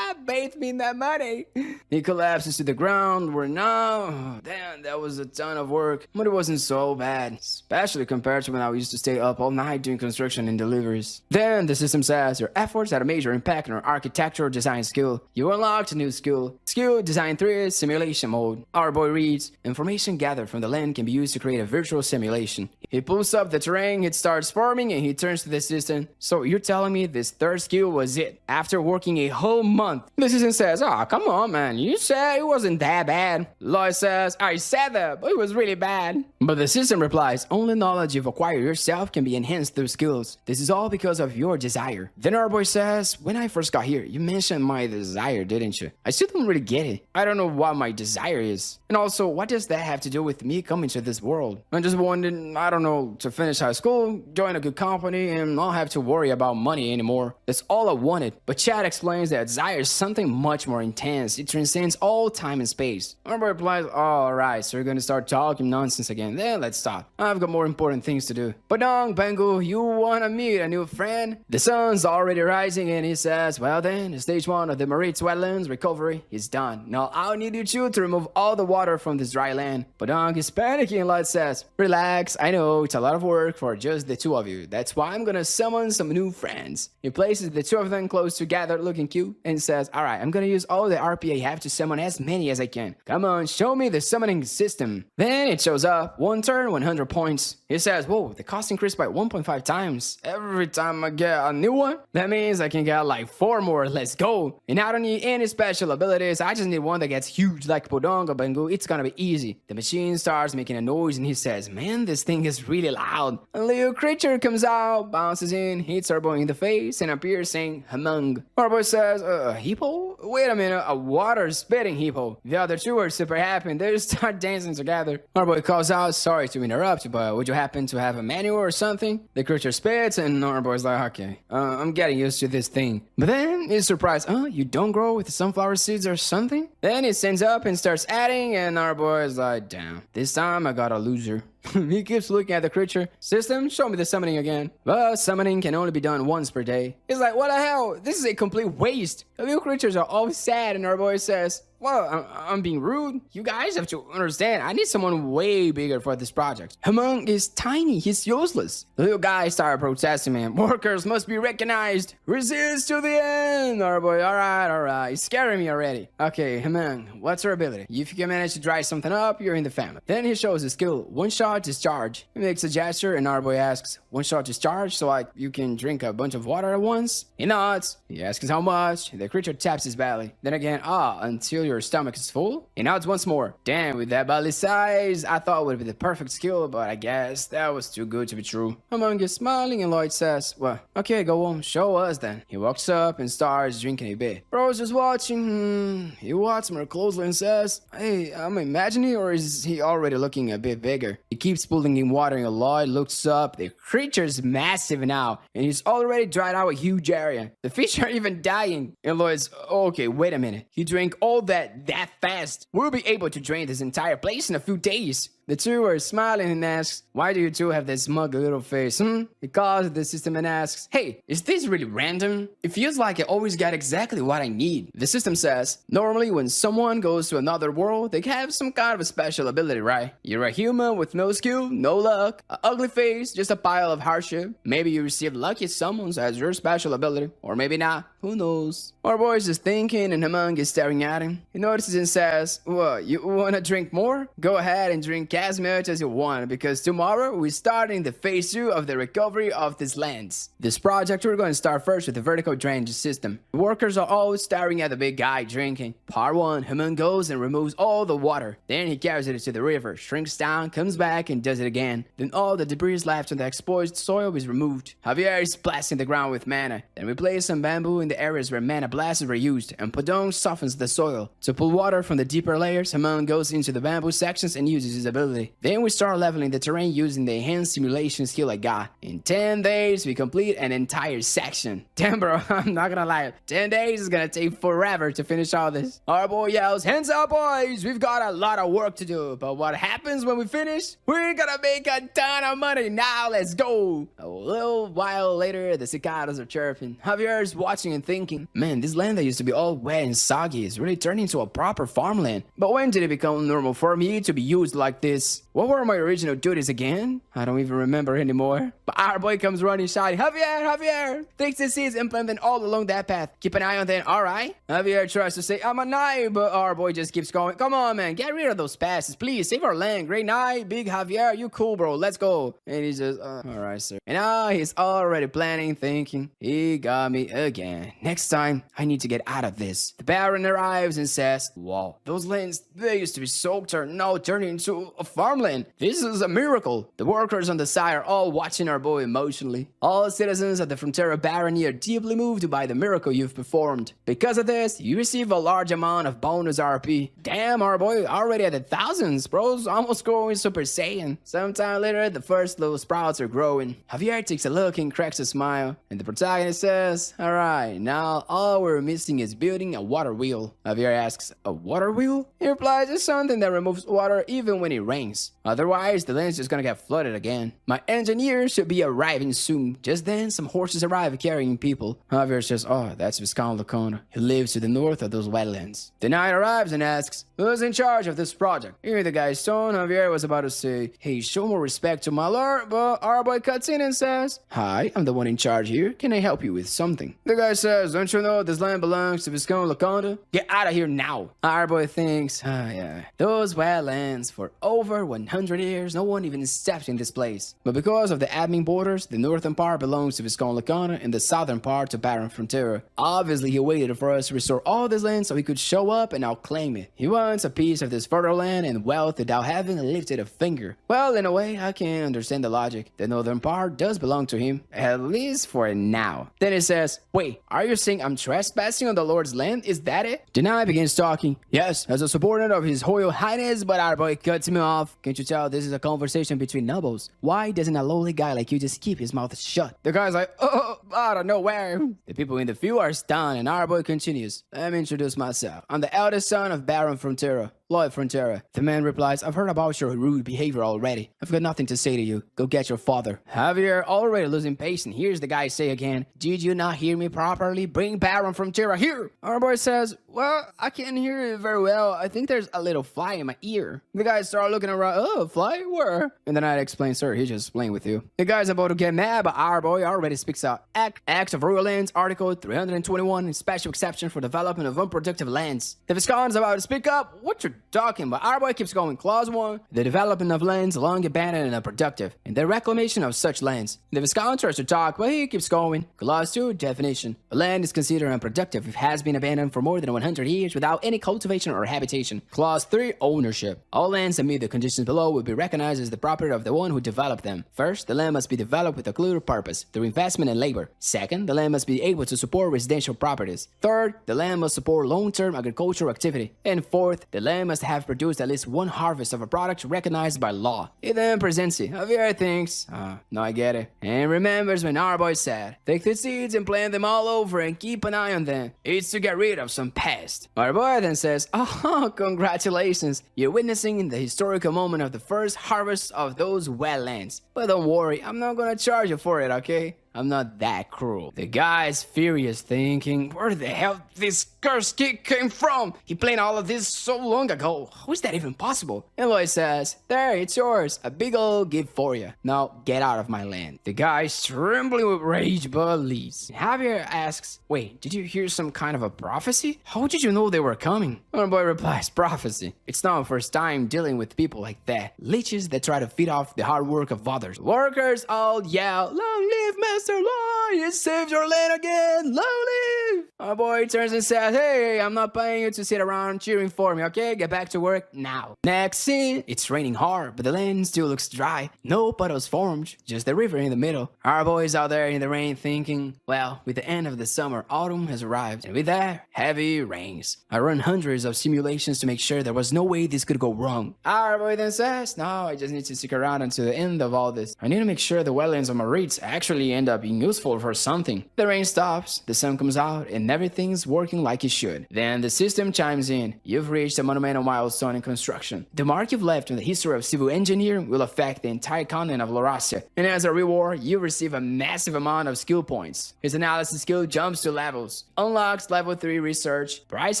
Bathe me in that money. He collapses to the ground. We're now. Damn, that was a ton of work. But it wasn't so bad, especially compared to when I used to stay up all night doing construction and deliveries. Then the system says your efforts had a major impact on our architectural design skill. You unlocked a new skill. Skill Design 3 Simulation Mode. Our boy reads, information gathered from the land can be used to create a virtual simulation. He pulls up the terrain, it starts forming, and he turns to the system. So you're telling me this third skill was it? After working a whole month, The assistant says, "Oh, come on, man. You said it wasn't that bad." Lloyd says, "I said that, but it was really bad." But the assistant replies, "Only knowledge you've acquired yourself can be enhanced through skills. This is all because of your desire." Then our boy says, "When I first got here, you mentioned my desire, didn't you? I still don't really get it. I don't know what my desire is. And also, what does that have to do with me coming to this world? I'm just wanting, I don't know, to finish high school, join a good company, and not have to worry about money anymore. That's all I wanted." But Chad explains that desire is something much more intense. It transcends all time and space. Our boy replies, "Oh, alright, so you're gonna start talking nonsense again. Then let's stop. I've got more important things to do." "Padong, Bangu, you wanna meet a new friend?" The sun's already rising and he says, "Well then, stage 1 of the Maritz wetlands recovery is done. Now I'll need you two to remove all the water from this dry land." Padong is panicking and Lloyd says, "Relax, I know it's a lot of work for just the two of you. That's why I'm gonna summon some new friends." He places the two of them close together looking cute and says, "Alright, I'm gonna use all the RP I have to summon as many as I can. Come on, show me the summoning system." Then it shows up, 1 turn, 100 points. He says, "Whoa, the cost increased by 1.5 times. Every time I get a new one, that means I can get like 4 more. Let's go. And I don't need any special abilities. I just need one that gets huge like Podonga Bangu. It's gonna be easy." The machine starts making a noise and he says, "Man, this thing is really loud." A little creature comes out, bounces in, hits our boy in the face, and appears saying, "Humung." Our boy says, "Hippo? Wait a minute, a water-spitting hippo." The other two are super happy and they start dancing together. Our boy calls out, "Sorry to interrupt, but would you happen to have a manual or something?" The creature spits and our boy's like, "Okay, I'm getting used to this thing." But then he's surprised, "You don't grow with sunflower seeds or something?" Then he stands up and starts adding and our boy's like, "Damn, this time I got a loser." He keeps looking at the creature. "System, show me the summoning again." But summoning can only be done once per day. He's like, "What the hell? This is a complete waste." The little creatures are all sad and our boy says, "Well, I'm being rude. You guys have to understand, I need someone way bigger for this project. Humung is tiny, he's useless." The little guy started protesting, man. "Workers must be recognized. Resist to the end." Our boy, alright. He's scaring me already. "Okay, Humung, what's your ability? If you can manage to dry something up, you're in the family." Then he shows his skill, 1-shot discharge. He makes a gesture and our boy asks, "1-shot discharge, so like you can drink a bunch of water at once?" He nods. He asks how much. The creature taps his belly. Then again, until your stomach is full. He nods once more. Damn, with that belly size, I thought it would be the perfect skill, but I guess that was too good to be true. Humung is smiling and Lloyd says, "Well, okay, go on, show us then." He walks up and starts drinking a bit. Bro's just watching. He watches more closely and says, "Hey, I'm imagining, or is he already looking a bit bigger?" He keeps pulling in water and Lloyd looks up. The creature's massive now, and he's already dried out a huge area. The fish are even dying. And Lloyd's, "Okay, wait a minute. He drank all that fast. We'll be able to drain this entire place in a few days." The two are smiling and asks, "Why do you two have this smug little face, He calls the system and asks, "Hey, is this really random? It feels like I always get exactly what I need." The system says, "Normally when someone goes to another world, they have some kind of a special ability, right? You're a human with no skill, no luck, an ugly face, just a pile of hardship. Maybe you receive lucky summons as your special ability, or maybe not. Who knows?" Our boy is just thinking and Humung is staring at him. He notices and says, "What, you wanna drink more? Go ahead and drink as much as you want, because tomorrow we're starting the phase 2 of the recovery of these lands. This project, we're going to start first with the vertical drainage system." The workers are all staring at the big guy drinking. Part 1, Humung goes and removes all the water. Then he carries it to the river, shrinks down, comes back and does it again. Then all the debris left on the exposed soil is removed. Javier is blasting the ground with mana. Then we place some bamboo in the areas where mana blasts were used, and Podong softens the soil. To pull water from the deeper layers, Humung goes into the bamboo sections and uses his ability. Then we start leveling the terrain using the enhanced simulation skill I got. In 10 days, we complete an entire section. Damn, bro, I'm not gonna lie. 10 days is gonna take forever to finish all this. Our boy yells, "Hands up, boys! We've got a lot of work to do." But what happens when we finish? We're gonna make a ton of money. Now let's go. A little while later, the cicadas are chirping. Javier is watching and thinking, "Man, this land that used to be all wet and soggy is really turning into a proper farmland. But when did it become normal for me to be used like this this. What were my original duties again? I don't even remember anymore. But our boy comes running, shouting, Javier! Takes the seeds and plant them all along that path. Keep an eye on them, alright? Javier tries to say, I'm a knight, but our boy just keeps going. Come on, man, get rid of those passes, please. Save our land. Great night, big Javier, you cool, bro. Let's go. And he's just, alright, sir. And now he's already planning, thinking, he got me again. Next time, I need to get out of this. The Baron arrives and says, wow, those lands, they used to be soaked are now turning into a farmland. This is a miracle. The workers on the side are all watching our boy emotionally. All citizens of the Frontera Barony are deeply moved by the miracle you've performed. Because of this, you receive a large amount of bonus RP. Damn, our boy already at the thousands, bro's almost growing Super Saiyan. Sometime later, the first little sprouts are growing. Javier takes a look and cracks a smile, and the protagonist says, alright, now all we're missing is building a water wheel. Javier asks, a water wheel? He replies, it's something that removes water even when it rains. Otherwise, the land's just gonna get flooded again. My engineer should be arriving soon. Just then, some horses arrive carrying people. Javier says, oh, that's Viscount Lacona. He lives to the north of those wetlands. The knight arrives and asks, who's in charge of this project? Hearing the guy's tone, Javier was about to say, hey, show more respect to my lord, but our boy cuts in and says, hi, I'm the one in charge here. Can I help you with something? The guy says, don't you know this land belongs to Viscount Lacona? Get out of here now. Our boy thinks, yeah, those wetlands for over 100 years, no one even stepped in this place. But because of the admin borders, the northern part belongs to Viscount Lacona and the southern part to Baron Frontera. Obviously, he waited for us to restore all this land so he could show up and now claim it. He wants a piece of this fertile land and wealth without having lifted a finger. Well, in a way, I can understand the logic. The northern part does belong to him, at least for now. Then he says, wait, are you saying I'm trespassing on the Lord's land? Is that it? Denai begins talking. Yes, as a subordinate of his Royal Highness, but our boy cuts me off. Can't you tell this is a conversation between nobles? Why doesn't a lowly guy like you just keep his mouth shut? The guy's like, oh, out of nowhere. The people in the field are stunned, and our boy continues. Let me introduce myself. I'm the eldest son of Baron Frontera, Lloyd Frontera. The man replies, I've heard about your rude behavior already. I've got nothing to say to you. Go get your father. Javier, already losing patience, hears the guy say again, did you not hear me properly? Bring Baron Frontera here. Our boy says, well, I can't hear it very well. I think there's a little fly in my ear. The guys start looking around. Oh, fly? Where? And the knight explains, sir, he's just playing with you. The guy's about to get mad, but our boy already speaks out. Acts of Royal Lands, Article 321, special exception for development of unproductive lands. The Viscount's about to speak up. What you talking about? Our boy keeps going. Clause 1, the development of lands long abandoned and unproductive, and the reclamation of such lands. The Viscount tries to talk, but he keeps going. Clause 2, definition. A land is considered unproductive if it has been abandoned for more than 100 years without any cultivation or habitation. Clause 3, ownership. All lands that meet the conditions below will be recognized as the property of the one who developed them. First, the land must be developed with a clear purpose, through investment and labor. Second, the land must be able to support residential properties. Third, the land must support long-term agricultural activity. And fourth, the land must have produced at least one harvest of a product recognized by law. He then presents it. Javier thinks, no, I get it. And remembers when our boy said, take the seeds and plant them all over and keep an eye on them. It's to get rid of some pest. Our boy then says, oh, congratulations. You're witnessing the historical moment of the first harvest of those wetlands. But don't worry, I'm not gonna charge you for it, okay? I'm not that cruel. The guy's furious, thinking, where the hell this cursed kid came from? He planned all of this so long ago. How is that even possible? And Lloyd says, there, it's yours. A big old gift for you. Now, get out of my land. The guy's trembling with rage, but leaves. Javier asks, wait, did you hear some kind of a prophecy? How did you know they were coming? Our boy replies, prophecy. It's not the first time dealing with people like that. Leeches that try to feed off the hard work of others. Workers all yell, long live Master Lloyd, you saved your land again, long live! Our boy turns and says, hey, I'm not paying you to sit around cheering for me, okay? Get back to work now. Next scene, it's raining hard, but the land still looks dry. No puddles formed, just the river in the middle. Our boy's out there in the rain thinking, well, with the end of the summer, autumn has arrived, and with that, heavy rains. I run hundreds of simulations to make sure there was no way this could go wrong. Our boy then says, no, I just need to stick around until the end of all this. I need to make sure the wetlands of my reeds actually end up up being useful for something. The rain stops, the sun comes out, and everything's working like it should. Then the system chimes in. You've reached a monumental milestone in construction. The mark you've left in the history of civil engineering will affect the entire continent of Laurasia, and as a reward, you receive a massive amount of skill points. His analysis skill jumps to levels, unlocks level 3 research, price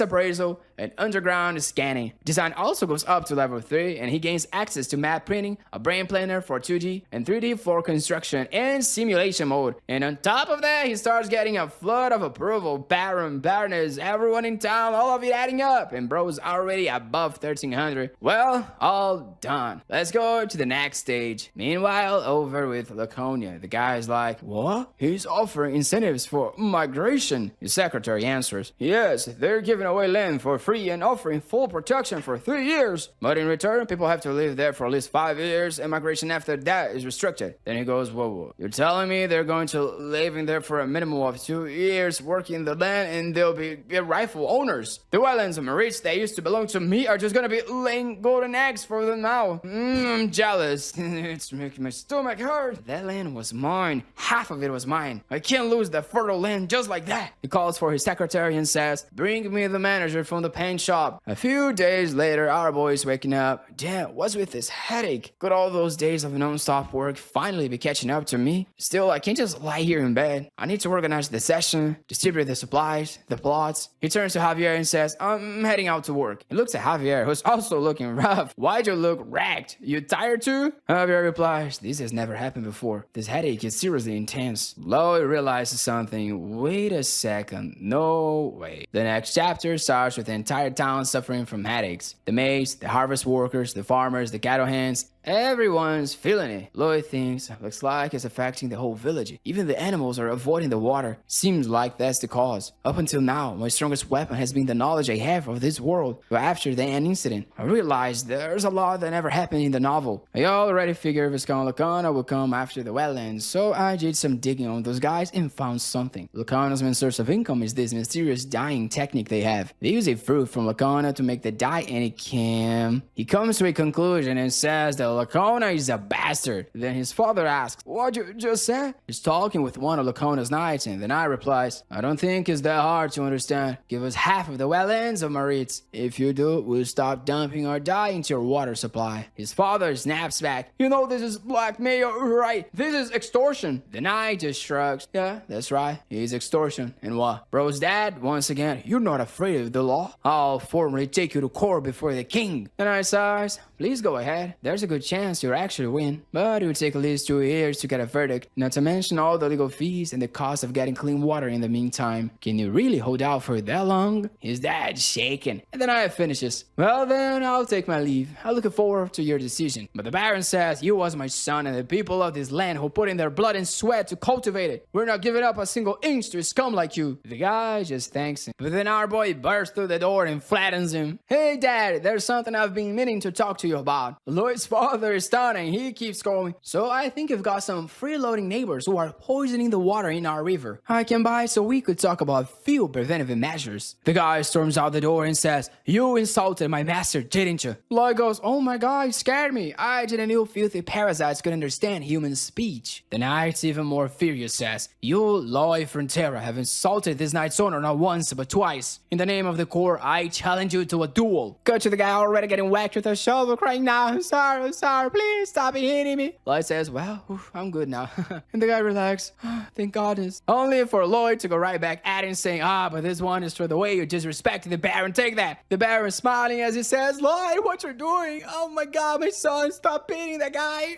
appraisal, and underground scanning. Design also goes up to level 3, and he gains access to map printing, a brain planner for 2D and 3D for construction and simulation mode. And on top of that, he starts getting a flood of approval, baron, baroness, everyone in town, all of it adding up, and bro's already above 1300. Well, all done. Let's go to the next stage. Meanwhile, over with Laconia, the guy's like, what? He's offering incentives for migration. His secretary answers, yes, they're giving away land for free and offering full protection for 3 years. But in return, people have to live there for at least 5 years, and migration after that is restricted. Then he goes, whoa, you're telling me they're going to live in there for a minimum of 2 years, working the land, and they'll be rightful owners? The wetlands of Maritz that used to belong to me are just gonna be laying golden eggs for them now. I'm jealous. It's making my stomach hurt. That land was mine. Half of it was mine. I can't lose the fertile land just like that. He calls for his secretary and says, bring me the manager from the paint shop. A few days later, our boy's waking up. Damn, what's with this headache? Could all those days of non-stop work finally be catching up to me? Still, I can't just lie here in bed. I need to organize the session, distribute the supplies, the plots. He turns to Javier and says, I'm heading out to work. He looks at Javier, who's also looking rough. Why'd you look wrecked? You tired too? Javier replies, this has never happened before. This headache is seriously intense. Lloyd realizes something. Wait a second. No way. The next chapter starts with the entire town suffering from headaches. The maids, the harvest workers, the farmers, the cattle hands. Everyone's feeling it. Lloyd thinks, looks like it's affecting the whole village. Even the animals are avoiding the water. Seems like that's the cause. Up until now, my strongest weapon has been the knowledge I have of this world. But after the end incident, I realized there's a lot that never happened in the novel. I already figured Viscount Lacana would come after the wetlands, so I did some digging on those guys and found something. Lacana's main source of income is this mysterious dyeing technique they have. They use a fruit from Lacana to make the dye anicap. He comes to a conclusion and says that Lacona is a bastard. Then his father asks, what you just said? He's talking with one of Lacona's knights, and the knight replies, I don't think it's that hard to understand. Give us half of the wetlands of Maritz. If you do, we'll stop dumping our dye into your water supply. His father snaps back, you know this is blackmail, right? This is extortion. The knight just shrugs, yeah, that's right, it's extortion. And what? Bro's dad, once again, you're not afraid of the law? I'll formally take you to court before the king. The knight sighs, please go ahead. There's a good chance you'll actually win, but it would take at least 2 years to get a verdict, not to mention all the legal fees and the cost of getting clean water in the meantime. Can you really hold out for that long? His dad's shaking, and the knight finishes. Well then, I'll take my leave. I'm looking forward to your decision. But the Baron says, you was my son and the people of this land who put in their blood and sweat to cultivate it. We're not giving up a single inch to a scum like you. The guy just thanks him. But then our boy bursts through the door and flattens him. Hey dad, there's something I've been meaning to talk to you about. Lloyd's father is stunning. He keeps going. So I think you've got some freeloading neighbors who are poisoning the water in our river. I can buy so we could talk about few preventive measures. The guy storms out the door and says, you insulted my master, didn't you? Lloyd goes, oh my god, you scared me. I didn't know filthy parasites could understand human speech. The knight's even more furious says, you, Lloyd Frontera, have insulted this knight's honor not once but twice. In the name of the court, I challenge you to a duel. Cut to the guy already getting whacked with a shovel, crying now, I'm sorry, please stop hitting me. Lloyd says, well, I'm good now. And the guy relaxes, thank goodness. Only for Lloyd to go right back at him saying, but this one is for the way you disrespected the Baron, take that. The Baron smiling as he says, Lloyd, what you're doing? Oh my god, my son, stop beating that guy.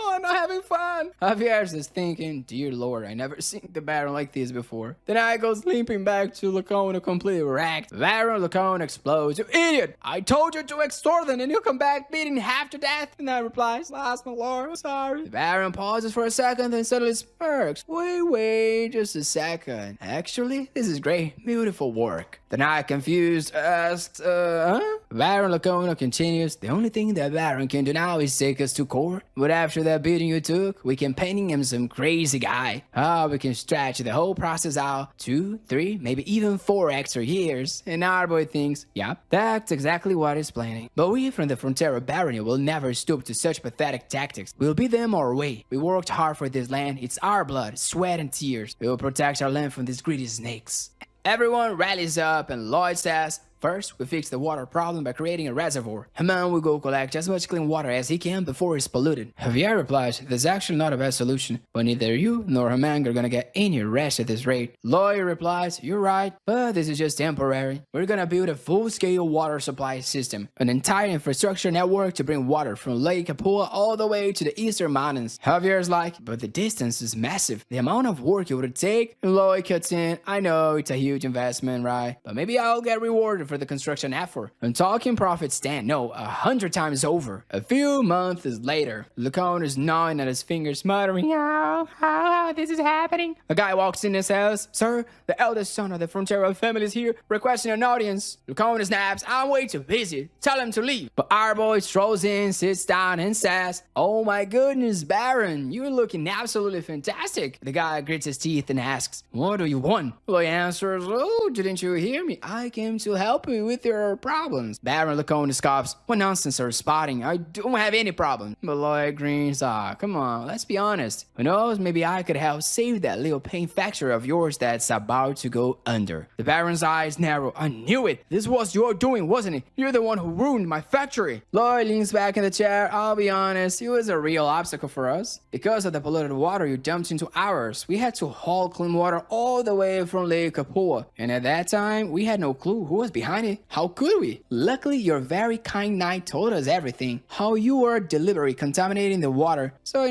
I'm not having fun. Javier's is thinking, dear Lord, I never seen the Baron like this before. Then I goes limping back to Lacona completely wrecked. Baron Lacona explodes, you idiot. I told you to extort them and you come back beating half to death. And I replies, last my lord, I'm sorry. The Baron pauses for a second, then suddenly smirks. Wait, just a second. Actually, this is great, beautiful work. The knight, confused, asked, huh? Baron Lacono continues, the only thing that Baron can do now is take us to court. But after that beating you took, we can painting him some crazy guy. We can stretch the whole process out 2, 3, maybe even 4 extra years. And our boy thinks, yeah, that's exactly what he's planning. But we from the Frontera Barony will never stoop to such pathetic tactics. We'll beat them our way. We worked hard for this land. It's our blood, sweat and tears. We will protect our land from these greedy snakes. Everyone rallies up and Lloyd says, first, we fix the water problem by creating a reservoir. Haman will go collect as much clean water as he can before it's polluted. Javier replies, that's actually not a bad solution, but neither you nor Haman are gonna get any rest at this rate. Lloyd replies, you're right, but this is just temporary. We're gonna build a full-scale water supply system, an entire infrastructure network to bring water from Lake Capua all the way to the eastern mountains. Javier's like, but the distance is massive. The amount of work it would take. And Lloyd cuts in, I know it's a huge investment, right? But maybe I'll get rewarded for the construction effort. And talking profits stand, no, 100 times over. A few months later, Lacone is gnawing at his fingers, muttering, how this is happening. A guy walks in and says, sir, the eldest son of the Frontera family is here, requesting an audience. Lacone snaps, I'm way too busy. Tell him to leave. But our boy strolls in, sits down, and says, oh my goodness, Baron, you're looking absolutely fantastic. The guy grits his teeth and asks, what do you want? Lloyd answers, oh, didn't you hear me? I came to help you with your problems. Baron Lacone scoffs, what nonsense are you spotting? I don't have any problem. But Lloyd grins, come on, let's be honest. Who knows, maybe I could help save that little paint factory of yours that's about to go under. The Baron's eyes narrow. I knew it. This was your doing, wasn't it? You're the one who ruined my factory. Lloyd leans back in the chair. I'll be honest, it was a real obstacle for us. Because of the polluted water you dumped into ours, we had to haul clean water all the way from Lake Capua. And at that time, we had no clue who was behind it. How could we? Luckily, your very kind knight told us everything. How you were deliberately contaminating the water. So,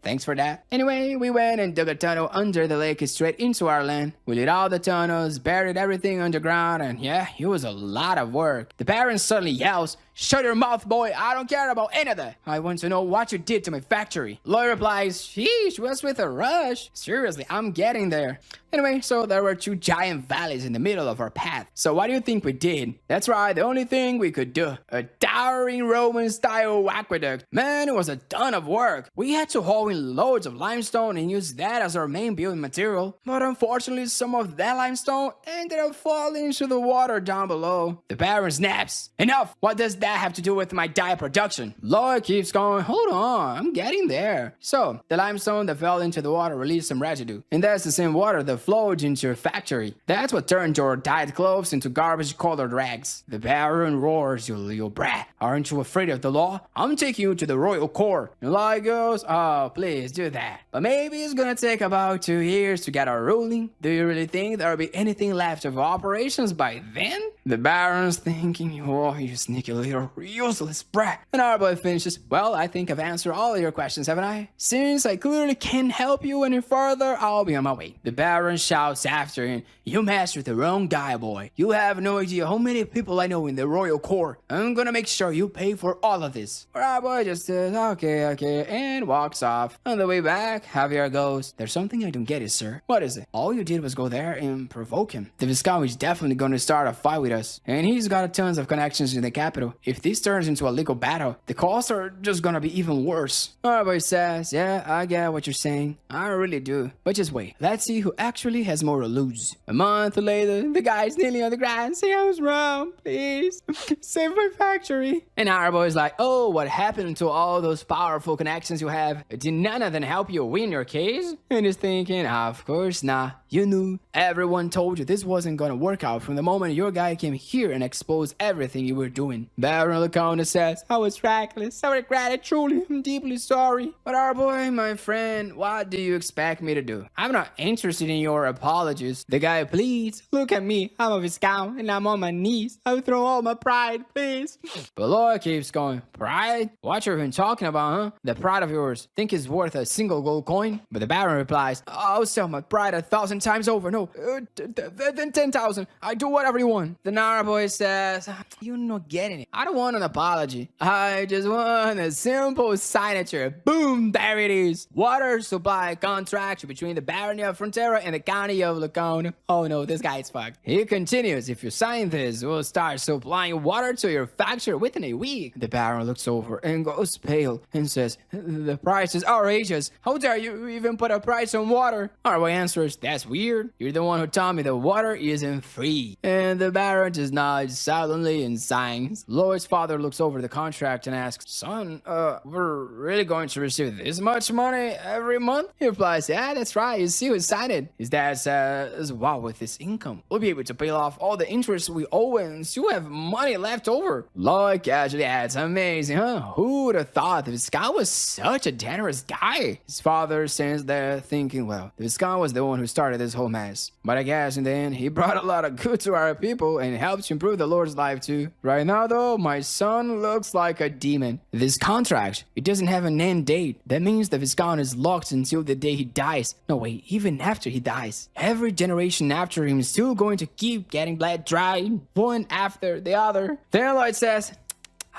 thanks for that. Anyway, we went and dug a tunnel under the lake straight into our land. We lit all the tunnels, buried everything underground, and yeah, it was a lot of work. The Baron suddenly yells, shut your mouth, boy. I don't care about any of that. I want to know what you did to my factory. Lloyd replies, sheesh, what's with a rush? Seriously, I'm getting there. Anyway, so there were 2 giant valleys in the middle of our path. So what do you think we did? That's right, the only thing we could do. A towering Roman-style aqueduct. Man, it was a ton of work. We had to haul in loads of limestone and use that as our main building material. But unfortunately, some of that limestone ended up falling into the water down below. The Baron snaps. Enough! What does that have to do with my dye production? Lloyd keeps going, hold on, I'm getting there. So, the limestone that fell into the water released some residue. And that's the same water that flowed into your factory. That's what turned your dyed clothes into garbage-colored rags. The Baron roars, you little brat. Aren't you afraid of the law? I'm taking you to the royal court. And Lloyd goes, oh, please do that. But maybe it's gonna take about 2 years to get our ruling. Do you really think there'll be anything left of operations by then? The Baron's thinking, oh, you sneaky little useless brat. And our boy finishes, well, I think I've answered all of your questions, haven't I? Since I clearly can't help you any further, I'll be on my way. The Baron shouts after him, you messed with the wrong guy, boy. You have no idea how many people I know in the royal court. I'm gonna make sure you pay for all of this. But our boy just says, okay, and walks off. On the way back, Javier goes, there's something I don't get it, sir. What is it? All you did was go there and provoke him. The Viscount is definitely gonna start a fight with us. And he's got tons of connections in the capital. If this turns into a legal battle, the costs are just gonna be even worse. Our boy says, yeah, I get what you're saying. I really do. But just wait. Let's see who actually has more to lose. A month later, the guy's kneeling on the ground saying, I was wrong. Please, save my factory. And our boy's like, oh, what happened to all those powerful connections you have? Did none of them help you win your case? And he's thinking, of course not. You knew. Everyone told you this wasn't gonna work out from the moment your guy came here and exposed everything you were doing. Baron Laconda says, I was reckless. I regret it truly. I'm deeply sorry. But our boy, my friend, what do you expect me to do? I'm not interested in your apologies. The guy pleads, look at me. I'm a Viscount and I'm on my knees. I'll throw all my pride, please. But Lloyd keeps going, pride? What you've been talking about, huh? The pride of yours think is worth a single gold coin? But the Baron replies, I'll sell my pride 1,000 times over. No, then 10,000. I do whatever you want. The Then our boy says, "You're not getting it. I don't want an apology. I just want a simple signature." Boom, there it is. Water supply contract between the barony of Frontera and the county of Lacona. Oh no, this guy is fucked. He continues, "If you sign this, we'll start supplying water to your factory within a week." The baron looks over and goes pale and says, "The price is outrageous. How dare you even put a price on water?" Our boy answers, "That's weird. You're the one who told me the water isn't free." And the baron just nods silently and signs. Lloyd's father looks over the contract and asks, "Son, we're really going to receive this much money every month?" He replies, "Yeah, that's right. You see who signed it." His dad says, "Wow, with this income, we'll be able to pay off all the interest we owe and still have money left over." Lloyd casually adds, "Amazing, huh? Who would have thought the Viscount was such a generous guy?" His father stands there thinking, well, the Viscount was the one who started this whole mess. But I guess in the end, he brought a lot of good to our people and helped to improve the Lord's life too. Right now though, my son looks like a demon. This contract, it doesn't have an end date. That means the Viscount is locked until the day he dies. No wait, even after he dies. Every generation after him is still going to keep getting bled dry, one after the other. Then Lloyd says,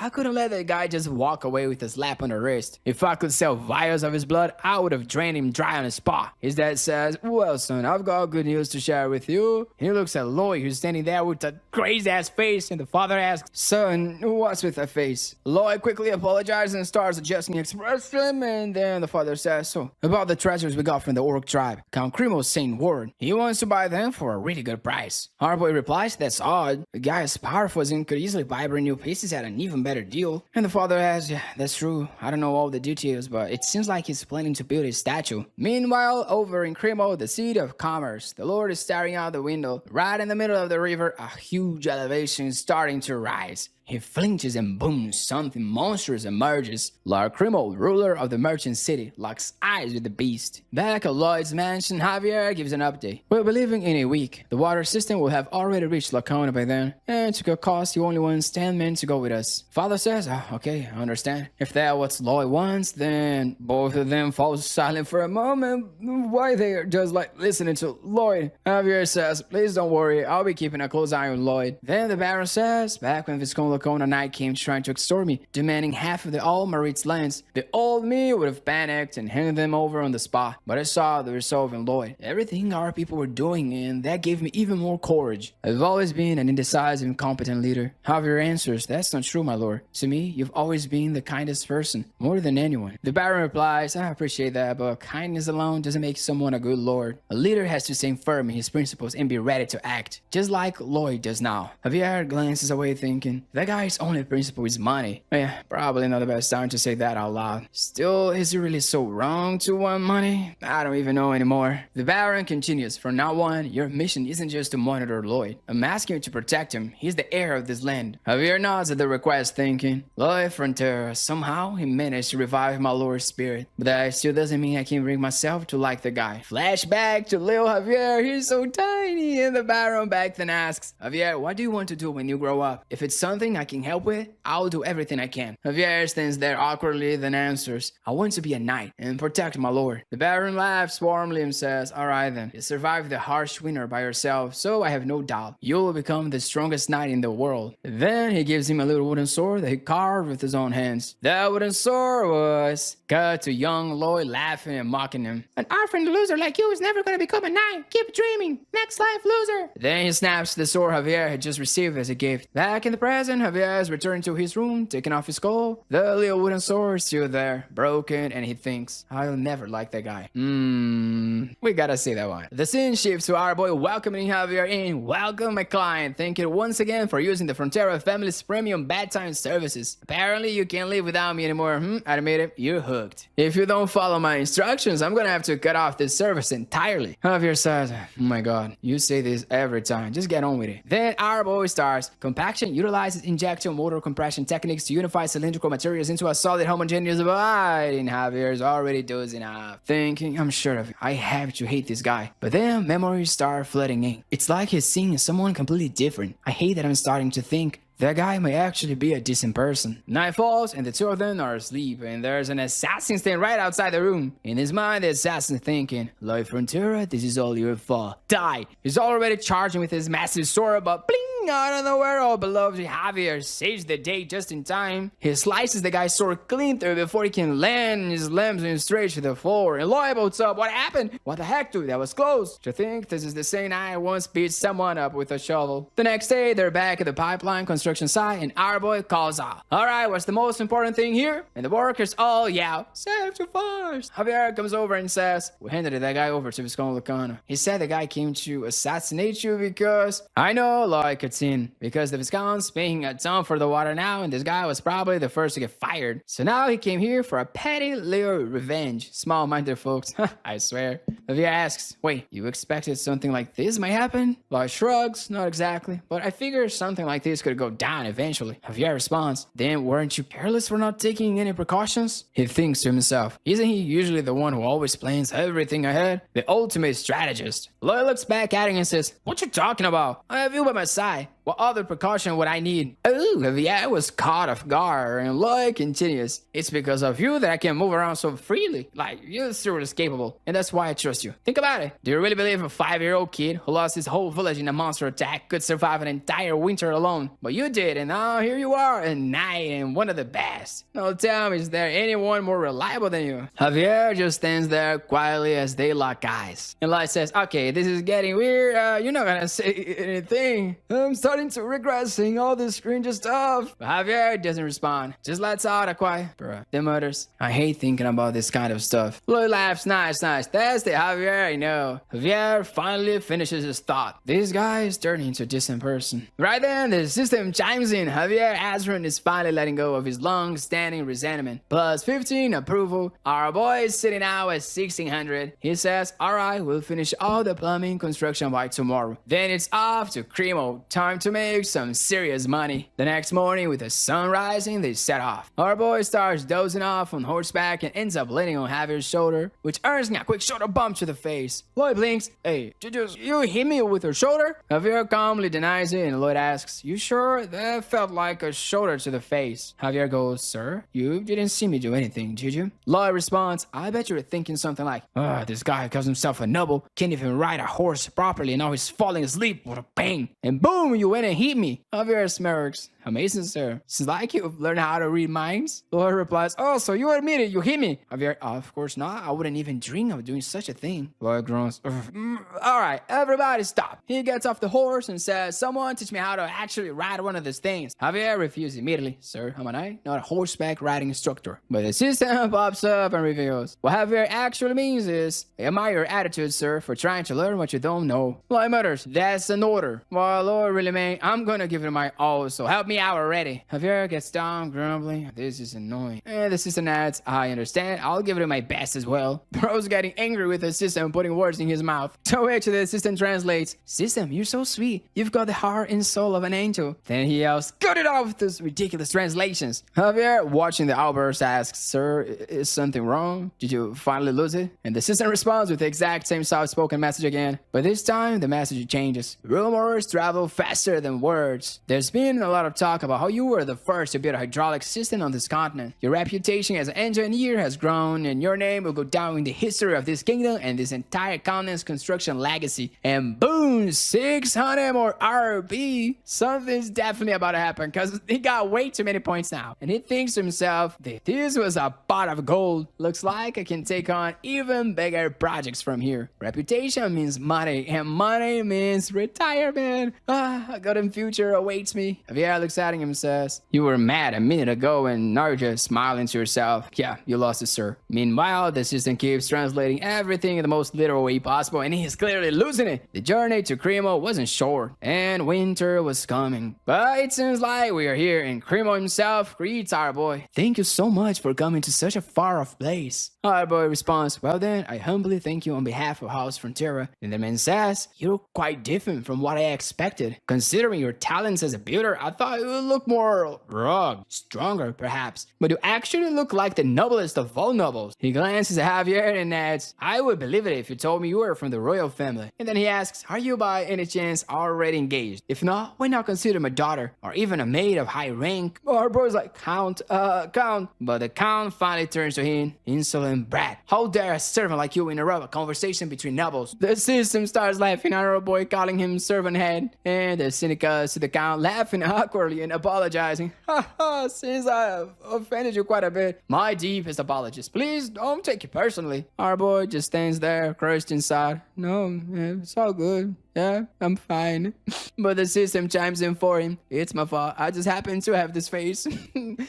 "I couldn't let that guy just walk away with a slap on the wrist. If I could sell vials of his blood, I would have drained him dry on the spot." His dad says, "Well, son, I've got good news to share with you." He looks at Lloyd, who's standing there with a crazy-ass face, and the father asks, "Son, what's with that face?" Lloyd quickly apologizes and starts adjusting his expression, and then the father says, "So, about the treasures we got from the Orc tribe, Count Cremo's saying word. He wants to buy them for a really good price." Our boy replies, "That's odd. The guy is powerful and could easily buy brand new pieces at an even better deal." And the father asks, "Yeah, that's true. I don't know all the details, but it seems like he's planning to build a statue." Meanwhile, over in Cremo, the city of commerce, the Lord is staring out the window. Right in the middle of the river, a huge elevation is starting to rise. He flinches and boom, something monstrous emerges. Lord Cremo, ruler of the merchant city, locks eyes with the beast. Back at Lloyd's mansion, Javier gives an update. "We'll be leaving in a week. The water system will have already reached Lacona by then, and to cost, he only wants 10 men to go with us." Father says, "Okay, I understand. If that's what Lloyd wants, then..." Both of them fall silent for a moment. Why they are just like listening to Lloyd. Javier says, "Please don't worry, I'll be keeping a close eye on Lloyd." Then the Baron says, "Back when Viscount Lacona Knight came trying to extort me, demanding half of the All-Marit's lands, the old me would have panicked and handed them over on the spot. But I saw the resolve in Lloyd, everything our people were doing, and that gave me even more courage. I've always been an indecisive, incompetent leader." Javier answers, "That's not true, my lord. To me, you've always been the kindest person, more than anyone." The Baron replies, "I appreciate that, but kindness alone doesn't make someone a good lord. A leader has to stand firm in his principles and be ready to act, just like Lloyd does now." Javier glances away thinking, that guy's only principle is money. Yeah, probably not the best time to say that out loud. Still, is it really so wrong to want money? I don't even know anymore. The Baron continues, "From now on, your mission isn't just to monitor Lloyd. I'm asking you to protect him. He's the heir of this land." Javier nods at the request thinking, Lloyd Frontera, somehow he managed to revive my lord's spirit. But that still doesn't mean I can bring myself to like the guy. Flashback to little Javier, he's so tiny, and the Baron back then asks, "Javier, what do you want to do when you grow up? If it's something I can help with, I'll do everything I can." Javier stands there awkwardly, then answers, "I want to be a knight and protect my lord." The Baron laughs warmly and says, "Alright then, you survived the harsh winter by yourself, so I have no doubt you will become the strongest knight in the world." Then he gives him a little wooden sword that he carved with his own hands. That wooden sword was cut to young Lloyd laughing and mocking him. "An orphan loser like you is never gonna become a knight. Keep dreaming. Next life, loser." Then he snaps the sword Javier had just received as a gift. Back in the present, Javier is returning to his room, taking off his skull. The little wooden sword is still there, broken, and he thinks, I'll never like that guy. We gotta see that one. The scene shifts to our boy welcoming Javier in. "Welcome, my client. Thank you once again for using the Frontera family's premium bedtime services. Apparently, you can't live without me anymore. Admit it, you're hooked. If you don't follow my instructions, I'm gonna have to cut off this service entirely." Javier says, "Oh my god, you say this every time. Just get on with it." Then our boy starts. Compaction utilizes injection motor compression techniques to unify cylindrical materials into a solid homogeneous body. And Javier's already dozing off, thinking, I'm sure of it. I have to hate this guy. But then memories start flooding in. It's like he's seeing someone completely different. I hate that I'm starting to think that guy may actually be a decent person. Night falls and the two of them are asleep, and there's an assassin standing right outside the room. In his mind, the assassin thinking, Lloyd Frontera, this is all your fault. Die! He's already charging with his massive sword, but bling! Out of nowhere, our beloved Javier saves the day just in time. He slices the guy's sword clean through before he can land his limbs in straight to the floor. And Lloyd bolts up. What happened? What the heck, dude? That was close. Do you think this is the same night I once beat someone up with a shovel? The next day, they're back at the pipeline construction site, and our boy calls out. Alright, what's the most important thing here? And the workers all yell, safety first. Javier comes over and says, we handed that guy over to Viscount Lucano. He said the guy came to assassinate you because... I know, Lloyd cuts in. Because the Viscount's paying a ton for the water now, and this guy was probably the first to get fired. So now he came here for a petty little revenge. Small-minded folks, I swear. Javier asks, wait, you expected something like this might happen? Lloyd shrugs, not exactly, but I figured something like this could go down eventually. Javier responds, then weren't you careless for not taking any precautions? He thinks to himself, isn't he usually the one who always plans everything ahead? The ultimate strategist. Lloyd looks back at him and says, what you talking about? I have you by my side. What other precaution would I need? Oh, Javier was caught off guard, and Lloyd continues. It's because of you that I can move around so freely. Like, you're still escapable, and that's why I trust you. Think about it. Do you really believe a 5-year-old kid who lost his whole village in a monster attack could survive an entire winter alone? But you did, and now here you are, a knight and one of the best. Now tell me, is there anyone more reliable than you? Javier just stands there quietly as they lock eyes. And Lloyd says, okay, this is getting weird. You're not gonna say anything. I'm starting to regret saying all this cringe stuff. But Javier doesn't respond. Just lets out a quiet, bruh. The mutters, I hate thinking about this kind of stuff. Lloyd laughs, nice. That's the Javier I know. Javier finally finishes his thought. This guy is turning into a distant person. Right then, the system chimes in. Javier Azran is finally letting go of his long-standing resentment. Plus 15 approval. Our boy is sitting out at 1600. He says, alright, we'll finish all the plumbing construction by tomorrow. Then it's off to Cremo. Time to make some serious money. The next morning, with the sun rising, they set off. Our boy starts dozing off on horseback and ends up landing on Javier's shoulder, which earns him a quick shoulder bump to the face. Lloyd blinks. Hey, you hit me with your shoulder? Javier calmly denies it, and Lloyd asks, you sure? That felt like a shoulder to the face. Javier goes, sir, you didn't see me do anything, did you? Lloyd responds, I bet you were thinking something like, this guy calls himself a noble, can't even ride a horse properly, and now he's falling asleep with a bang. And boom, you went and hit me. Javier smirks. Amazing, sir. Seems like you've learned how to read minds. Lloyd replies, oh, so you admit it, you hit me. Javier, of course not. I wouldn't even dream of doing such a thing. Lloyd groans. Alright, everybody stop. He gets off the horse and says, someone teach me how to actually ride one of these things. Javier refuses immediately. Sir, am I not a horseback riding instructor? But the assistant pops up and reveals, what Javier actually means is, I admire your attitude, sir, for trying to learn what you don't know. Lloyd mutters, that's an order. Well, Lloyd really mean, I'm gonna give it my all, so help me out already. Javier gets down, grumbling. This is annoying. And the assistant adds, I understand. I'll give it my best as well. Bro's getting angry with the assistant putting words in his mouth. To which the assistant translates, System, you're so sweet. You've got the heart and soul of an angel. Then he yells, cut it off with those ridiculous translations. Javier, watching the outburst, asks, sir, is something wrong? Did you finally lose it? And the assistant responds with the exact same soft-spoken message again. But this time, the message changes. Rumors travel faster than words. There's been a lot of talk about how you were the first to build a hydraulic system on this continent. Your reputation as an engineer has grown, and your name will go down in the history of this kingdom and this entire continent's construction legacy. And boom, 600 more RP. Something's definitely about to happen, because he got way too many points now. And he thinks to himself, this was a pot of gold. Looks like I can take on even bigger projects from here. Reputation means money, and money means retirement. A golden future awaits me. Javier looks at him and says, you were mad a minute ago, and now you're just smiling to yourself. Yeah, you lost it, sir. Meanwhile, the assistant keeps translating everything in the most literal way possible, and he's clearly losing it. The journey to Cremo wasn't short, and winter was coming. But it seems like we are here, and Cremo himself greets our boy. Thank you so much for coming to such a far-off place. Our boy responds, well then, I humbly thank you on behalf of House Frontera. And the man says, you're quite different from what I expected. Considering your talents as a builder, I thought you would look more rugged, stronger perhaps. But you actually look like the noblest of all nobles. He glances at Javier and adds, I would believe it if you told me you were from the royal family. And then he asks, are you by any chance already engaged? If not, why not consider my daughter or even a maid of high rank? Our boy's like, Count. But the Count finally turns to him, insolent brat. How dare a servant like you interrupt a conversation between nobles? The system starts laughing at our boy, calling him servant head, and the Cynicus to the Count laughing awkwardly and apologizing. Haha, since I have offended you quite a bit, my deepest apologies. Please don't take it personally. Our boy just stands there, crushed inside. No, it's all good. Yeah, I'm fine. But the system chimes in for him. It's my fault. I just happen to have this face.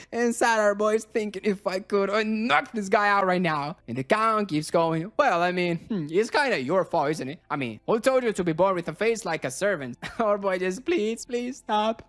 Inside our boy's thinking if I could knock this guy out right now. And the Count keeps going. Well, I mean, it's kind of your fault, isn't it? I mean, who told you to be born with a face like a servant? Our boy just, please stop.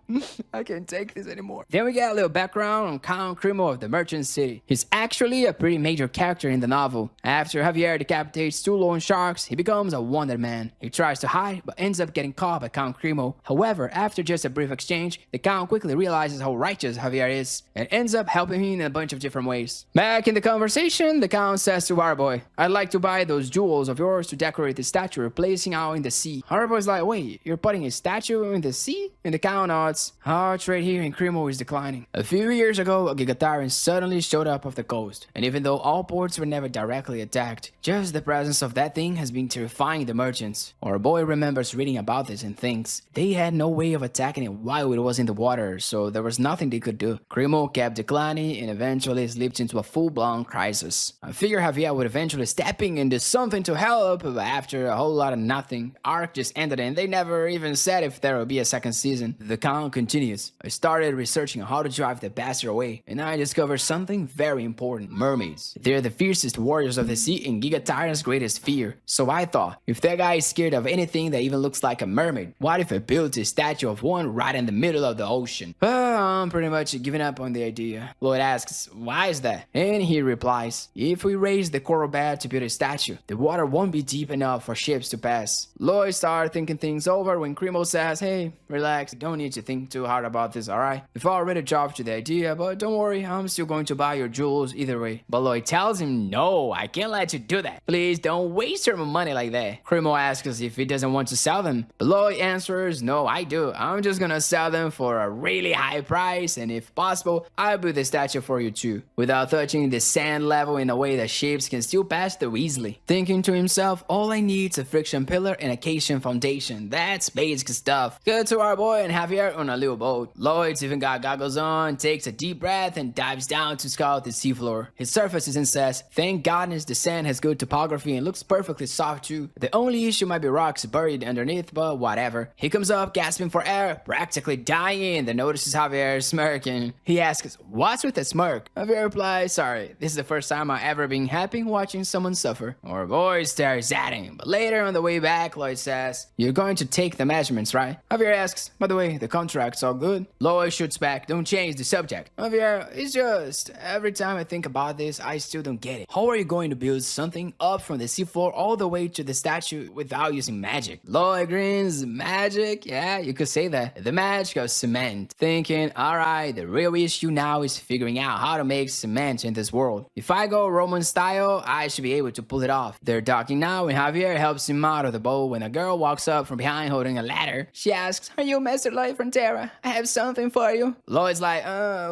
I can't take this anymore. Then we get a little background on Count Cremo of the Merchant City. He's actually a pretty major character in the novel. After Javier decapitates 2 loan sharks, he becomes a wanted man. He tries to hide, but ends up getting caught by Count Cremo. However, after just a brief exchange, the Count quickly realizes how righteous Javier is and ends up helping him in a bunch of different ways. Back in the conversation, the Count says to our boy, I'd like to buy those jewels of yours to decorate the statue we're placing out in the sea. Our boy's like, wait, you're putting a statue in the sea? And the Count nods. Our trade here in Cremo is declining. A few years ago, a Gigatyrant suddenly showed up off the coast. And even though all ports were never directly attacked, just the presence of that thing has been terrifying the merchants. Our boy remembers reading about this and thinks they had no way of attacking it while it was in the water, so there was nothing they could do. Cremo kept declining and eventually slipped into a full-blown crisis. I figure Javier would eventually step in and do something to help, but after a whole lot of nothing, arc just ended and they never even said if there would be a second season. The Count continues. I started researching how to drive the bastard away, and I discovered something very important. Mermaids. They're the fiercest warriors of the sea and Giga Tyrant's greatest fear. So I thought, if that guy is scared of anything that even looks like a mermaid, what if I built a statue of one right in the middle of the ocean? I'm pretty much giving up on the idea. Lloyd asks, why is that? And he replies, if we raise the coral bed to build a statue, the water won't be deep enough for ships to pass. Lloyd started thinking things over when Cremo says, hey, relax, don't need to think too hard about this, alright? We've already dropped you the idea, but don't worry, I'm still going to buy your jewels either way. But Lloyd tells him, no, I can't let you do that. Please don't waste your money like that. Cremo asks if he doesn't want to sell them. But Lloyd answers, no, I do. I'm just gonna sell them for a really high price, and if possible, I'll build the statue for you too, without touching the sand level in a way that ships can still pass through easily. Thinking to himself, all I need is a friction pillar and a cation foundation. That's basic stuff. Good to our boy and Javier on a little boat. Lloyd's even got goggles on, takes a deep breath, and dives down to scout the seafloor. He surfaces and says, thank goodness the sand has good topography and looks perfectly soft too. The only issue might be rocks buried underneath, but whatever. He comes up gasping for air, practically dying, then notices Javier smirking. He asks, what's with the smirk? Javier replies, sorry, this is the first time I've ever been happy watching someone suffer. Our boy stares at him, but later on the way back, Lloyd says, you're going to take the measurements, right? Javier asks, by the way, the contract's all good. Lloyd shoots back, don't change the subject. Javier, it's just, every time I think about this, I still don't get it. How are you going to build something up from the seafloor all the way to the statue without using magic? Lloyd grins, magic? Yeah, you could say that. The magic of cement. Thinking, alright, the real issue now is figuring out how to make cement in this world. If I go Roman style, I should be able to pull it off. They're talking now and Javier helps him out of the boat when a girl walks up from behind holding a ladder. She asks, are you Master Lloyd from Terra? I have something for you. Lloyd's like,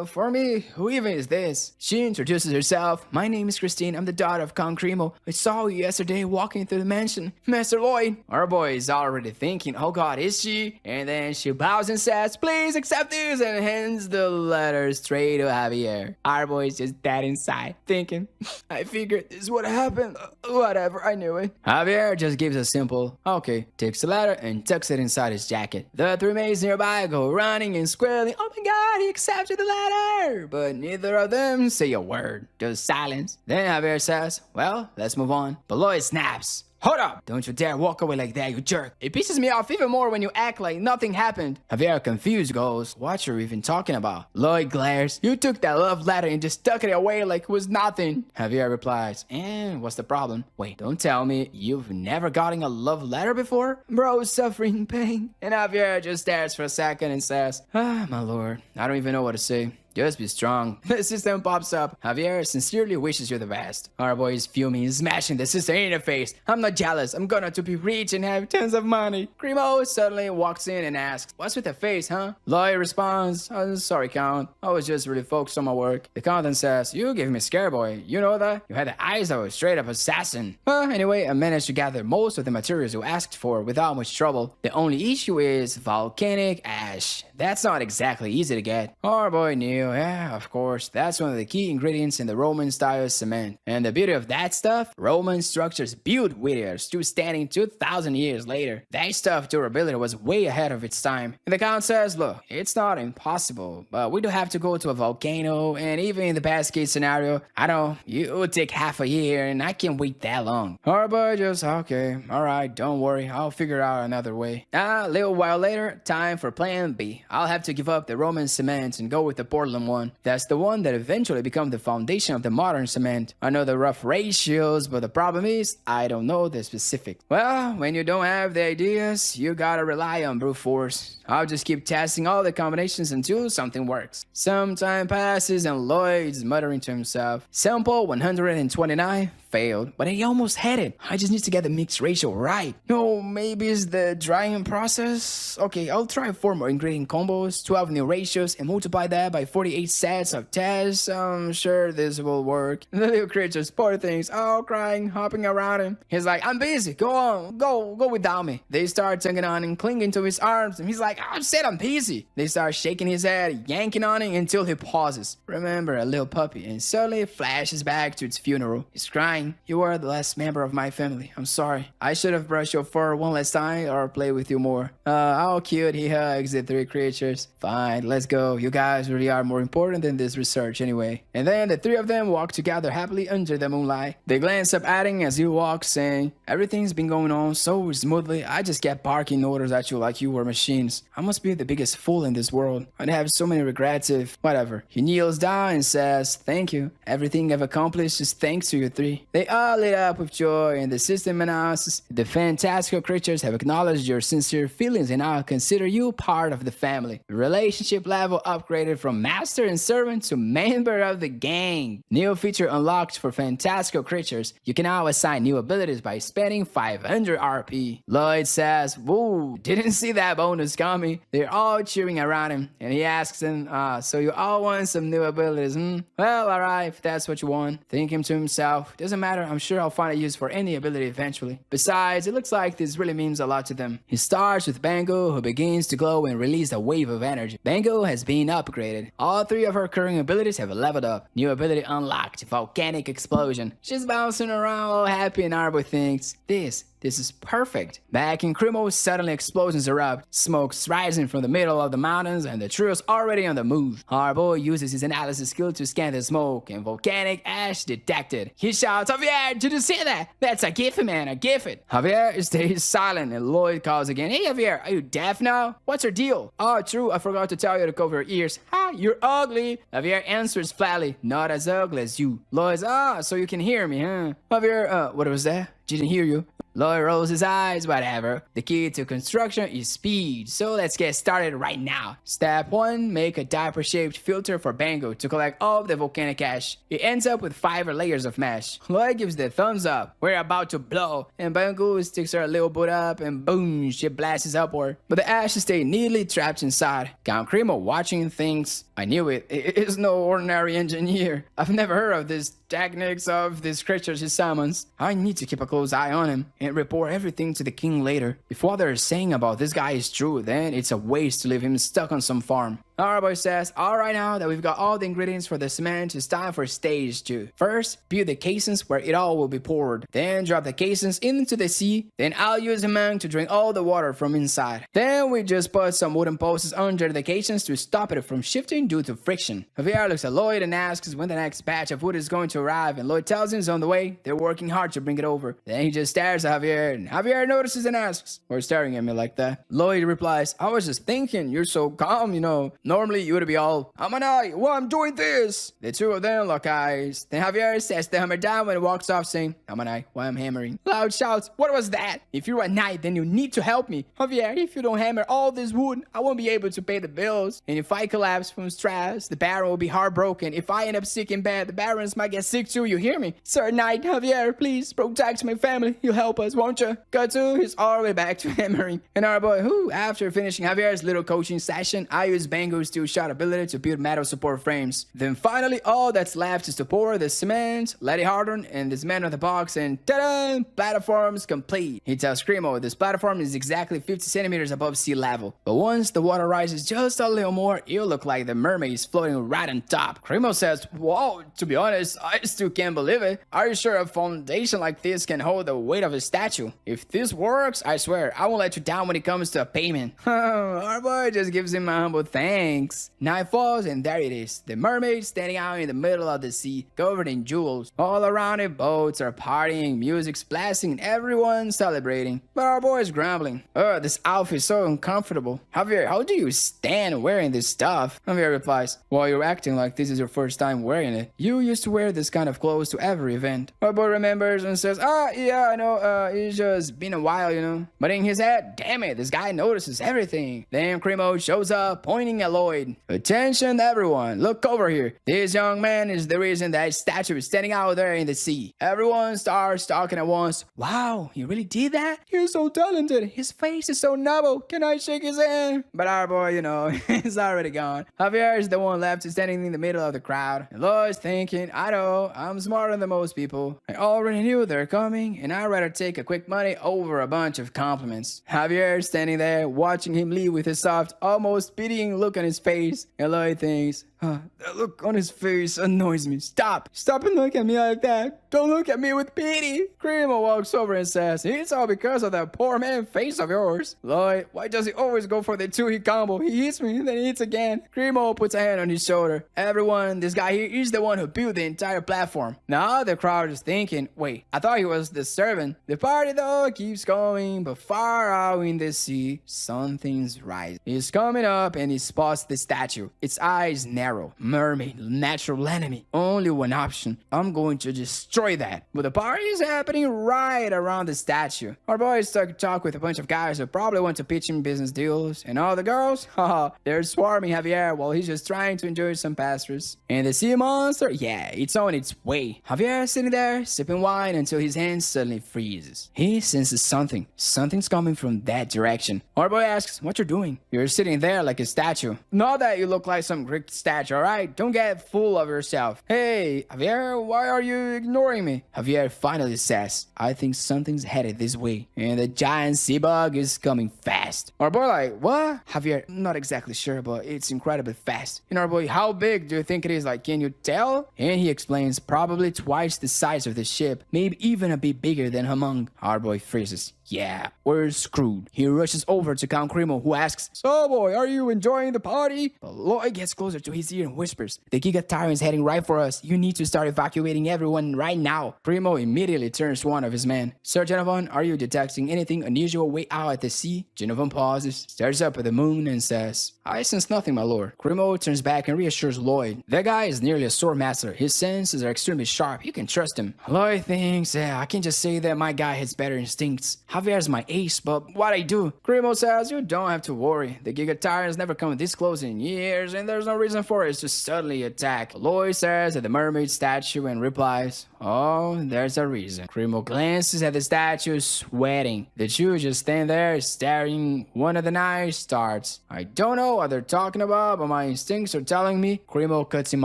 for me? Who even is this? She introduces herself. My name is Christine. I'm the daughter of Count Cremo. I saw you yesterday walking through the mansion. Master Lloyd. Our boy is already thinking, oh god, is she? And then she bows and says, please accept this, and hands the letter straight to Javier. Our boy is just dead inside, thinking, I figured this would happen. Whatever, I knew it. Javier just gives a simple, okay, takes the letter and tucks it inside his jacket. The 3 maids nearby go running and squealing, oh my god, he accepted the letter. But neither of them say a word, just silence. Then Javier says, well, let's move on. But Lloyd snaps. Hold up! Don't you dare walk away like that, you jerk. It pisses me off even more when you act like nothing happened. Javier, confused, goes, what are you even talking about? Lloyd glares, you took that love letter and just stuck it away like it was nothing. Javier replies, and what's the problem? Wait, don't tell me you've never gotten a love letter before? Bro's suffering pain. And Javier just stares for a second and says, ah, my lord, I don't even know what to say. Just be strong. The system pops up. Javier sincerely wishes you the best. Our boy is fuming. He's smashing the system in the face. I'm not jealous. I'm gonna to be rich and have tons of money. Cremo suddenly walks in and asks, what's with the face, huh? Lloyd responds, oh, sorry, Count. I was just really focused on my work. The Count then says, you gave me a scare, boy. You know that? You had the eyes of a straight up assassin. Well, anyway, I managed to gather most of the materials you asked for without much trouble. The only issue is volcanic ash. That's not exactly easy to get. Our boy knew, yeah, of course. That's one of the key ingredients in the Roman-style cement. And the beauty of that stuff, Roman structures built with it are still standing 2,000 years later. That stuff durability was way ahead of its time. And the Count says, look, it's not impossible, but we do have to go to a volcano, and even in the best case scenario, I know, it would take half a year, and I can't wait that long. Our boy just, okay, alright, don't worry, I'll figure out another way. A little while later, time for plan B. I'll have to give up the Roman cement and go with the Portland one. That's the one that eventually became the foundation of the modern cement. I know the rough ratios, but the problem is, I don't know the specifics. Well, when you don't have the ideas, you gotta rely on brute force. I'll just keep testing all the combinations until something works. Some time passes and Lloyd's muttering to himself. Sample 129 failed, but he almost had it. I just need to get the mix ratio right. No, maybe it's the drying process. Okay, I'll try 4 more ingredient combos, 12 new ratios, and multiply that by 48 sets of tests. I'm sure this will work. The little creatures, poor things, all crying, hopping around him. He's like, I'm busy, go on, go without me. They start tugging on him, clinging to his arms, and he's like, I said I'm busy. They start shaking his head, yanking on him until he pauses. Remember a little puppy, and suddenly flashes back to its funeral. He's crying. You are the last member of my family. I'm sorry. I should have brushed your fur one last time or played with you more. How cute. He hugs the 3 creatures. Fine, let's go. You guys really are more important than this research anyway. And then the 3 of them walk together happily under the moonlight. They glance up at him as he walks, saying, everything's been going on so smoothly. I just kept barking orders at you like you were machines. I must be the biggest fool in this world. I'd have so many regrets if... whatever. He kneels down and says, thank you. Everything I've accomplished is thanks to you 3. They all lit up with joy, and the system announces, the fantastical creatures have acknowledged your sincere feelings and now consider you part of the family. The relationship level upgraded from master and servant to member of the gang. New feature unlocked for fantastical creatures. You can now assign new abilities by spending 500 RP. Lloyd says, whoa, didn't see that bonus coming. They're all cheering around him, and he asks them, so you all want some new abilities, hmm? Well, alright, if that's what you want. Thinking to himself, doesn't matter, I'm sure I'll find a use for any ability eventually. Besides, it looks like this really means a lot to them. He starts with Bango, who begins to glow and release a wave of energy. Bango has been upgraded. All 3 of her current abilities have leveled up. New ability unlocked, Volcanic Explosion. She's bouncing around all happy, and Arbo thinks, this is perfect. Back in Cremo, suddenly explosions erupt, smoke's rising from the middle of the mountains, and the trio's already on the move. Harbo uses his analysis skill to scan the smoke, and volcanic ash detected. He shouts, Javier, did you see that? That's a gift, man, a gift. Javier stays silent, and Lloyd calls again, hey Javier, are you deaf now? What's your deal? Oh, true, I forgot to tell you to cover your ears. Ha, you're ugly. Javier answers flatly, not as ugly as you. Lloyd's, so you can hear me, huh? Javier, what was that? Didn't hear you. Lloyd rolls his eyes, whatever. The key to construction is speed, so let's get started right now. Step 1, make a diaper-shaped filter for Bango to collect all of the volcanic ash. It ends up with 5 layers of mesh. Lloyd gives the thumbs up. We're about to blow, and Bango sticks her little boot up, and boom, she blasts upward. But the ash stays neatly trapped inside. Count Cremo watching thinks, I knew it. It is no ordinary engineer. I've never heard of this techniques of these creatures he summons. I need to keep a close eye on him and report everything to the king later. If what they're saying about this guy is true, then it's a waste to leave him stuck on some farm. Our boy says, alright, now that we've got all the ingredients for the cement, it's time for stage 2. First, build the casings where it all will be poured. Then drop the casings into the sea. Then I'll use the man to drink all the water from inside. Then we just put some wooden posts under the casings to stop it from shifting due to friction. Javier looks at Lloyd and asks when the next batch of wood is going to arrive, and Lloyd tells him it's on the way. They're working hard to bring it over. Then he just stares at Javier, and Javier notices and asks, "Why are you staring at me like that?" Lloyd replies, "I was just thinking, you're so calm, you know. Normally, you would be all, I'm an eye, well, I'm doing this. The two of them lock eyes. Then Javier sets the hammer down and walks off saying, I'm an eye, why I'm hammering. Loud shouts, what was that? If you're a knight, then you need to help me. Javier, if you don't hammer all this wood, I won't be able to pay the bills. And if I collapse from stress, the Baron will be heartbroken. If I end up sick in bed, the Barons might get sick too, you hear me? Sir Knight, Javier, please protect my family. You'll help us, won't you? Cut to, he's all the way back to hammering. And our boy, who, after finishing Javier's little coaching session, I use Bango's two-shot ability to build metal support frames. Then finally, all that's left is to pour the cement, let it harden, and dismantle the box, and ta-da! Platform's complete. He tells Cremo this platform is exactly 50 centimeters above sea level. But once the water rises just a little more, it'll look like the mermaid is floating right on top. Cremo says, whoa, to be honest, I still can't believe it. Are you sure a foundation like this can hold the weight of a statue? If this works, I swear, I won't let you down when it comes to a payment. Our boy just gives him a humble thanks. Night falls, and there it is. The mermaid standing out in the middle of the sea, covered in jewels. All around it, boats are partying, music's blasting, and everyone's celebrating. But our boy is grumbling. This outfit is so uncomfortable. Javier, how do you stand wearing this stuff? Javier replies, well, you're acting like this is your first time wearing it. You used to wear this kind of clothes to every event. Our boy remembers and says, yeah, I know, it's just been a while, you know. But in his head, damn it, this guy notices everything. Then Cremo shows up, pointing at Lloyd. Attention everyone, look over here. This young man is the reason that statue is standing out there in the sea. Everyone starts talking at once. Wow, he really did that? He's so talented. His face is so noble. Can I shake his hand? But our boy, you know, he's already gone. Javier is the one left standing in the middle of the crowd. And Lloyd's thinking, I know, I'm smarter than most people. I already knew they're coming, and I'd rather take a quick money over a bunch of compliments. Javier standing there, watching him leave with a soft, almost pitying look on his face. And Lloyd thinks, that look on his face annoys me. Stop and look at me like that. Don't look at me with pity. Cremo walks over and says, it's all because of that poor man face of yours. Lloyd, why does he always go for the two-hit combo? He hits me, then he hits again. Cremo puts a hand on his shoulder. Everyone, this guy here is the one who built the entire platform. Now the crowd is thinking, wait, I thought he was the servant. The party though keeps going, but far out in the sea, something's rising. He's coming up and he spots the statue. Its eyes narrow. Mermaid, natural enemy. Only one option. I'm going to destroy that. But the party is happening right around the statue. Our boy is stuck to talk with a bunch of guys who probably want to pitch him business deals. And all the girls? Haha, they're swarming Javier while he's just trying to enjoy some pastures. And the sea monster? Yeah, it's on its way. Javier is sitting there, sipping wine until his hand suddenly freezes. He senses something. Something's coming from that direction. Our boy asks, what you're doing? You're sitting there like a statue. Not that you look like some Greek statue, alright? Don't get full of yourself. Hey, Javier, why are you ignoring me? Javier finally says, I think something's headed this way. And the giant sea bug is coming fast. Our boy like, what? Javier, not exactly sure, but it's incredibly fast. And our boy, how big do you think it is? Like, can you tell? And he explains, probably twice the size of the ship. Maybe even a bit bigger than Humong. Our boy freezes. Yeah, we're screwed. He rushes over to Count Cremo, who asks, so boy, are you enjoying the party? But Lloyd gets closer to his ear and whispers, the Giga Tyrant's heading right for us. You need to start evacuating everyone right now. Cremo immediately turns to one of his men. Sir Genovan, are you detecting anything unusual way out at the sea? Genovan pauses, stares up at the moon and says, I sense nothing, my lord. Cremo turns back and reassures Lloyd. That guy is nearly a sword master. His senses are extremely sharp. You can trust him. Lloyd thinks, yeah, I can just say that my guy has better instincts. Javier's my ace, but what I do? Cremo says, you don't have to worry. The Giga Tyrant's never come this close in years, and there's no reason for it to suddenly attack. Lloyd stares at the mermaid statue and replies, oh, there's a reason. Cremo glances at the statue, sweating. The two just stand there, staring. One of the knives starts. I don't know what they're talking about, but my instincts are telling me. Cremo cuts him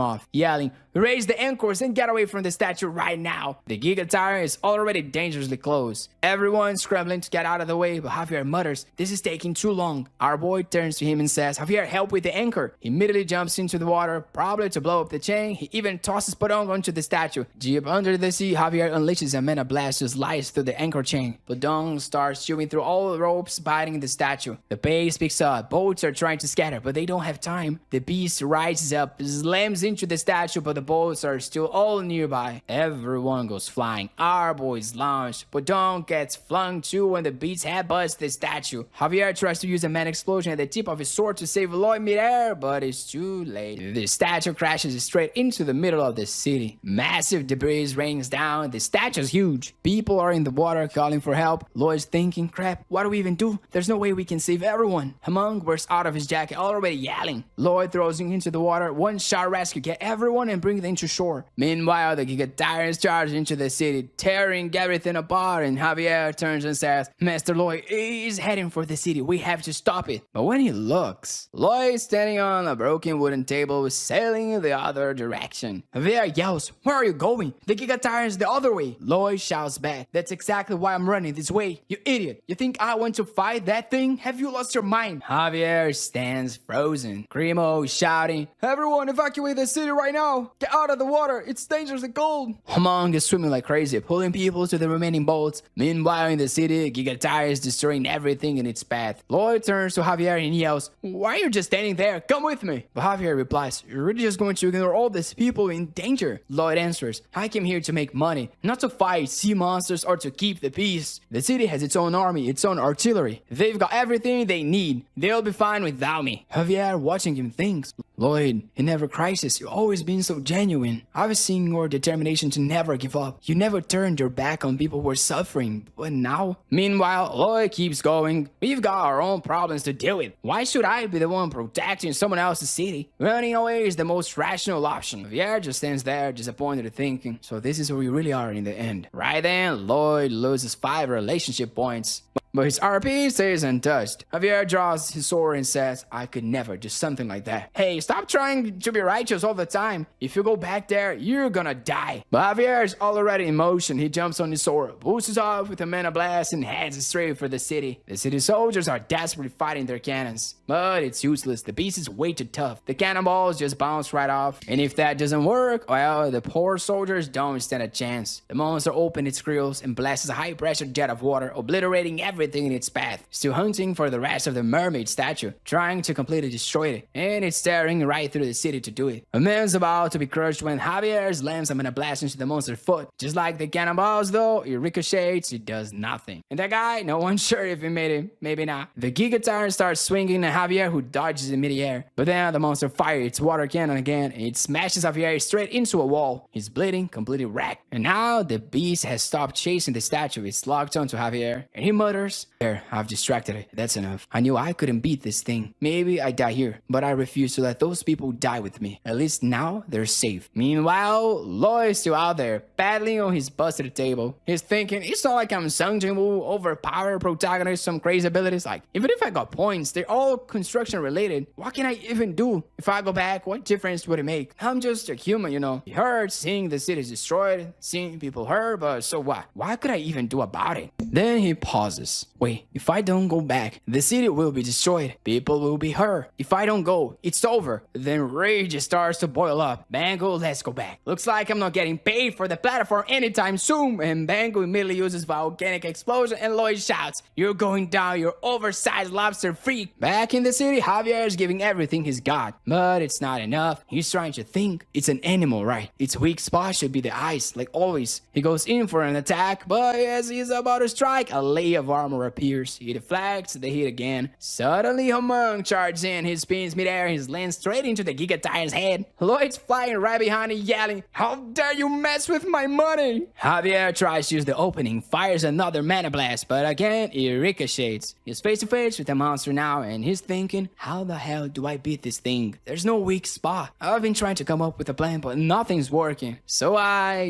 off, yelling, raise the anchors and get away from the statue right now. The Giga Tyrant is already dangerously close. Everyone's scrambling to get out of the way, but Javier mutters, this is taking too long. Our boy turns to him and says, Javier, help with the anchor. He immediately jumps into the water, probably to blow up the chain. He even tosses Podong onto the statue. Deep under the sea, Javier unleashes a mana blast to slice through the anchor chain. Podong starts chewing through all the ropes, biting the statue. The pace picks up. Boats are trying to scatter, but they don't have time. The beast rises up, slams into the statue, but the the boats are still all nearby. Everyone goes flying. Our boys launch. Podong gets flung too when the beats headbutts the statue. Javier tries to use a man explosion at the tip of his sword to save Lloyd midair, but it's too late. The statue crashes straight into the middle of the city. Massive debris rains down. The statue's huge. People are in the water calling for help. Lloyd's thinking, crap, what do we even do? There's no way we can save everyone. Hamong bursts out of his jacket, already yelling. Lloyd throws him into the water. One shot rescue, get everyone and bring them to shore. Meanwhile, the Giga Tyrants charge into the city, tearing everything apart, and Javier turns and says, Master Lloyd is heading for the city. We have to stop it. But when he looks, Lloyd standing on a broken wooden table sailing in the other direction. Javier yells, where are you going? The Giga Tyrants the other way. Lloyd shouts back, that's exactly why I'm running this way. You idiot. You think I want to fight that thing? Have you lost your mind? Javier stands frozen. Cremo shouting, everyone evacuate the city right now. Get out of the water. It's dangerous and cold. Hamong is swimming like crazy, pulling people to the remaining boats. Meanwhile, in the city, Giga Tyrants is destroying everything in its path. Lloyd turns to Javier and yells, why are you just standing there? Come with me. But Javier replies, you're really just going to ignore all these people in danger. Lloyd answers, I came here to make money, not to fight sea monsters or to keep the peace. The city has its own army, its own artillery. They've got everything they need. They'll be fine without me. Javier, watching him, thinks, Lloyd, in every crisis, you've always been so genuine. I've seen your determination to never give up. You never turned your back on people who were suffering. But now? Meanwhile, Lloyd keeps going. We've got our own problems to deal with. Why should I be the one protecting someone else's city? Running away is the most rational option. Javier just stands there, disappointed and thinking, so this is where we really are in the end. Right then, Lloyd loses 5 relationship points. But his RP stays untouched. Javier draws his sword and says, I could never do something like that. Hey, stop trying to be righteous all the time. If you go back there, you're gonna die. But Javier is already in motion. He jumps on his sword, boosts off with a mana blast, and heads straight for the city. The city soldiers are desperately fighting their cannons. But it's useless. The beast is way too tough. The cannonballs just bounce right off. And if that doesn't work, well, the poor soldiers don't stand a chance. The monster opens its grills and blasts a high-pressure jet of water, obliterating everything in its path, still hunting for the rest of the mermaid statue, trying to completely destroy it, and it's staring right through the city to do it. A man's about to be crushed when Javier slams a mana blast into the monster's foot. Just like the cannonballs though, it ricochets, it does nothing. And that guy, no one's sure if he made it, maybe not. The Giga Tyrant starts swinging at Javier, who dodges in midair, but then the monster fires its water cannon again, and it smashes Javier straight into a wall. He's bleeding, completely wrecked. And now the beast has stopped chasing the statue. It's locked onto Javier, and he mutters, there, I've distracted it. That's enough. I knew I couldn't beat this thing. Maybe I die here, but I refuse to let those people die with me. At least now they're safe. Meanwhile, Lloyd's still out there, battling on his busted table. He's thinking, it's not like I'm Sung Jin-woo, overpowered protagonist, some crazy abilities. Like, even if I got points, they're all construction related. What can I even do? If I go back, what difference would it make? I'm just a human, you know. It hurts seeing the cities destroyed, seeing people hurt, but so what? What could I even do about it? Then he pauses. Wait, if I don't go back, the city will be destroyed. People will be hurt. If I don't go, it's over. Then rage starts to boil up. Bango, let's go back. Looks like I'm not getting paid for the platform anytime soon. And Bango immediately uses volcanic explosion and Lloyd shouts, you're going down, you oversized lobster freak. Back in the city, Javier is giving everything he's got. But it's not enough. He's trying to think. It's an animal, right? Its weak spot should be the eyes, like always. He goes in for an attack, but as he's about to strike, a layer of armor appears. He deflects the hit again. Suddenly, Hamong charges in. He spins midair. He lands straight into the Giga Tyrant's head. Lloyd's flying right behind him, yelling, how dare you mess with my money? Javier tries to use the opening, fires another mana blast, but again, it ricochets. He's face to face with the monster now, and he's thinking, how the hell do I beat this thing? There's no weak spot. I've been trying to come up with a plan, but nothing's working. So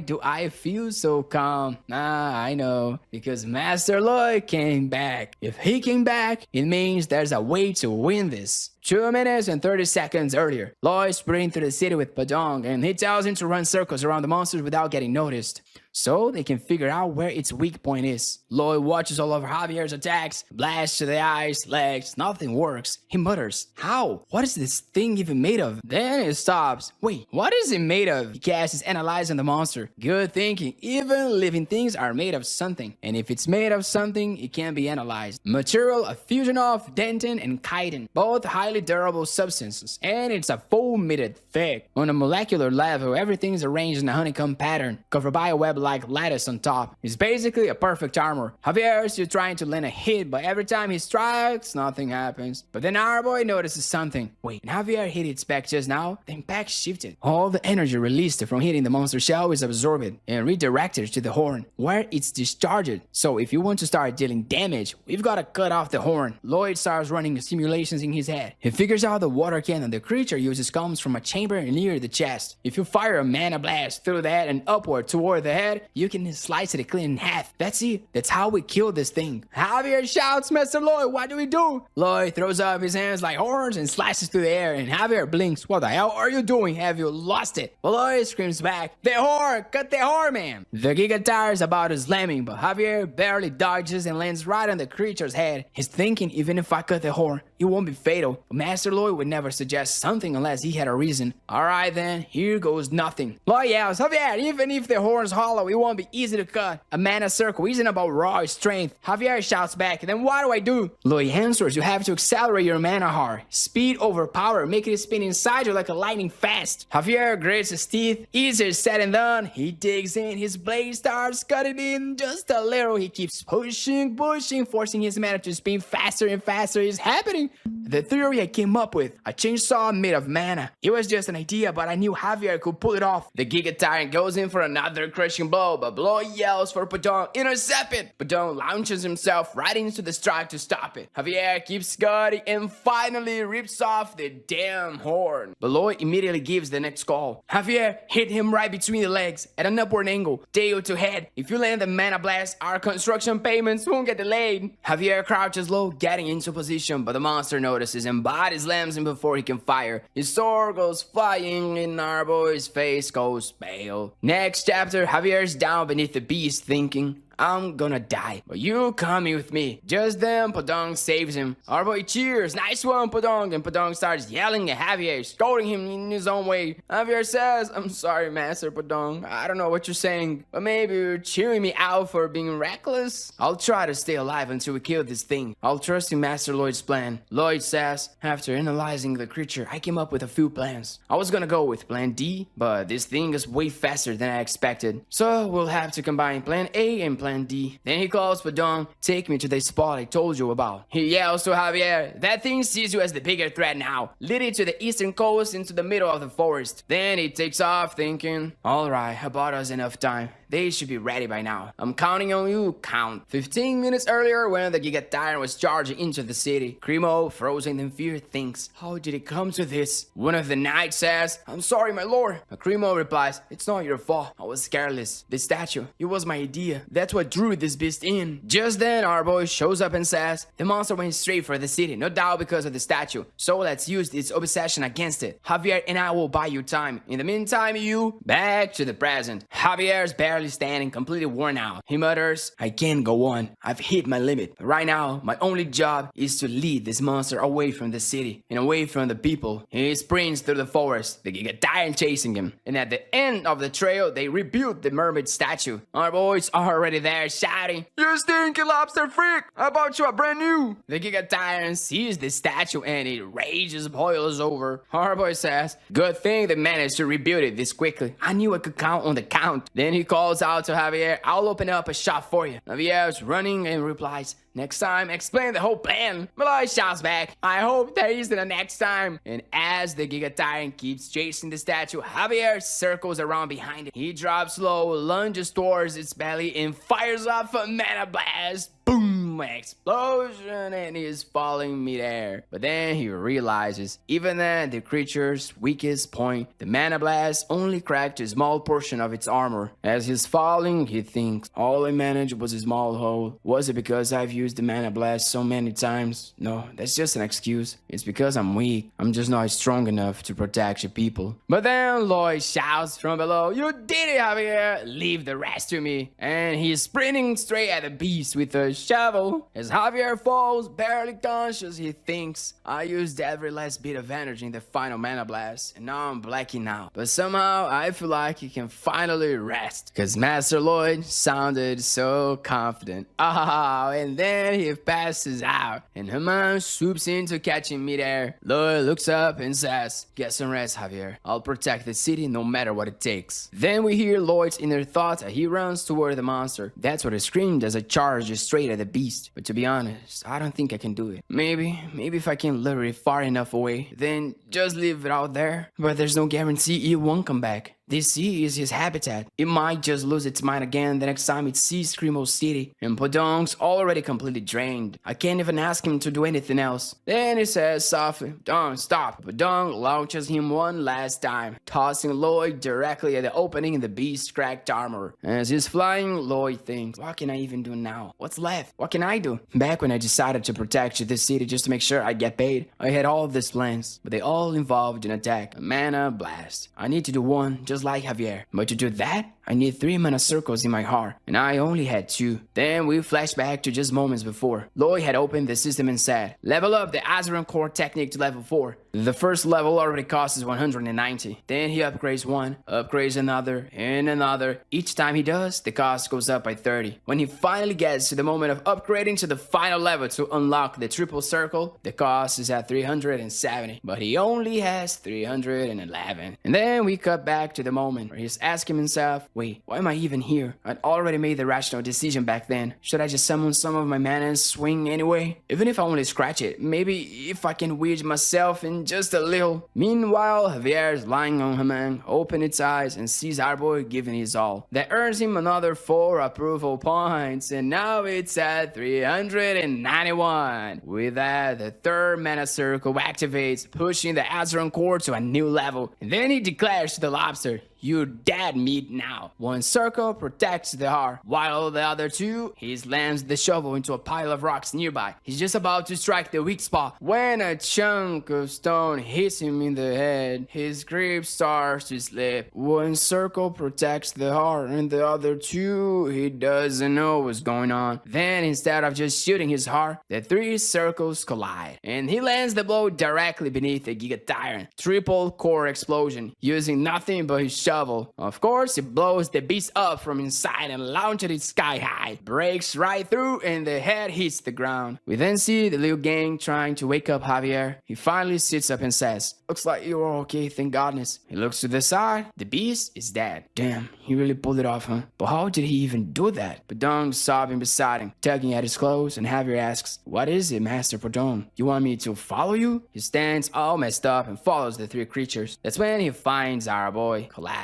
do I feel so calm? I know, because Master Lloyd came back. If he came back, it means there's a way to win this. 2 minutes and 30 seconds earlier, Lloyd sprinting through the city with Padong, and he tells him to run circles around the monsters without getting noticed, so they can figure out where its weak point is. Lloyd watches all of Javier's attacks, blasts to the eyes, legs, nothing works. He mutters, how? What is this thing even made of? Then it stops. Wait, what is it made of? He casts analyze on the monster. Good thinking, even living things are made of something. And if it's made of something, it can be analyzed. Material, a fusion of dentin and chitin, both highly durable substances. And it's a full meter thick. On a molecular level, everything is arranged in a honeycomb pattern, covered by a web-like lattice on top. It's basically a perfect armor. Javier is still trying to land a hit, but every time he strikes, nothing happens. But then our boy notices something. Wait, Javier hit its back just now? The impact shifted. All the energy released from hitting the monster shell is absorbed and redirected to the horn, where it's discharged. So if you want to start dealing damage, we've got to cut off the horn. Lloyd starts running simulations in his head. He figures out the water cannon the creature uses comes from a chamber near the chest. If you fire a mana blast through that and upward toward the head, you can slice it clean in half. That's it. That's how we kill this thing. Javier shouts, Master Lloyd, what do we do? Lloyd throws up his hands like horns and slices through the air, and Javier blinks. What the hell are you doing? Have you lost it? But Lloyd screams back, the horn! Cut the horn, man! The Giga tires about to slamming, but Javier barely dodges and lands right on the creature's head. He's thinking, even if I cut the horn, it won't be fatal. But Master Lloyd would never suggest something unless he had a reason. Alright then, here goes nothing. Lloyd yells, Javier, even if the horn's hollow, it won't be easy to cut. A mana circle isn't about raw strength. Javier shouts back, then what do I do? Lloyd answers, you have to accelerate your mana hard. Speed over power, make it spin inside you like a lightning fast. Javier grits his teeth. Easier said than done. He digs in, his blade starts cutting in just a little. He keeps pushing, forcing his mana to spin faster and faster. It's happening. The theory I came up with, a chainsaw made of mana. It was just an idea, but I knew Javier could pull it off. The Giga Tyrant goes in for another crushing blow, but Lloyd yells for Padon, intercept it! Padon launches himself right into the strike to stop it. Javier keeps guarding and finally rips off the damn horn. But Lloyd immediately gives the next call. Javier hit him right between the legs at an upward angle, tail to head. If you land the mana blast, our construction payments won't get delayed. Javier crouches low, getting into position, but the monster notices and body slams him before he can fire. His sword goes flying and our boy's face goes pale. Next chapter, Javier's down beneath the beast thinking, I'm gonna die, but you coming with me. Just then, Padong saves him. Our boy cheers, nice one, Padong, and Padong starts yelling at Javier, scolding him in his own way. Javier says, I'm sorry, Master Padong, I don't know what you're saying, but maybe you're cheering me out for being reckless? I'll try to stay alive until we kill this thing. I'll trust in Master Lloyd's plan. Lloyd says, after analyzing the creature, I came up with a few plans. I was gonna go with plan D, but this thing is way faster than I expected. So we'll have to combine plan A and plan D. Then he calls Padong, take me to the spot I told you about. He yells to Javier, that thing sees you as the bigger threat now. Lead it to the eastern coast into the middle of the forest. Then he takes off thinking, alright, I bought us enough time. They should be ready by now. I'm counting on you, Count. 15 minutes earlier, when the Giga Tyrant was charging into the city, Cremo, frozen in fear, thinks, how did it come to this? One of the knights says, I'm sorry, my lord. But Cremo replies, it's not your fault. I was careless. The statue, it was my idea. That's what drew this beast in. Just then, our boy shows up and says, the monster went straight for the city, no doubt because of the statue. So let's use its obsession against it. Javier and I will buy you time. In the meantime, you, back to the present. Javier's barely standing, completely worn out. He mutters, I can't go on. I've hit my limit. Right now, my only job is to lead this monster away from the city and away from the people. He sprints through the forest, the Giga Tyrant chasing him. And at the end of the trail, they rebuild the mermaid statue. Our boys are already there shouting, you stinky lobster freak! I bought you a brand new! The Giga Tyrant sees the statue and it rages, boils over. Our boy says, good thing they managed to rebuild it this quickly. I knew I could count on the Count. Then he calls out to Javier, I'll open up a shop for you. Javier's running and replies, next time, explain the whole plan. Malloy shouts back, I hope there isn't a next time. And as the Giga Tyrant keeps chasing the statue, Javier circles around behind it. He drops low, lunges towards its belly, and fires off a mana blast. Boom! boom, explosion, and he's falling midair. But then he realizes, even at the creature's weakest point, the mana blast only cracked a small portion of its armor. As he's falling, he thinks, all I managed was a small hole. Was it because I've used the mana blast so many times? No, that's just an excuse. It's because I'm weak. I'm just not strong enough to protect your people. But then Lloyd shouts from below, you did it, Javier! Leave the rest to me. And he's sprinting straight at the beast with a shovel. As Javier falls, barely conscious, he thinks, I used every last bit of energy in the final mana blast, and now I'm blacking out. But somehow, I feel like he can finally rest, cause Master Lloyd sounded so confident. Oh, and then he passes out, and Haman swoops in to catch him midair. Lloyd looks up and says, get some rest, Javier. I'll protect the city no matter what it takes. Then we hear Lloyd's inner thought as he runs toward the monster. That's what I screamed as I charged straight at the beast. But to be honest, I don't think I can do it. Maybe if I can lure it far enough away, then just leave it out there. But there's no guarantee it won't come back. This sea is his habitat. It might just lose its mind again the next time it sees Screamo City. And Podong's already completely drained. I can't even ask him to do anything else. Then he says softly, don't stop. Podong launches him one last time, tossing Lloyd directly at the opening in the beast's cracked armor. As he's flying, Lloyd thinks, what can I even do now? What's left? What can I do? Back when I decided to protect this city just to make sure I get paid, I had all these plans, but they all involved an attack, a mana blast. I need to do one, just like Javier. But to do that, I need 3 mana circles in my heart, and I only had 2. Then we flash back to just moments before. Lloyd had opened the system and said, level up the Azuran core technique to level 4. The first level already costs 190. Then he upgrades one, upgrades another, and another. Each time he does, the cost goes up by 30. When he finally gets to the moment of upgrading to the final level to unlock the triple circle, the cost is at 370. But he only has 311. And then we cut back to the moment where he's asking himself, wait, why am I even here? I'd already made the rational decision back then. Should I just summon some of my mana and swing anyway? Even if I only scratch it, maybe if I can weird myself in just a little. Meanwhile, Javier is lying on Haman, open its eyes and sees our boy giving his all. That earns him another 4 approval points, and now it's at 391. With that, the third mana circle activates, pushing the Azuran core to a new level. And then he declares to the lobster, you're dead meat now. One circle protects the heart, while the other 2, he slams the shovel into a pile of rocks nearby. He's just about to strike the weak spot when a chunk of stone hits him in the head. His grip starts to slip. One circle protects the heart, and the other 2, he doesn't know what's going on. Then instead of just shooting his heart, the 3 circles collide, and he lands the blow directly beneath the Giga Tyrant. Triple core explosion, using nothing but his shovel. Of course, it blows the beast up from inside and launches it sky high. Breaks right through and the head hits the ground. We then see the little gang trying to wake up Javier. He finally sits up and says, looks like you're okay, thank goodness. He looks to the side. The beast is dead. Damn, he really pulled it off, huh? But how did he even do that? Podong's sobbing beside him, tugging at his clothes, and Javier asks, what is it, Master Podong? You want me to follow you? He stands all messed up and follows the 3 creatures. That's when he finds our boy collapsed.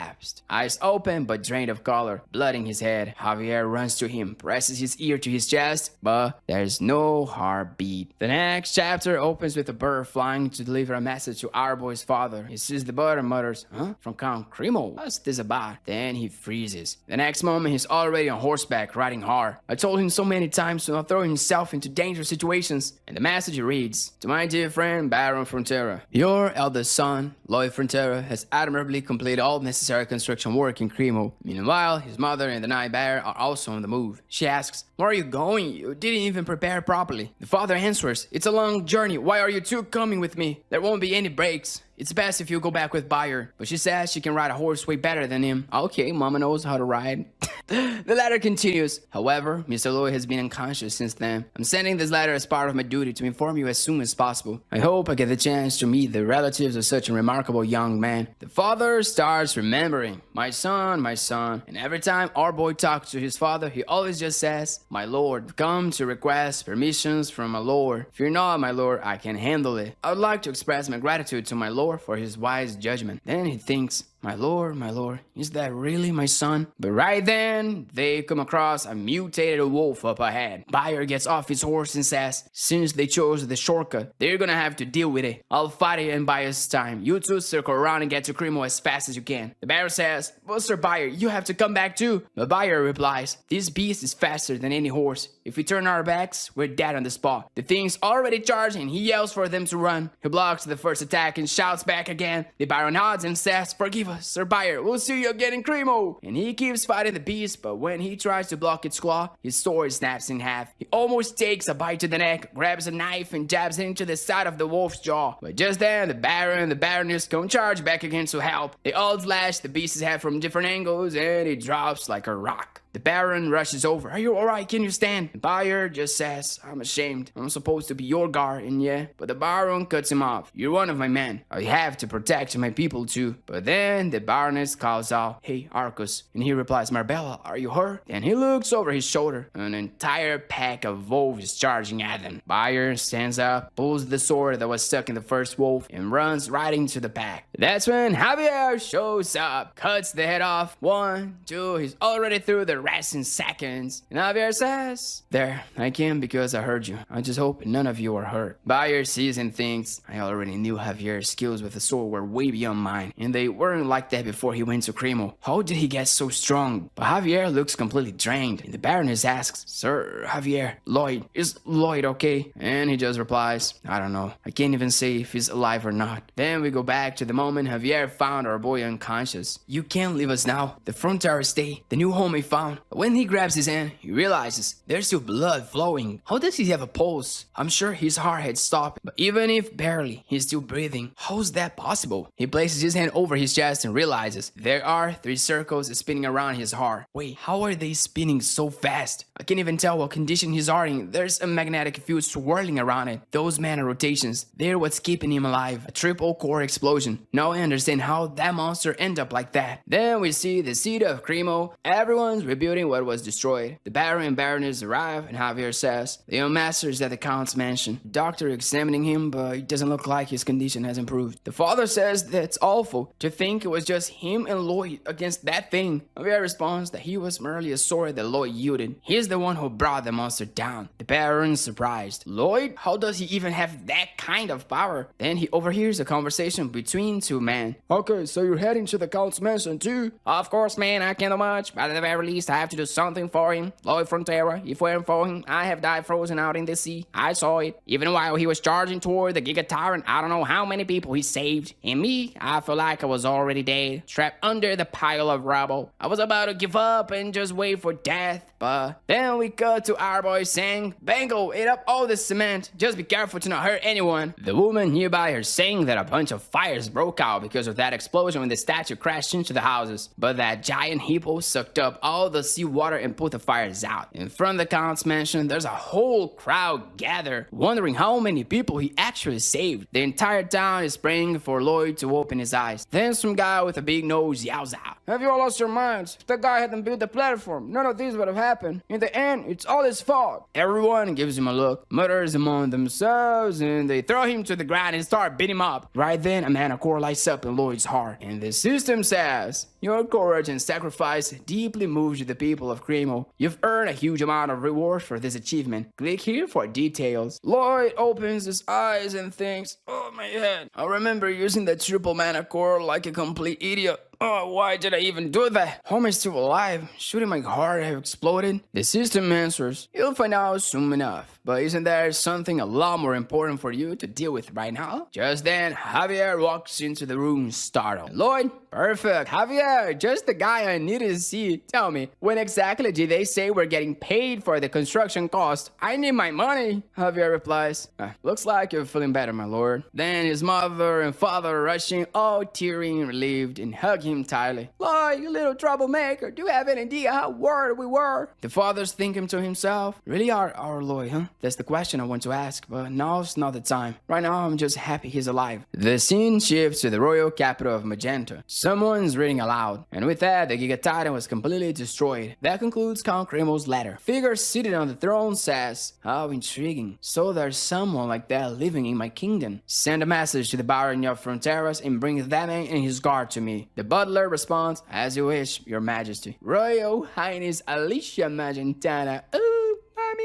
Eyes open but drained of color, blood in his head. Javier runs to him, presses his ear to his chest, but there's no heartbeat. The next chapter opens with a bird flying to deliver a message to our boy's father. He sees the bird and mutters, huh? From Count Cremo? What's this about? Then he freezes. The next moment he's already on horseback, riding hard. I told him so many times to not throw himself into dangerous situations. And the message reads, to my dear friend Baron Frontera, your eldest son, Lloyd Frontera, has admirably completed all necessary construction work in Cremo. Meanwhile, his mother and the Night Bear are also on the move. She asks, where are you going? You didn't even prepare properly. The father answers, it's a long journey. Why are you two coming with me? There won't be any breaks. It's best if you go back with Bayer. But she says she can ride a horse way better than him. Okay, mama knows how to ride. The letter continues. However, Mr. Lloyd has been unconscious since then. I'm sending this letter as part of my duty to inform you as soon as possible. I hope I get the chance to meet the relatives of such a remarkable young man. The father starts remembering. My son, and every time our boy talks to his father, he always just says, my lord, I've come to request permissions from my lord. Fear not, my lord, I can handle it. I would like to express my gratitude to my lord for his wise judgment. Then he thinks, my lord, is that really my son? But right then, they come across a mutated wolf up ahead. Buyer gets off his horse and says, since they chose the shortcut, they're gonna have to deal with it. I'll fight it in Buyer's time. You two circle around and get to Cremo as fast as you can. The Baron says, well, Sir Buyer, you have to come back too. The Buyer replies, this beast is faster than any horse. If we turn our backs, we're dead on the spot. The thing's already charged and he yells for them to run. He blocks the first attack and shouts back again. The Baron nods and says, forgive us, Sir Buyer, we'll see you again in Cremo. And he keeps fighting the beast, but when he tries to block its claw, his sword snaps in half. He almost takes a bite to the neck, grabs a knife and jabs it into the side of the wolf's jaw. But just then, the Baron and the Baroness come charge back again to help. They all slash the beast's head from different angles and it drops like a rock. The Baron rushes over. Are you alright? Can you stand? The Buyer just says, I'm ashamed. I'm supposed to be your guard, and yeah. But the Baron cuts him off. You're one of my men. I have to protect my people too. But then the Baroness calls out, hey, Arcus. And he replies, Marbella, are you hurt? And he looks over his shoulder. An entire pack of wolves is charging at them. Buyer stands up, pulls the sword that was stuck in the first wolf, and runs right into the pack. That's when Javier shows up, cuts the head off. 1, 2, he's already through the rest in seconds. And Javier says, there, I came because I heard you. I just hope none of you are hurt. Buyer sees and thinks, I already knew Javier's skills with the sword were way beyond mine, and they weren't like that before he went to Cremo. How did he get so strong? But Javier looks completely drained, and the Baroness asks, Sir Javier, Lloyd, is Lloyd okay? And he just replies, I don't know. I can't even say if he's alive or not. Then we go back to the moment Javier found our boy unconscious. You can't leave us now. The Frontier Estate, the new home he found. When he grabs his hand, he realizes there's still blood flowing. How does he have a pulse? I'm sure his heart had stopped, but even if barely, he's still breathing. How's that possible? He places his hand over his chest and realizes there are 3 circles spinning around his heart. Wait, how are they spinning so fast? I can't even tell what condition he's in. There's a magnetic field swirling around it. Those mana rotations, they're what's keeping him alive. A triple core explosion. Now I understand how that monster ended up like that. Then we see the city of Cremo. Everyone's rebuilding what was destroyed. The Baron and Baroness arrive, and Javier says, the young master is at the Count's mansion. The doctor examining him, but it doesn't look like his condition has improved. The father says that's awful, to think it was just him and Lloyd against that thing. Javier responds that he was merely a sword that Lloyd yielded. He's the one who brought the monster down. The Baron's surprised. Lloyd? How does he even have that kind of power? Then he overhears a conversation between 2 men. Okay, so you're heading to the Count's mansion too? Of course, man, I can't do much, but at the very least, I have to do something for him. Lloyd Frontera, if it weren't for him, I have died frozen out in the sea. I saw it. Even while he was charging toward the Giga Tyrant, I don't know how many people he saved. And me, I feel like I was already dead, trapped under the pile of rubble. I was about to give up and just wait for death, but then we cut to our boy saying, Bango, eat up all the cement. Just be careful to not hurt anyone. The woman nearby are saying that a bunch of fires broke out because of that explosion when the statue crashed into the houses. But that giant hippo sucked up all the seawater and put the fires out. In front of the Count's mansion, there's a whole crowd gathered, wondering how many people he actually saved. The entire town is praying for Lloyd to open his eyes. Then some guy with a big nose yells out, have you all lost your minds? If the guy hadn't built the platform, none of this would have happened. In the end, it's all his fault. Everyone gives him a look, mutters among themselves, and they throw him to the ground and start beating him up. Right then, a mana core lights up in Lloyd's heart, and the system says, your courage and sacrifice deeply moves the people of Cremo. You've earned a huge amount of reward for this achievement. Click here for details. Lloyd opens his eyes and thinks, oh my head. I remember using the triple mana core like a complete idiot. Oh, why did I even do that? How am I still alive? Shouldn't my heart have exploded? The system answers, you'll find out soon enough. But isn't there something a lot more important for you to deal with right now? Just then, Javier walks into the room startled. Lloyd, perfect. Javier, just the guy I needed to see. Tell me, when exactly did they say we're getting paid for the construction cost? I need my money. Javier replies, looks like you're feeling better, my lord. Then his mother and father rushing, all teary and relieved, and hugging him tightly. Lloyd, you little troublemaker, do you have any idea how worried we were? The father's thinking to himself, really our Lloyd, huh? That's the question I want to ask, but now's not the time. Right now, I'm just happy he's alive. The scene shifts to the royal capital of Magenta. Someone's reading aloud. And with that, the Giga Titan was completely destroyed. That concludes Count Cremo's letter. Figure seated on the throne says, how intriguing. So there's someone like that living in my kingdom. Send a message to the Baron of Fronteras and bring that man and his guard to me. The butler responds, as you wish, your majesty. Royal Highness Alicia Magentana. Ooh, mommy.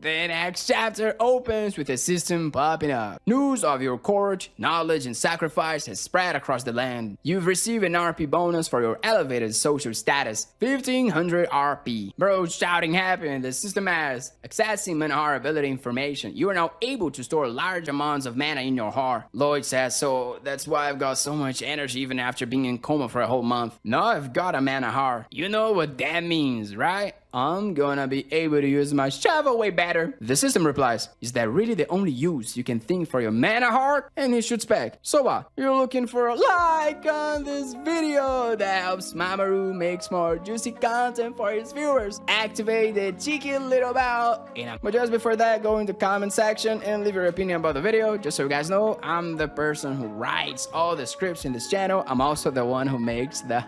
The next chapter opens with a system popping up. News of your courage, knowledge, and sacrifice has spread across the land. You've received an RP bonus for your elevated social status, 1500 RP. Bro, shouting happy and the system has accessing Manhwa ability information. You are now able to store large amounts of mana in your heart. Lloyd says, so that's why I've got so much energy even after being in coma for a whole month. Now I've got a mana heart. You know what that means, right? I'm gonna be able to use my shovel way better. The system replies, is that really the only use you can think for your mana heart? And he shoots back, so what? You're looking for a like on this video that helps Mamoru makes more juicy content for his viewers. Activate the cheeky little bell. But just before that, go in the comment section and leave your opinion about the video. Just so you guys know, I'm the person who writes all the scripts in this channel. I'm also the one who makes the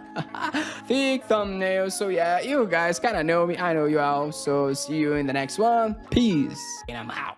thick thumbnails. So yeah, you guys kinda know me. I know you all, so see you in the next one. Peace, and I'm out.